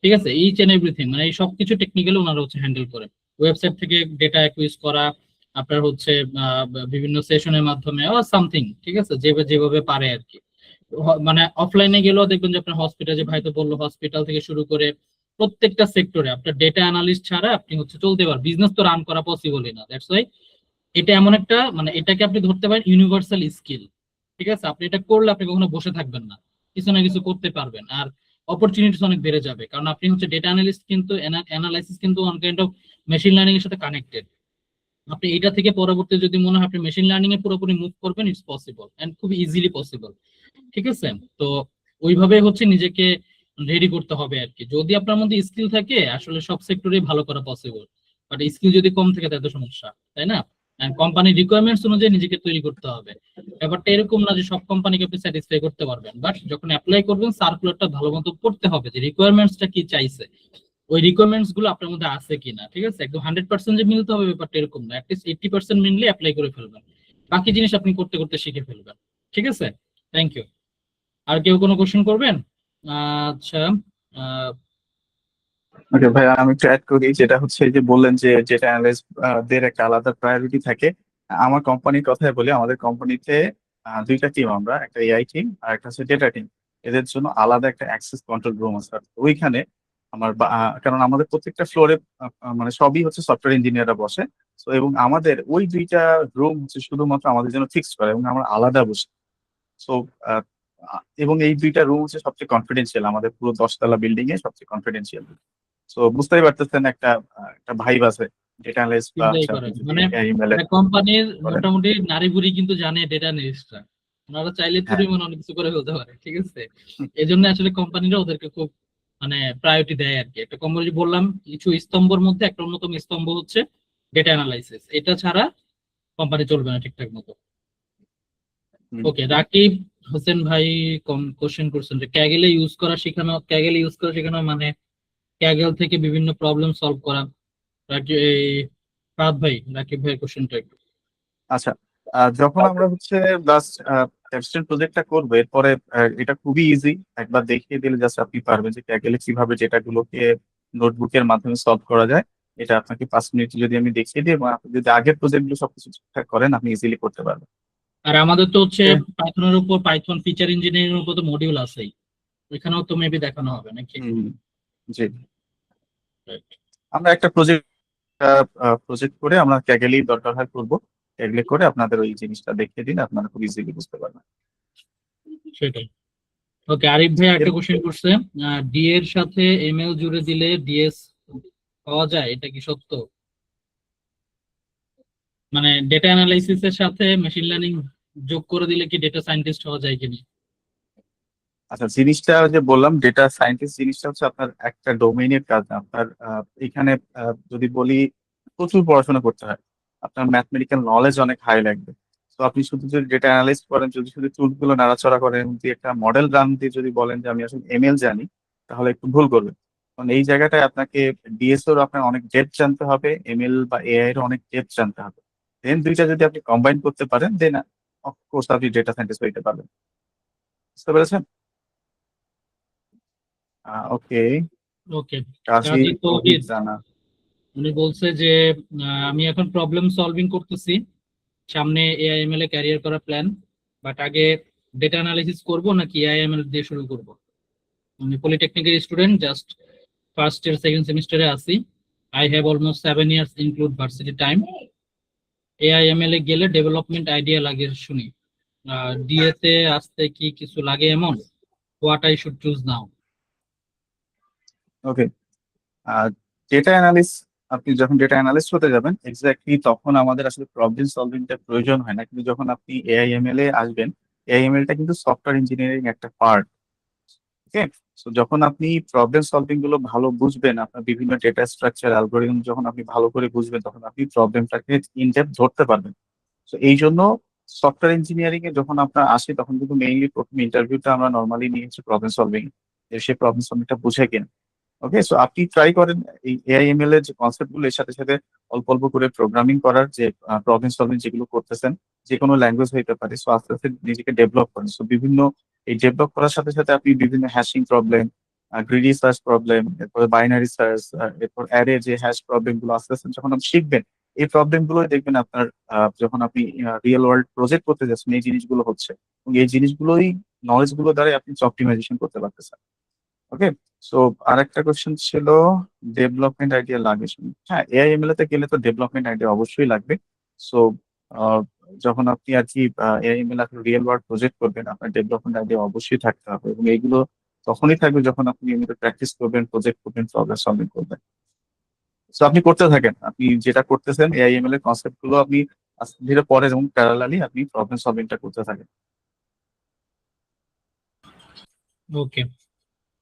ঠিক আছে? ইচ এন্ড এভরিথিং, মানে এই সবকিছু টেকনিক্যালি ওনারা হচ্ছে হ্যান্ডেল করে। ওয়েবসাইট থেকে ডেটা অ্যাকুইজ করা, আপনার হচ্ছে বিভিন্ন সেশনের মাধ্যমে সামথিং, ঠিক আছে, যেভাবে যেভাবে পারে আর কি। মানে অফলাইনে গেলেও দেখবেন যে আপনার হসপিটাল, যে ভাই তো বললো, হসপিটাল থেকে শুরু করে প্রত্যেকটা সেক্টরে আপনার ডেটা অ্যানালিস্ট ছাড়া আপনি হচ্ছে চলতে পারবেন, বিজনেস তো রান করা পসিবলই না। দ্যাটস ওয়াই এটা এমন একটা মানে এটাকে আপনি ধরতে পারেন ইউনিভার্সাল স্কিল, ঠিক আছে? আপনি এটা করলে আপনি কখনো বসে থাকবেন না, কিছু না কিছু করতে পারবেন। আর অপরচুনিটিস অনেক বেড়ে যাবে, কারণ আপনি হচ্ছে ডেটা অ্যানালিস্ট, কিন্তু অ্যানালাইসিস কিন্তু on kind of machine learning এর সাথে কানেক্টেড। আপনি এটা থেকে পরবর্তী যদি মনে হয় আপনি মেশিন লার্নিং এ পুরোপুরি মুভ করবেন, ইটস পসিবল এন্ড খুব ইজিলি পসিবল, ঠিক আছে? তো ওইভাবে হচ্ছে নিজেকে রেডি করতে হবে আর কি। যদি আপনার মধ্যে স্কিল থাকে আসলে সব সেক্টরে ভালো করা পসিবল, বাট স্কিল যদি কম থাকে তাহলে তো সমস্যা, তাই না? কোম্পানির রিকোয়ারমেন্টস অনুযায়ী নিজেকে তৈরি করতে হবে। ব্যাপারটা এরকম না যে সব কোম্পানিকে আপনি স্যাটিসফাই করতে পারবেন, বাট যখন অ্যাপ্লাই করবেন সার্কুলারটা ভালো মতো পড়তে হবে যে রিকোয়ারমেন্টসটা কি চাইছে, ওই রিকোয়ারমেন্টস গুলো আপনার মধ্যে আছে কিনা, ঠিক আছে? একদম 100% যে মিলতে হবে ব্যাপারটা এরকম না, অ্যাটলিস্ট 80% মিললে অ্যাপ্লাই করে ফেলবেন, বাকি জিনিস আপনি করতে করতে শিখে ফেলবেন। ঠিক আছে? Thank you. আর কেউ কোনো কোশ্চেন করবেন? আচ্ছা। আহ, ওকে ভাই, আমি একটু অ্যাড করি, যেটা হচ্ছে এই যে বললেন যে যেটা অ্যানালিস্ট দের একটা আলাদা প্রায়োরিটি থাকে, আমার কোম্পানির কথাই বলি, আমাদের কোম্পানিতে দুইটা টিম, আমরা একটা এআই টিম আর একটা হচ্ছে ডেটা টিম। এদের জন্য আলাদা একটা অ্যাক্সেস কন্ট্রোল রুম আছে। আর ওইখানে কারণ আমাদের প্রত্যেকটা ফ্লোরে মানে সবই হচ্ছে সফটওয়্যার ইঞ্জিনিয়াররা বসে। তো এবং আমাদের ওই দুইটা রুম হচ্ছে শুধুমাত্র আমাদের জন্য ফিক্সড করা, এবং আমরা আলাদা বসি। সো এবং এই দুইটা রুম হচ্ছে সবচেয়ে কনফিডেন্সিয়াল, আমাদের পুরো 10 তলা বিল্ডিং এ সবচেয়ে কনফিডেন্সিয়াল। তো বুঝতেই পারতেছেন একটা ভাইব আছে ডেটা অ্যানালিস্ট বা চিন্তাই হচ্ছে আপনি করেন যদি মানে ইমেল একটা কোম্পানির করেন। মোটামুটি নারী বুড়ি কিন্তু জানে ডেটা অ্যানালিস্টরা, ওনারা চাইলে হ্যাঁ। পরিমাণ অনেক কিছু করে ফেলতে পারে, ঠিক আছে। এই জন্য আসলে কোম্পানিরা ওদেরকে খুব মানে প্রায়োরিটি দেয় আর কি। একটা কোম্পানি বললাম কিছু স্তম্ভের মধ্যে একটা অন্যতম স্তম্ভ হচ্ছে ডেটা অ্যানালাইসিস, এটা ছাড়া কোম্পানি চলবে না ঠিকঠাক মতো। হুম। ওকে, রাকিব হোসেন ভাই কোশ্চেন করছেন যে ক্যাগেল ইউজ করা শেখানো মানে ক্যাগেল থেকে বিভিন্ন প্রবলেম সলভ করা। এই ফাহাদ ভাই, রাকিব ভাইয়ের কোশ্চেনটা একটু। আচ্ছা, যখন আমরা হচ্ছে লাস্ট ক্যাপস্টোন প্রজেক্টটা করবো, এরপরে এটা খুবই ইজি। একবার দেখিয়ে দিলে জাস্ট আপনি পারবেন যে ক্যাগেলে কিভাবে ডেটাগুলোকে নোটবুকের মাধ্যমে সলভ করা যায়। এটা আপনাকে 5 মিনিট যদি আমি দেখিয়ে দিই, এবং আপনি যদি আগের প্রজেক্টগুলো সবকিছু ঠিকঠাক করেন, আপনি ইজিলি করতে পারবেন। আর আমাদের তো হচ্ছে Okay? পাইথনের উপর পাইথন ফিচার ইঞ্জিনিয়ারিং এর উপর তো মডিউল আছেই, এখানেও তো মেবি দেখানো হবে নাকি? হুম। জি। Right. আমরা একটা প্রজেক্ট করে আমরা ক্যাগেলি দরকার হয় করবো। ক্যাগলে করে আপনাদের ওই জিনিসটা দেখিয়ে দিন, আপনারা খুব ইজিলি বুঝতে পারবেন। সেটাই। ওকে, আরিফ ভাই একটা এর কোশ্চেন করছে, ডি এর সাথে এমএল জুড়ে দিলে ডিএস পাওয়া যায়, এটা কি সত্য? মানে ডেটা অ্যানালাইসিস এর সাথে মেশিন লার্নিং যোগ করে দিলে কি ডেটা সায়েন্টিস্ট হওয়া যায় কিনা? আচ্ছা, জিনিসটা যে বললাম ডেটা সায়েন্টিস্ট জিনিসটা হচ্ছে আপনার একটা ডোমেইনের কাজ না। আপনার এখানে যদি বলি, প্রচুর পড়াশোনা করতে হয়, আপনার ম্যাথমেটিক্যাল নলেজ অনেক হাই লাগবে। তো আপনি শুধু যদি ডেটা অ্যানালাইস্ট করেন, যদি শুধু টুল গুলো নাড়াচড়া করেন, যদি একটা মডেল রান দিয়ে যদি বলেন যে আমি আসলে এমএল জানি, তাহলে একটু ভুল করবেন। কারণ এই জায়গাটায় আপনাকে ডিএসওর আপনার অনেক ডেপথ জানতে হবে, এমএল বা এআই এর অনেক ডেপথ জানতে হবে। দেন দুইটা যদি আপনি কম্বাইন করতে পারেন, দেন অফকোর্স আপনি ডেটা সায়েন্টিস্ট হইতে পারবেন। বুঝতে পেরেছেন? ওকে। ওকে, কাজী কাজী তৌহিদ তৌহিদ জানা। উনি বলছে যে আমি এখন প্রবলেম সলভিং করতেছি, সামনে এআইএমএল এ ক্যারিয়ার করার প্ল্যান, বাট আগে ডেটা অ্যানালাইসিস করব নাকি এআইএমএল দিয়ে শুরু করব। আমি পলিটেকনিকের student, just first year second সেমিস্টারে আছি। I have almost 7 years include varsity time. AIML এ গেলে ডেভেলপমেন্ট আইডিয়া লাগে শুনি, ডিএ তে আসতে কি কিছু লাগে এমন? What I should choose now? Okay. Data analyst, আপনি যখন ডেটা অ্যানালিস্ট হতে যাবেন এক্স্যাক্টলি তখন আমাদের আসলে প্রবলেম সলভিংটা প্রয়োজন হয় না। কিন্তু যখন আপনি এআইএমএল এ আসবেন, এআইএমএল টা কিন্তু সফটওয়্যার ইঞ্জিনিয়ারিং একটা পার্ট। ওকে। তো যখন আপনি প্রবলেম সলভিং গুলো ভালো বুঝবেন, আপনার বিভিন্ন ডেটা স্ট্রাকচার অ্যালগোরিদম যখন আপনি ভালো করে বুঝবেন, তখন আপনি প্রবলেমটাকে ইন ডেপথ ধরতে পারবেন। তো এই জন্য সফটওয়্যার ইঞ্জিনিয়ারিং এ যখন আপনার আসে, তখন কিন্তু মেইনলি প্রথম ইন্টারভিউটা আমরা নর্মালি নিয়েছি প্রবলেম সলভিং, সেই প্রবলেম সলভিংটা বুঝে কিনা। ওকে। সো আপনি ট্রাই করেন এই এআইএমএল এর যে কনসেপ্ট গুলো, এর সাথে সাথে অল্প অল্প করে প্রোগ্রামিং করার, যে প্রবলেম সলভিং যেগুলো করতেছেন, যে কোনো ল্যাঙ্গুয়েজ হইতে পারে। সো আস্তে আস্তে নিজেকে ডেভেলপ করেন। সো বিভিন্ন এই ডেভেলপ করার সাথে সাথে আপনি বিভিন্ন hashing problem, greedy search problem, এরপরে বাইনারি সার্চ, এরপর অ্যারে যে হ্যাশ প্রবলেম গুলো আস্তে আস্তে যখন আপনি শিখবেন, এই প্রবলেম গুলো দেখবেন আপনার যখন আপনি রিয়েল ওয়ার্ল্ড প্রজেক্ট করতে যাচ্ছেন, এই জিনিসগুলো হচ্ছে, এবং এই জিনিসগুলোই নলেজ গুলো দ্বারা আপনি অপটিমাইজেশন করতে পারতেছেন। ওকে। সো আরেকটা কোশ্চেন ছিল, ডেভেলপমেন্ট আইডিয়া লাগে শুনি। হ্যাঁ, এআইএমএল তে গেলে তো ডেভেলপমেন্ট আইডিয়া অবশ্যই লাগবে। সো যখন আপনি আর কি এআইএমএল আপনি রিয়েল ওয়ার্ল্ড প্রজেক্ট করবেন, আপনার ডেভেলপমেন্ট আইডিয়া অবশ্যই থাকতে হবে, এবং এইগুলো তখনই থাকবে যখন আপনি নিয়মিত প্র্যাকটিস করবেন, প্রজেক্ট করবেন, প্রবলেম সলভিং করবেন। সো আপনি করতে থাকেন, আপনি যেটা করতেছেন এআইএমএল এর কনসেপ্ট গুলো আপনি আস্তে ধীরে পরে, যেমন প্যারালালি আপনি প্রবলেম সলভিংটা করতে থাকেন। ওকে,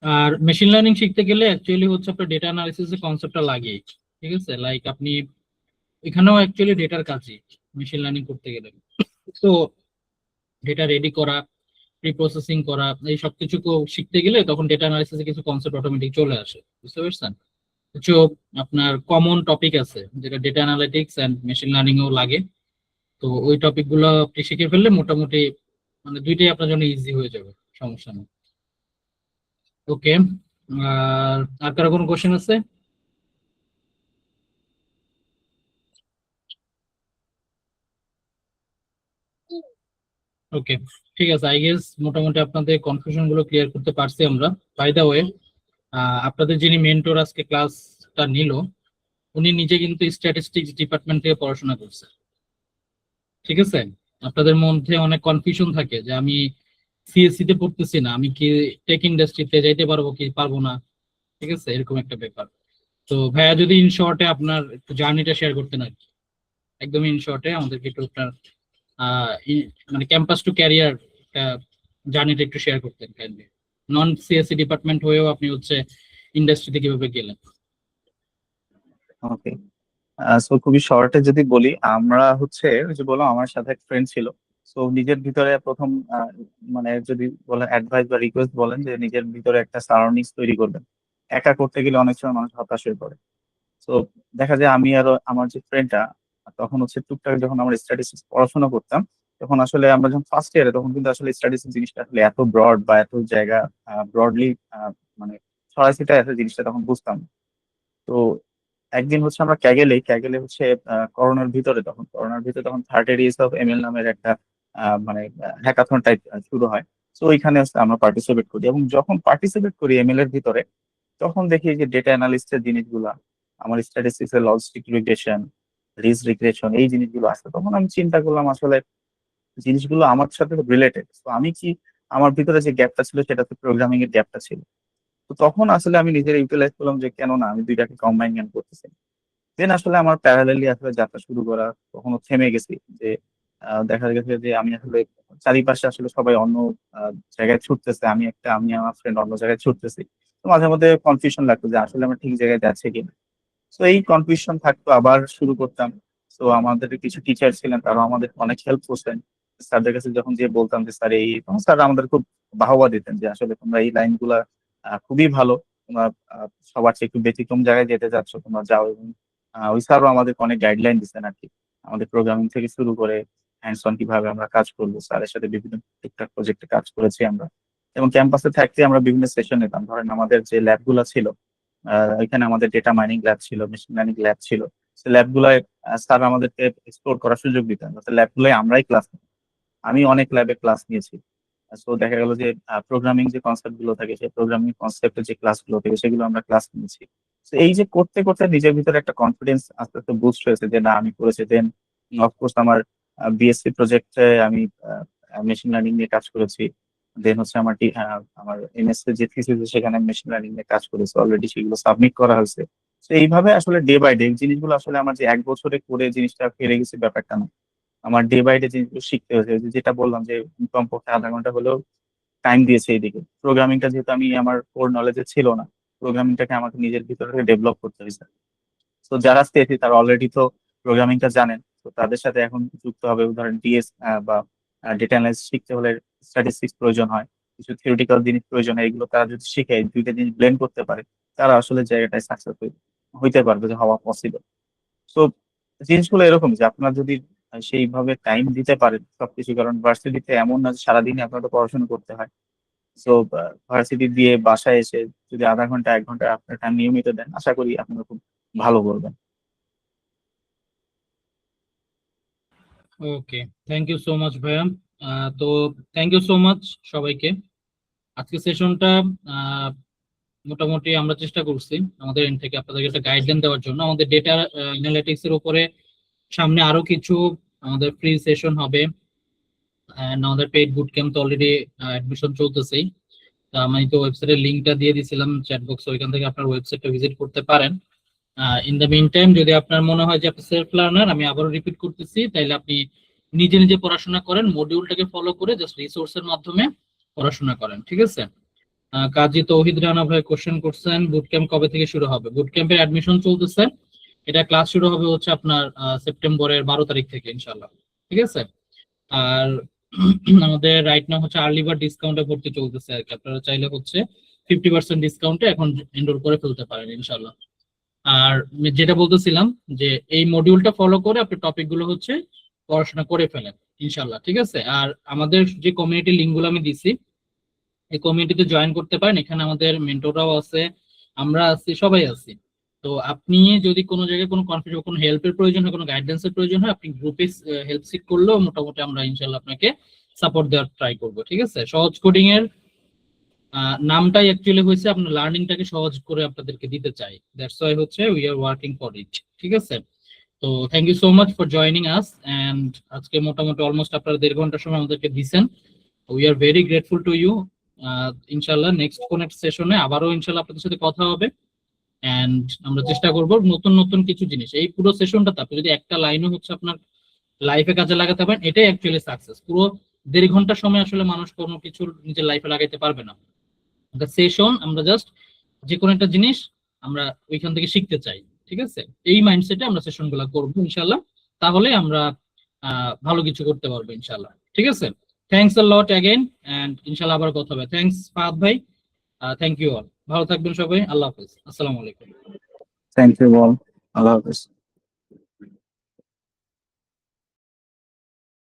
আর মেশিন লার্নিং শিখতে গেলে অ্যাকচুয়ালি হচ্ছে আপনার ডেটা অ্যানালিসিস এর কনসেপ্টটা লাগে, ঠিক আছে। লাইক আপনি এখানেও অ্যাকচুয়ালি ডেটার কাজই মেশিন লার্নিং করতে গেলে। তো ডেটা রেডি করা, প্রি প্রসেসিং করা, এই সব কিছু শিখতে গেলে তখন ডেটা অ্যানালিসিস এর কিছু কনসেপ্ট অটোমেটিক চলে আসে, বুঝতে পারছেন? কিছু আপনার কমন টপিক আছে যেটা data analytics and machine learning এও লাগে। তো ওই টপিক গুলো আপনি শিখে ফেললে মোটামুটি মানে দুইটাই আপনার জন্য ইজি হয়ে যাবে, সমস্যা নেই। ওকে, আর কারো কোনো কোশ্চেন আছে? ওকে, ঠিক আছে। আই গেস মোটামুটি আপনাদের কনফিউশন গুলো ক্লিয়ার করতে পারছি আমরা। বাই দা ওয়ে, আপনাদের যিনি মেন্টর আজকে ক্লাসটা নিল, উনি নিজে কিন্তু স্ট্যাটিস্টিক্স ডিপার্টমেন্ট থেকে পড়াশোনা করছে। ঠিক আছে, আপনাদের মধ্যে অনেক কনফিউশন থাকে যে আমি সিএসসি তে পড়তেছি না, আমি কি টেক ইন্ডাস্ট্রিতে যাইতে পারবো কি পারবো না। ঠিক আছে, এরকম একটা ব্যাপার। তো ভাইয়া যদি ইন শর্টে আপনার একটু জার্নিটা শেয়ার করতেন আর কি, একদম ইন শর্টে আমাদেরকে একটু আপনার মানে ক্যাম্পাস টু ক্যারিয়ার জার্নিটা একটু শেয়ার করতেন কাইন্ডলি। নন সিএসসি ডিপার্টমেন্ট হয়েও আপনি হচ্ছে ইন্ডাস্ট্রিতে কিভাবে গেলেন। ওকে, সো খুবই শর্টে যদি বলি, আমরা হচ্ছে ওই যে বললাম আমার সাথে এক ফ্রেন্ড ছিল। সো নিজের ভিতরে প্রথম মানে যদি বলেন অ্যাডভাইস বা রিকোয়েস্ট বলেন যে নিজের ভিতরে একটা সারাউন্ডিংস তৈরি করবেন। একা করতে গেলে অনেক সময় মানুষ হতাশ হয়ে পড়ে। তো দেখা যায় আমি আর আমার যে ফ্রেন্ডটা, তখন হচ্ছে টুকটাক যখন আমরা স্ট্যাটিস্টিক্স পড়াশোনা করতাম, তখন আসলে আমরা যখন ফার্স্ট ইয়ারে, তখন কিন্তু আসলে স্ট্যাটিস্টিক্স জিনিসটা আসলে এত ব্রড বা এত জায়গা ব্রডলি মানে ছড়াই ছিটায় এত জিনিসটা তখন বুঝতাম না। তো একদিন হচ্ছে আমরা ক্যাগেলে হচ্ছে করোনার ভিতরে তখন 30 days of ML নামের একটা মানে হ্যাকাথন টাইপ শুরু হয়। তো ওইখানে হচ্ছে আমরা পার্টিসিপেট করি, এবং যখন পার্টিসিপেট করি ML এর ভিতরে, তখন দেখি যে ডেটা অ্যানালিস্টের জিনিসগুলা, আমার স্ট্যাটিস্টিক্স এর লজিস্টিক রিগ্রেশন, রিস রিগ্রেশন, এই জিনিসগুলো আসছে। তখন আমি চিন্তা করলাম আসলে জিনিসগুলো আমার সাথে রিলেটেড। তো আমি কি, আমার ভিতরে যে গ্যাপটা ছিল সেটাতে প্রোগ্রামিং এর গ্যাপটা ছিল। তো তখন আসলে আমি নিজের ইউটিলাইজ করলাম যে কেন না আমি দুইটাকে কম্বাইন করতেছি। দেন আসলে আমার প্যারালালি আসলে যাত্রা শুরু করা, কখনো থেমে গেছি যে দেখা গেছে যে আমি আসলে চারিপাশে আসলে সবাই অন্য জায়গায় ছুটতেছে, আমি আমার ফ্রেন্ড অন্য জায়গায় ছুটতেছি। তো মাঝে মধ্যে কনফিউশন লাগতো যে আসলে আমরা ঠিক জায়গায় যাচ্ছি কিনা। তো এই কনফিউশন থাকতো, আবার শুরু করতাম। তো আমাদের কিছু টিচার ছিলেন, তারা আমাদের অনেক হেল্প করছেন। স্যারদের কাছে যখন যে বলতাম যে স্যার এই, তখন স্যার আমাদের খুব বাহবা দিতেন যে আসলে তোমরা এই লাইন গুলা খুবই ভালো, তোমরা সবার চেয়ে একটু ব্যতিক্রম জায়গায় যেতে চাচ্ছ, তোমরা যাও। এবং ওই স্যারও আমাদের অনেক গাইডলাইন দিচ্ছেন আর কি, আমাদের প্রোগ্রামিং থেকে শুরু করে হ্যান্ডস অন কিভাবে আমরা কাজ করবো। স্যারের সাথে বিভিন্ন টুকটাক প্রজেক্টে কাজ করেছি আমরা। এবং ক্যাম্পাসে থাকতে আমরা বিভিন্ন সেশন নিতাম। ধরেন আমাদের যে ল্যাব গুলা ছিল, এখানে আমাদের ডেটা মাইনিং ল্যাব ছিল, মেশিন লার্নিং ল্যাব ছিল। সেই ল্যাব গুলায় স্যার আমাদেরকে এক্সপ্লোর করার সুযোগ দিতেন, ল্যাব গুলোয় আমরাই ক্লাস, আমি অনেক ল্যাবে ক্লাস নিয়েছি। সো দেখা গেল যে প্রোগ্রামিং যে কনসেপ্ট গুলো থাকে, সেই প্রোগ্রামিং কনসেপ্টের যে ক্লাস গুলো থাকে সেগুলো আমরা ক্লাস নিয়েছি। তো এই যে করতে করতে নিজের ভিতরে একটা কনফিডেন্স আস্তে আস্তে বুস্ট হয়েছে যে না আমি করেছি। দেন অফকোর্স আমার বিএসসি প্রজেক্টে আমি মেশিন লার্নিং নিয়ে কাজ করেছি। দেন হচ্ছে আমার এমএসসি যে থিসিস, সেখানে মেশিন লার্নিং নিয়ে কাজ করেছি অলরেডি, সেগুলো সাবমিট করা হয়েছে। তো এইভাবে আসলে ডে বাই ডে জিনিসগুলো আসলে আমার যে 1 বছরে করে জিনিসটা পেরে গেছি ব্যাপারটা না, আমার ডে বাই ডে জিনিসগুলো শিখতে হয়েছে। ওই যে যেটা বললাম যে কমপক্ষে আধা ঘন্টা হলেও টাইম দিয়েছে এইদিকে। প্রোগ্রামিংটা যেহেতু আমি আমার কোর নলেজে ছিল না, প্রোগ্রামিংটাকে আমাকে নিজের ভিতরে ডেভেলপ করতে হয়েছে। তো যারা স্টেজি তারা অলরেডি তো প্রোগ্রামিংটা জানেন, তো তাদের সাথে এখন যুক্ত হবে। ধরেন ডিএস বা ডেটা অ্যানালাইসিস শিখতে হলে স্ট্যাটিস্টিক্স প্রয়োজন হয়, কিছু থিওরিটিক্যাল জিনিস প্রয়োজন হয়। এগুলো তারা যদি শিখে, এই দুইটা জিনিস ব্লেন্ড করতে পারে, তারা আসলে জায়গাটায় সাকসেসফুল হইতে পারবে, যে হওয়া পসিবল। তো জিনিসগুলো এরকম যে আপনার যদি সেইভাবে টাইম দিতে পারেন সবকিছু, কারণ ভার্সিটিতে এমন না যে সারাদিনই আপনাকে পড়াশোনা করতে হয়। তো ভার্সিটি দিয়ে বাসায় এসে যদি আধা ঘন্টা 1 ঘন্টা আপনার টাইম নিয়মিত দেন, আশা করি আপনারা খুব ভালো করবেন। ওকে, থ্যাংক ইউ সো মাচ ভাইয়া। তো থ্যাংক ইউ সো মাচ সবাইকে। আজকে সেশনটা মোটামুটি আমরা চেষ্টা করছি আমাদের এন্ড থেকে আপনাদেরকে একটা গাইডলাইন দেওয়ার জন্য। আমাদের ডেটা অ্যানালিটিক্স এর উপরে সামনে আরো কিছু আমাদের ফ্রি সেশন হবে, and আমাদের পেইড বুট ক্যাম্প তো অলরেডি অ্যাডমিশন চলতেছেই। তো আমি তো ওয়েবসাইটের লিঙ্কটা দিয়ে দিছিলাম চ্যাট বক্সে, ওইখান থেকে আপনার ওয়েবসাইটটা ভিজিট করতে পারেন। ইন দ্য মিন টাইম যদি আপনার মনে হয় যে আপনি সেলফ লার্নার, আমি আবারও রিপিট করতেছি, তাইলে আপনি নিজে নিজে পড়াশোনা করেন, মডিউলটাকে ফলো করে জাস্ট রিসোর্সের মাধ্যমে পড়াশোনা করেন। ঠিক আছে, কাজী তৌহিদ রানা ভাই কোশ্চেন করছেন বুট ক্যাম্প কবে থেকে শুরু হবে। বুট ক্যাম্পের অ্যাডমিশন চলতেছে, এটা ক্লাস শুরু হবে হচ্ছে আপনার সেপ্টেম্বরের 12 তারিখ থেকে ইনশাল্লাহ। ঠিক আছে, আর আমাদের রাইট নাও হচ্ছে আর্লি বার্ড ডিসকাউন্টে ভর্তি চলতেছে আর কি। আপনারা চাইলে হচ্ছে 50% ডিসকাউন্টে এখন এনরোল করে ফেলতে পারেন ইনশাল্লাহ। আর যেটা বলতেছিলাম যে এই মডিউলটা ফলো করে আপনি টপিক গুলো হচ্ছে পড়াশোনা করে ফেলেন ইনশাল্লাহ। ঠিক আছে, আর আমাদের যে কমিউনিটি লিঙ্ক গুলো আমি দিছি, এই কমিউনিটিতে জয়েন করতে পারেন। এখানে আমাদের মেন্টররাও আছে, আমরা আছি, সবাই আছি। তো আপনি যদি কোনো জায়গায় কোনো কনফিউশন, কোনো হেল্পের প্রয়োজন হয়, কোনো গাইডেন্সের প্রয়োজন হয়, আপনি গ্রুপে হেল্প সিক করলেও মোটামুটি আমরা ইনশাল্লাহ আপনাকে সাপোর্ট দেওয়ার ট্রাই করবো, ঠিক আছে? সহজ কোডিং এর নামটাই অ্যাকচুয়ালি হয়েছে আপনার লার্নিংটাকে সহজ করে আপনাদেরকে দিতে চাই, দ্যাটস ওয়াই হচ্ছে we are working for it, ঠিক আছে? তো thank you so much for joining us, and আজকে মোটামুটি অলমোস্ট আপনারা 1.5 ঘন্টা সময় আমাদেরকে দিছেন। We are very grateful to you. ইনশাল্লাহ নেক্সট কোন একটা সেশনে আবারও ইনশাল্লাহ আপনাদের সাথে কথা হবে, এন্ড আমরা চেষ্টা করব নতুন নতুন কিছু জিনিস। এই পুরো সেশনটাতে আপনি যদি একটা লাইনও হচ্ছে আপনার লাইফে কাজে লাগাতে পারেন, এটাই অ্যাকচুয়ালি সাকসেস। পুরো 1.5 ঘন্টা সময় আসলে মানুষ কোনো কিছু নিজের লাইফে লাগাইতে পারবে না। সেশন আমরা জাস্ট যে কোনো একটা জিনিস আমরা ওইখান থেকে শিখতে চাই, ঠিক আছে? এই মাইন্ডসেটে আমরা সেশন গুলা করবো ইনশাল্লাহ, তাহলে আমরা ভালো কিছু করতে পারবো ইনশাল্লাহ, ঠিক আছে? Thanks a lot again, and ইনশাল্লাহ আবার কথা হবে। থ্যাংকস ফাহাদ ভাই, থ্যাংক ইউ অল, ভালো থাকবেন সবাই, আল্লাহ হাফেজ, আসসালামু আলাইকুম। থ্যাংক ইউ বল, আল্লাহ হাফেজ।